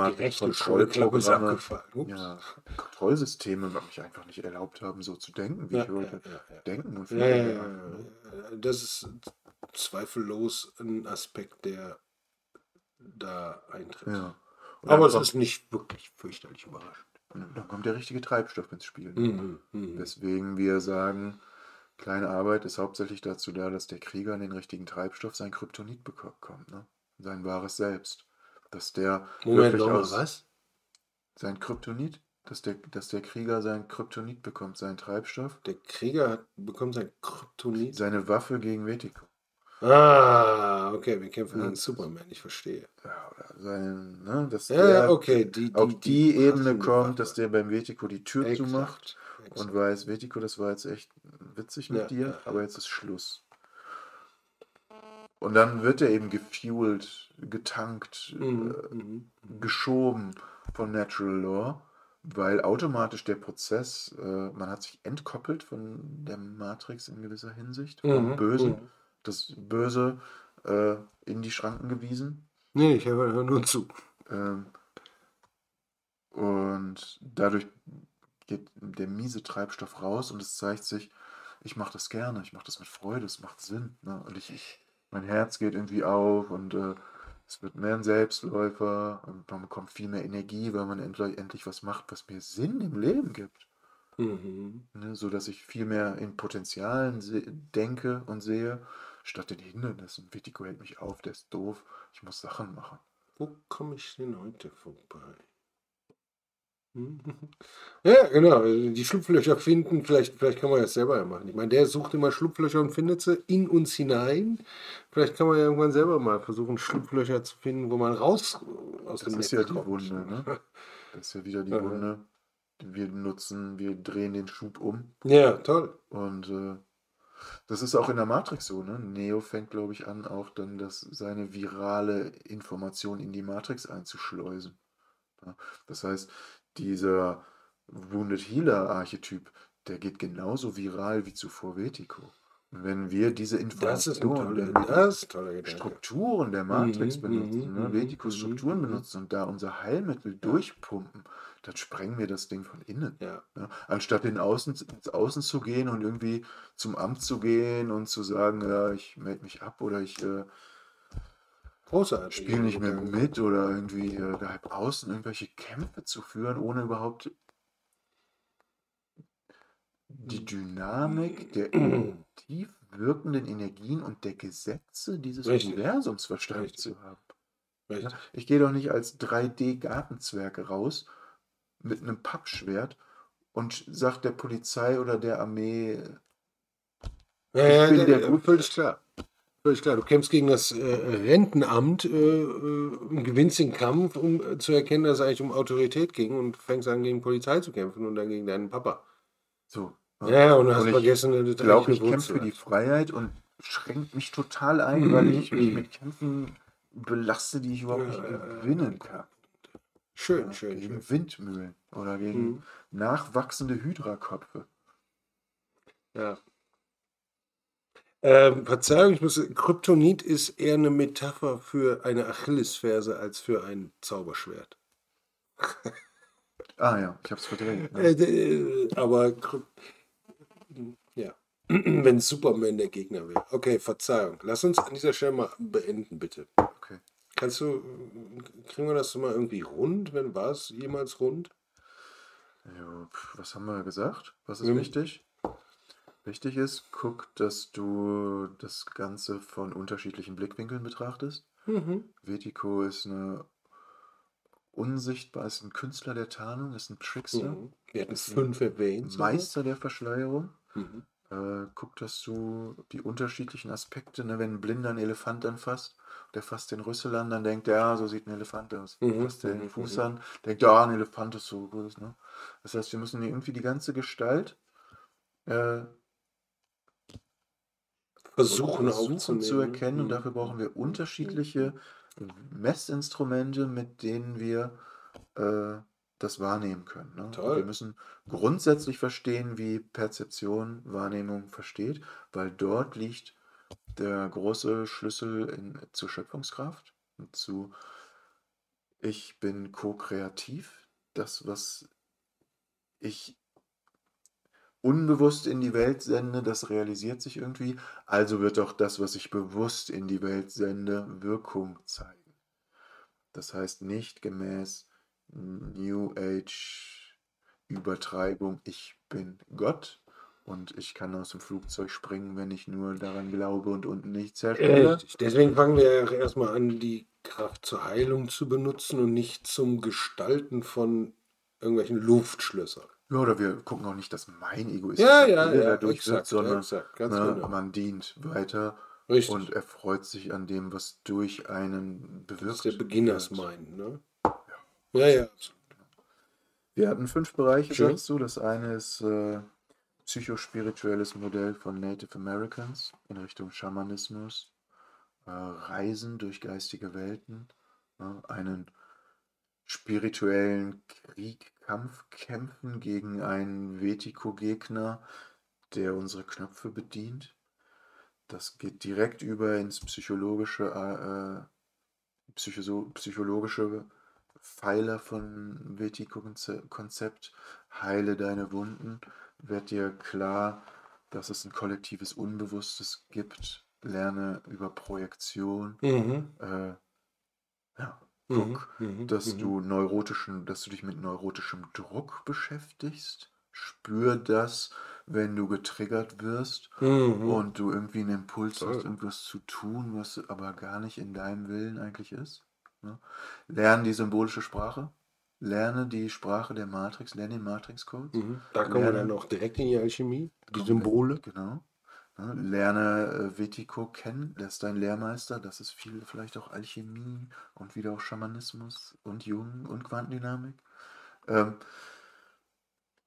Die rechte Scheuklappe ist Matrix-Kontrollprogramme, abgefallen. Ups. ja, Kontrollsysteme mich einfach nicht erlaubt haben, so zu denken, wie Ja, ich ja, heute ja, ja. denken und Ja, ja, fühlen ja, darf. Ne? ja. Das ist zweifellos ein Aspekt, der da eintritt. Ja. Und Aber dann es kommt, ist nicht wirklich fürchterlich überraschend. dann kommt der richtige Treibstoff ins Spiel. Ne? Mhm, mhm. Weswegen wir sagen, kleine Arbeit ist hauptsächlich dazu da, dass der Krieger an den richtigen Treibstoff, sein Kryptonit bekommt, ne? Sein wahres Selbst. Dass der Moment, wirklich nochmal, aus was? sein Kryptonit, dass der Krieger sein Kryptonit bekommt, seinen Treibstoff, Der Krieger bekommt sein Kryptonit. seine Waffe gegen Vertigo. Ah, okay, wir kämpfen Ne? gegen Superman, ich verstehe. Ja, oder sein, ne? Dass Ja, der okay, auf die die Ebene passende kommt, dass Waffe. der beim Vertigo die Tür zumacht Exakt, und exakt. weiß, Vertigo, das war jetzt echt witzig mit Ja, dir, ja, aber ja. jetzt ist Schluss. Und dann wird er eben gefuelt, getankt, Mhm, mhm, mhm. geschoben von Natural Law, weil automatisch der Prozess, man hat sich entkoppelt von der Matrix in gewisser Hinsicht, vom Mhm, Bösen, mhm. das Böse in die Schranken gewiesen. Nee, ich höre nur zu. Ähm, und dadurch geht der miese Treibstoff raus und es zeigt sich, ich mache das gerne, ich mache das mit Freude, es macht Sinn. Ne? Und mein Herz geht irgendwie auf und es wird mehr ein Selbstläufer und man bekommt viel mehr Energie, weil man endlich was macht, was mir Sinn im Leben gibt. Mhm. Ne? So dass ich viel mehr in Potenzialen denke und sehe, statt in Hindernissen. Vertigo hält mich auf, der ist doof, ich muss Sachen machen. Wo komme ich denn heute vorbei? Mhm. Ja, genau. Die Schlupflöcher finden, vielleicht kann man das selber ja machen. Ich meine, der sucht immer Schlupflöcher und findet sie in uns hinein. Vielleicht kann man ja irgendwann selber mal versuchen, Schlupflöcher zu finden, wo man raus aus Das dem ist ja Netz die kommt. Wunde, ne? Das ist ja wieder die Aha. Wunde. Wir drehen den Schub um. Ja, toll. Und das ist auch in der Matrix so, ne? Neo fängt, glaube ich, an, auch dann seine virale Information in die Matrix einzuschleusen. Ja? Das heißt, dieser Wounded Healer-Archetyp, der geht genauso viral wie zuvor Vertigo. Und wenn wir diese Information, wenn wir die Das ist ein toller Gedanke. Strukturen der Matrix Mhm, benutzen, mhm, ne, mhm, Verticos mhm, Strukturen mhm. benutzen und da unser Heilmittel Ja, durchpumpen, dann sprengen wir das Ding von innen. ja. Ne? Anstatt ins Außen zu gehen und irgendwie zum Amt zu gehen und zu sagen, ja, ich melde mich ab oder ich spiele Großartiger nicht mehr Gedanke. mit oder irgendwie da halb außen irgendwelche Kämpfe zu führen, ohne überhaupt die Dynamik der tief wirkenden Energien und der Gesetze dieses Richtig, Universums verstanden richtig, zu haben. Ja, richtig. ich gehe doch nicht als 3D-Gartenzwerg raus mit einem Pappschwert und sage der Polizei oder der Armee, Ja, ich ja, bin der Gut. völlig klar. Völlig klar. Du kämpfst gegen das Rentenamt und gewinnst den Kampf, um zu erkennen, dass es eigentlich um Autorität ging und fängst an, gegen Polizei zu kämpfen und dann gegen deinen Papa. So. Ja. Ja, und du Und hast ich vergessen, dass das eigentlich glaube, eine ich kämpfe für Wurzel die hat. Freiheit und schränke mich total ein, weil ich mich mit Kämpfen belaste, die ich überhaupt nicht gewinnen kann. Schön, Ja, schön, schön. gegen Windmühlen oder gegen Mhm. nachwachsende Hydraköpfe. Ja. Verzeihung, Kryptonit ist eher eine Metapher für eine Achillesferse als für ein Zauberschwert. Ah ja, ich habe es verdreht. Ne? Aber ja, wenn Superman der Gegner wäre. Okay, Verzeihung. Lass uns an dieser Stelle mal beenden, bitte. Okay. Kriegen wir das mal irgendwie rund? Wenn war es jemals rund? Jo, was haben wir gesagt? Was ist Wir, wichtig? Wichtig ist, guck, dass du das Ganze von unterschiedlichen Blickwinkeln betrachtest. mhm. Vertigo ist eine unsichtbar, ist ein Künstler der Tarnung, ist ein Trickster, Wir hatten ist ein 5 erwähnt. sogar. Meister der Verschleierung. Mhm. Guck, dass du die unterschiedlichen Aspekte, ne, wenn ein Blinder einen Elefant anfasst, der fasst den Rüssel an, dann denkt er, ja, so sieht ein Elefant aus. Fasst der den Fuß an, denkt er, ein Elefant ist so groß. Ne? Das heißt, wir müssen irgendwie die ganze Gestalt Versuchen zu aufzunehmen. erkennen, und dafür brauchen wir unterschiedliche Messinstrumente, mit denen wir das wahrnehmen können. Ne? Und wir Toll. müssen grundsätzlich verstehen, wie Perzeption Wahrnehmung versteht, weil dort liegt der große Schlüssel zur Schöpfungskraft und zu ich bin ko-kreativ. Das, was ich unbewusst in die Welt sende, das realisiert sich irgendwie. Also wird auch das, was ich bewusst in die Welt sende, Wirkung zeigen. Das heißt nicht gemäß New Age Übertreibung, ich bin Gott und ich kann aus dem Flugzeug springen, wenn ich nur daran glaube und unten nichts herstelle. Richtig. Deswegen fangen wir ja erstmal an, die Kraft zur Heilung zu benutzen und nicht zum Gestalten von irgendwelchen Luftschlössern. Ja, oder wir gucken auch nicht, dass mein Ja, egoistischer ja, Wille ja, dadurch wird, sondern exakt, ganz ne, genau. man dient weiter und Richtig. erfreut sich an dem, was durch einen Das ist bewirkt der Beginners wird. Mind, ne? Ja, ja. Wir hatten 5 Bereiche, Schön. sagst du. Das eine ist psychospirituelles Modell von Native Americans in Richtung Schamanismus, Reisen durch geistige Welten, ne, einen spirituellen Krieg, Kampf kämpfen gegen einen Vertigo-Gegner, der unsere Knöpfe bedient. Das geht direkt über ins psychologische Pfeiler von Vertigo-Konzept. Heile deine Wunden, wird dir klar, dass es ein kollektives Unbewusstes gibt. Lerne über Projektion. Ja, guck, dass du dich mit neurotischem Druck beschäftigst. Spür das, wenn du getriggert wirst und du irgendwie einen Impuls hast, irgendwas zu tun, was aber gar nicht in deinem Willen eigentlich ist. Ne? Lerne die symbolische Sprache. Lerne die Sprache der Matrix, lerne den Matrix-Code. Da kommen wir dann auch direkt in die Alchemie, die Komplett, Symbole. genau. Ne, lerne Vetiko kennen, der ist dein Lehrmeister. Das ist viel vielleicht auch Alchemie und wieder auch Schamanismus und Jung und Quantendynamik.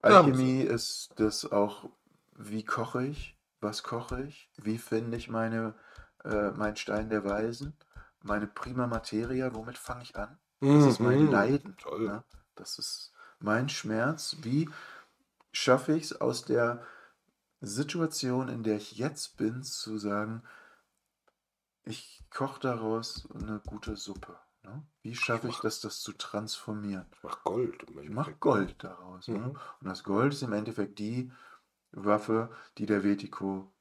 Alchemie ist das auch, wie koche ich, was koche ich, wie finde ich meinen Stein der Weisen, meine Prima Materia, womit fange ich an? Das ist mein Leiden. Toll. Ne? Das ist mein Schmerz. Wie schaffe ich es aus der Situation, in der ich jetzt bin, zu sagen, ich koche daraus eine gute Suppe. Ne? Wie schaffe ich das zu transformieren? Ich mach Gold. Ich mache Gold daraus. Ne? Und das Gold ist im Endeffekt die Waffe, die der Vertigo,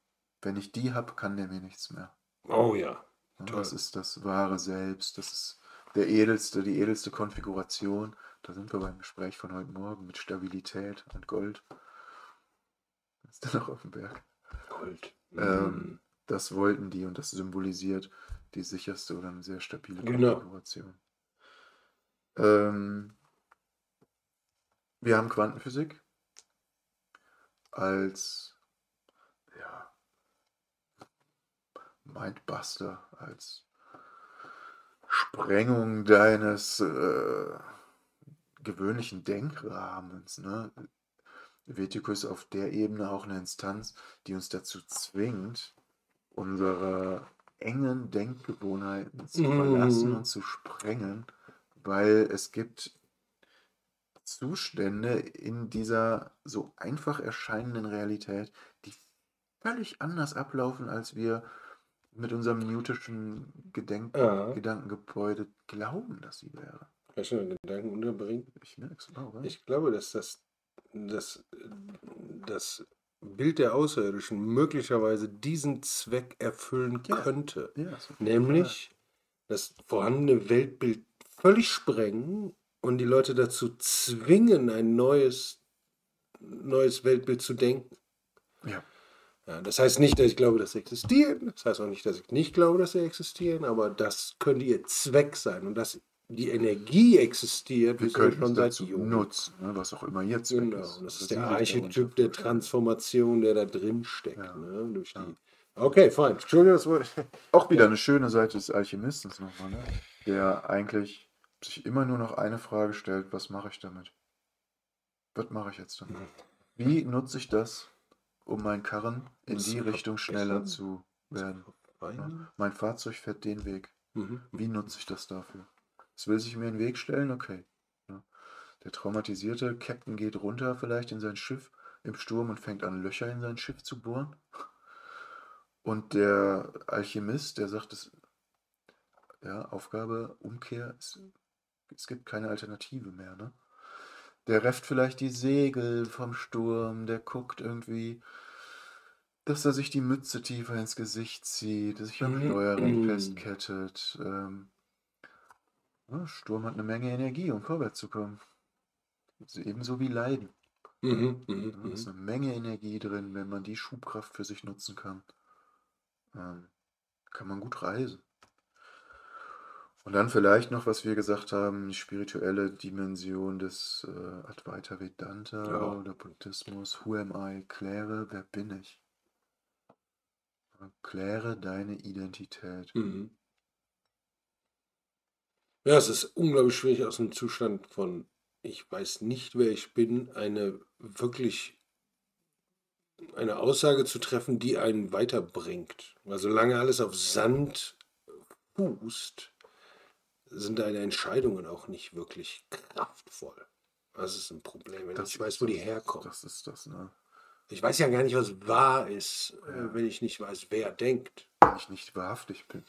wenn ich die habe, kann der mir nichts mehr. Oh ja. Ne? Toll. Das ist das wahre Selbst. Das ist die edelste Konfiguration. Da sind wir beim Gespräch von heute Morgen mit Stabilität und Gold. Das ist dann auch auf dem Berg. Gold. Das wollten die und das symbolisiert die sicherste oder eine sehr stabile Genau. Konfiguration. Wir haben Quantenphysik als Mindbuster, als Sprengung deines gewöhnlichen Denkrahmens. Ne? Vertigo ist auf der Ebene auch eine Instanz, die uns dazu zwingt, unsere engen Denkgewohnheiten zu verlassen und zu sprengen, weil es gibt Zustände in dieser so einfach erscheinenden Realität, die völlig anders ablaufen, als wir mit unserem newtonschen Gedankengebäude glauben, dass sie wäre. Kann ich schon einen Gedanken unterbringen? Ich merke es auch. Ja? Ich glaube, dass das Bild der Außerirdischen möglicherweise diesen Zweck erfüllen könnte. Ja, nämlich das vorhandene Weltbild völlig sprengen und die Leute dazu zwingen, ein neues Weltbild zu denken. Ja. Ja, das heißt nicht, dass ich glaube, dass sie existieren. Das heißt auch nicht, dass ich nicht glaube, dass sie existieren. Aber das könnte ihr Zweck sein. Und das die Energie existiert, Wir wissen wir könnten es schon seit dazu Jugend. nutzen, ne, was auch immer jetzt weg Genau, ist. und das Da ist der sind wir wieder Archetyp der unter. Transformation, der da drin steckt. Ja, Ne? Durch ja. die. Okay, fein. Entschuldigung, das Wort. Auch wieder Ja. eine schöne Seite des Alchemisten nochmal, ne? Der eigentlich sich immer nur noch eine Frage stellt, was mache ich damit? Was mache ich jetzt damit? Wie nutze ich das, um meinen Karren in Um es die zu Richtung schneller verbessern, zu werden? Ne? verfeinern. Mein Fahrzeug fährt den Weg. Mhm. Wie nutze ich das dafür? Es will sich mir in den Weg stellen? Okay. Ne? Der traumatisierte Captain geht runter vielleicht in sein Schiff im Sturm und fängt an, Löcher in sein Schiff zu bohren. Und der Alchemist, der sagt, ja, Aufgabe, Umkehr, es gibt keine Alternative mehr. Ne? Der refft vielleicht die Segel vom Sturm, der guckt irgendwie, dass er sich die Mütze tiefer ins Gesicht zieht, sich am Steuerrad festkettet. Ja, Sturm hat eine Menge Energie, um vorwärts zu kommen. Ebenso wie Leiden. Da ist eine Menge Energie drin, wenn man die Schubkraft für sich nutzen kann. Kann man gut reisen. Und dann vielleicht noch, was wir gesagt haben, die spirituelle Dimension des Advaita Vedanta Ja. oder Buddhismus. Who am I? Kläre, wer bin ich? Kläre deine Identität. Ja, es ist unglaublich schwierig, aus einem Zustand von ich weiß nicht, wer ich bin, eine Aussage zu treffen, die einen weiterbringt. Weil solange alles auf Sand fußt, sind deine Entscheidungen auch nicht wirklich kraftvoll. Das ist ein Problem, wenn ich nicht weiß, wo die herkommen. Das ist das, ne? Ich weiß ja gar nicht, was wahr ist, Ja. wenn ich nicht weiß, wer denkt. Wenn ich nicht wahrhaftig bin.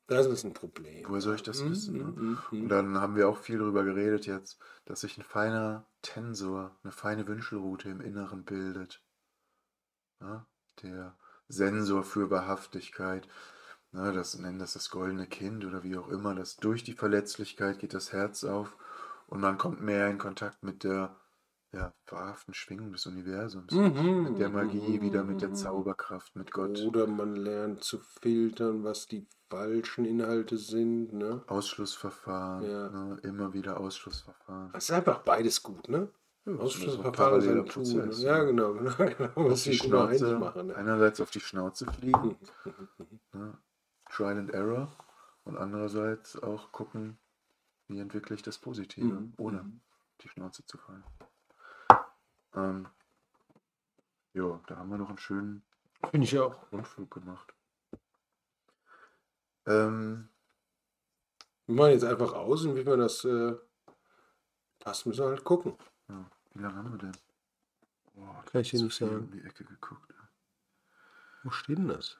Das ist ein Problem. Woher soll ich das wissen? Ne? Und dann haben wir auch viel darüber geredet jetzt, dass sich ein feiner Tensor, eine feine Wünschelrute im Inneren bildet. Ja? Der Sensor für Wahrhaftigkeit. Ne, nennen das goldene Kind oder wie auch immer. Das durch die Verletzlichkeit geht das Herz auf und man kommt mehr in Kontakt mit der wahrhaften Schwingung des Universums. Mit der Magie, wieder mit der Zauberkraft, mit Gott. Oder man lernt zu filtern, was die falschen Inhalte sind. Ne? Ausschlussverfahren. Ja. Ne, immer wieder Ausschlussverfahren. Es ist einfach beides gut, ne? Ja, Ausschlussverfahren ist ein Tun. Ne? Ja, genau. Auf die Schnauze, machen, ne? einerseits auf die Schnauze fliegen, ne? Trial and Error, und andererseits auch gucken, wie entwickle ich das Positive, ohne die Schnauze zu fallen. Ja, da haben wir noch einen schönen Finde ich auch. Rundflug gemacht. Wir machen jetzt einfach aus und wie wir das passt, müssen wir halt gucken. Ja, wie lange haben wir denn? Boah, Kann ich dir nicht viel sagen. um die Ecke geguckt. Wo steht denn das?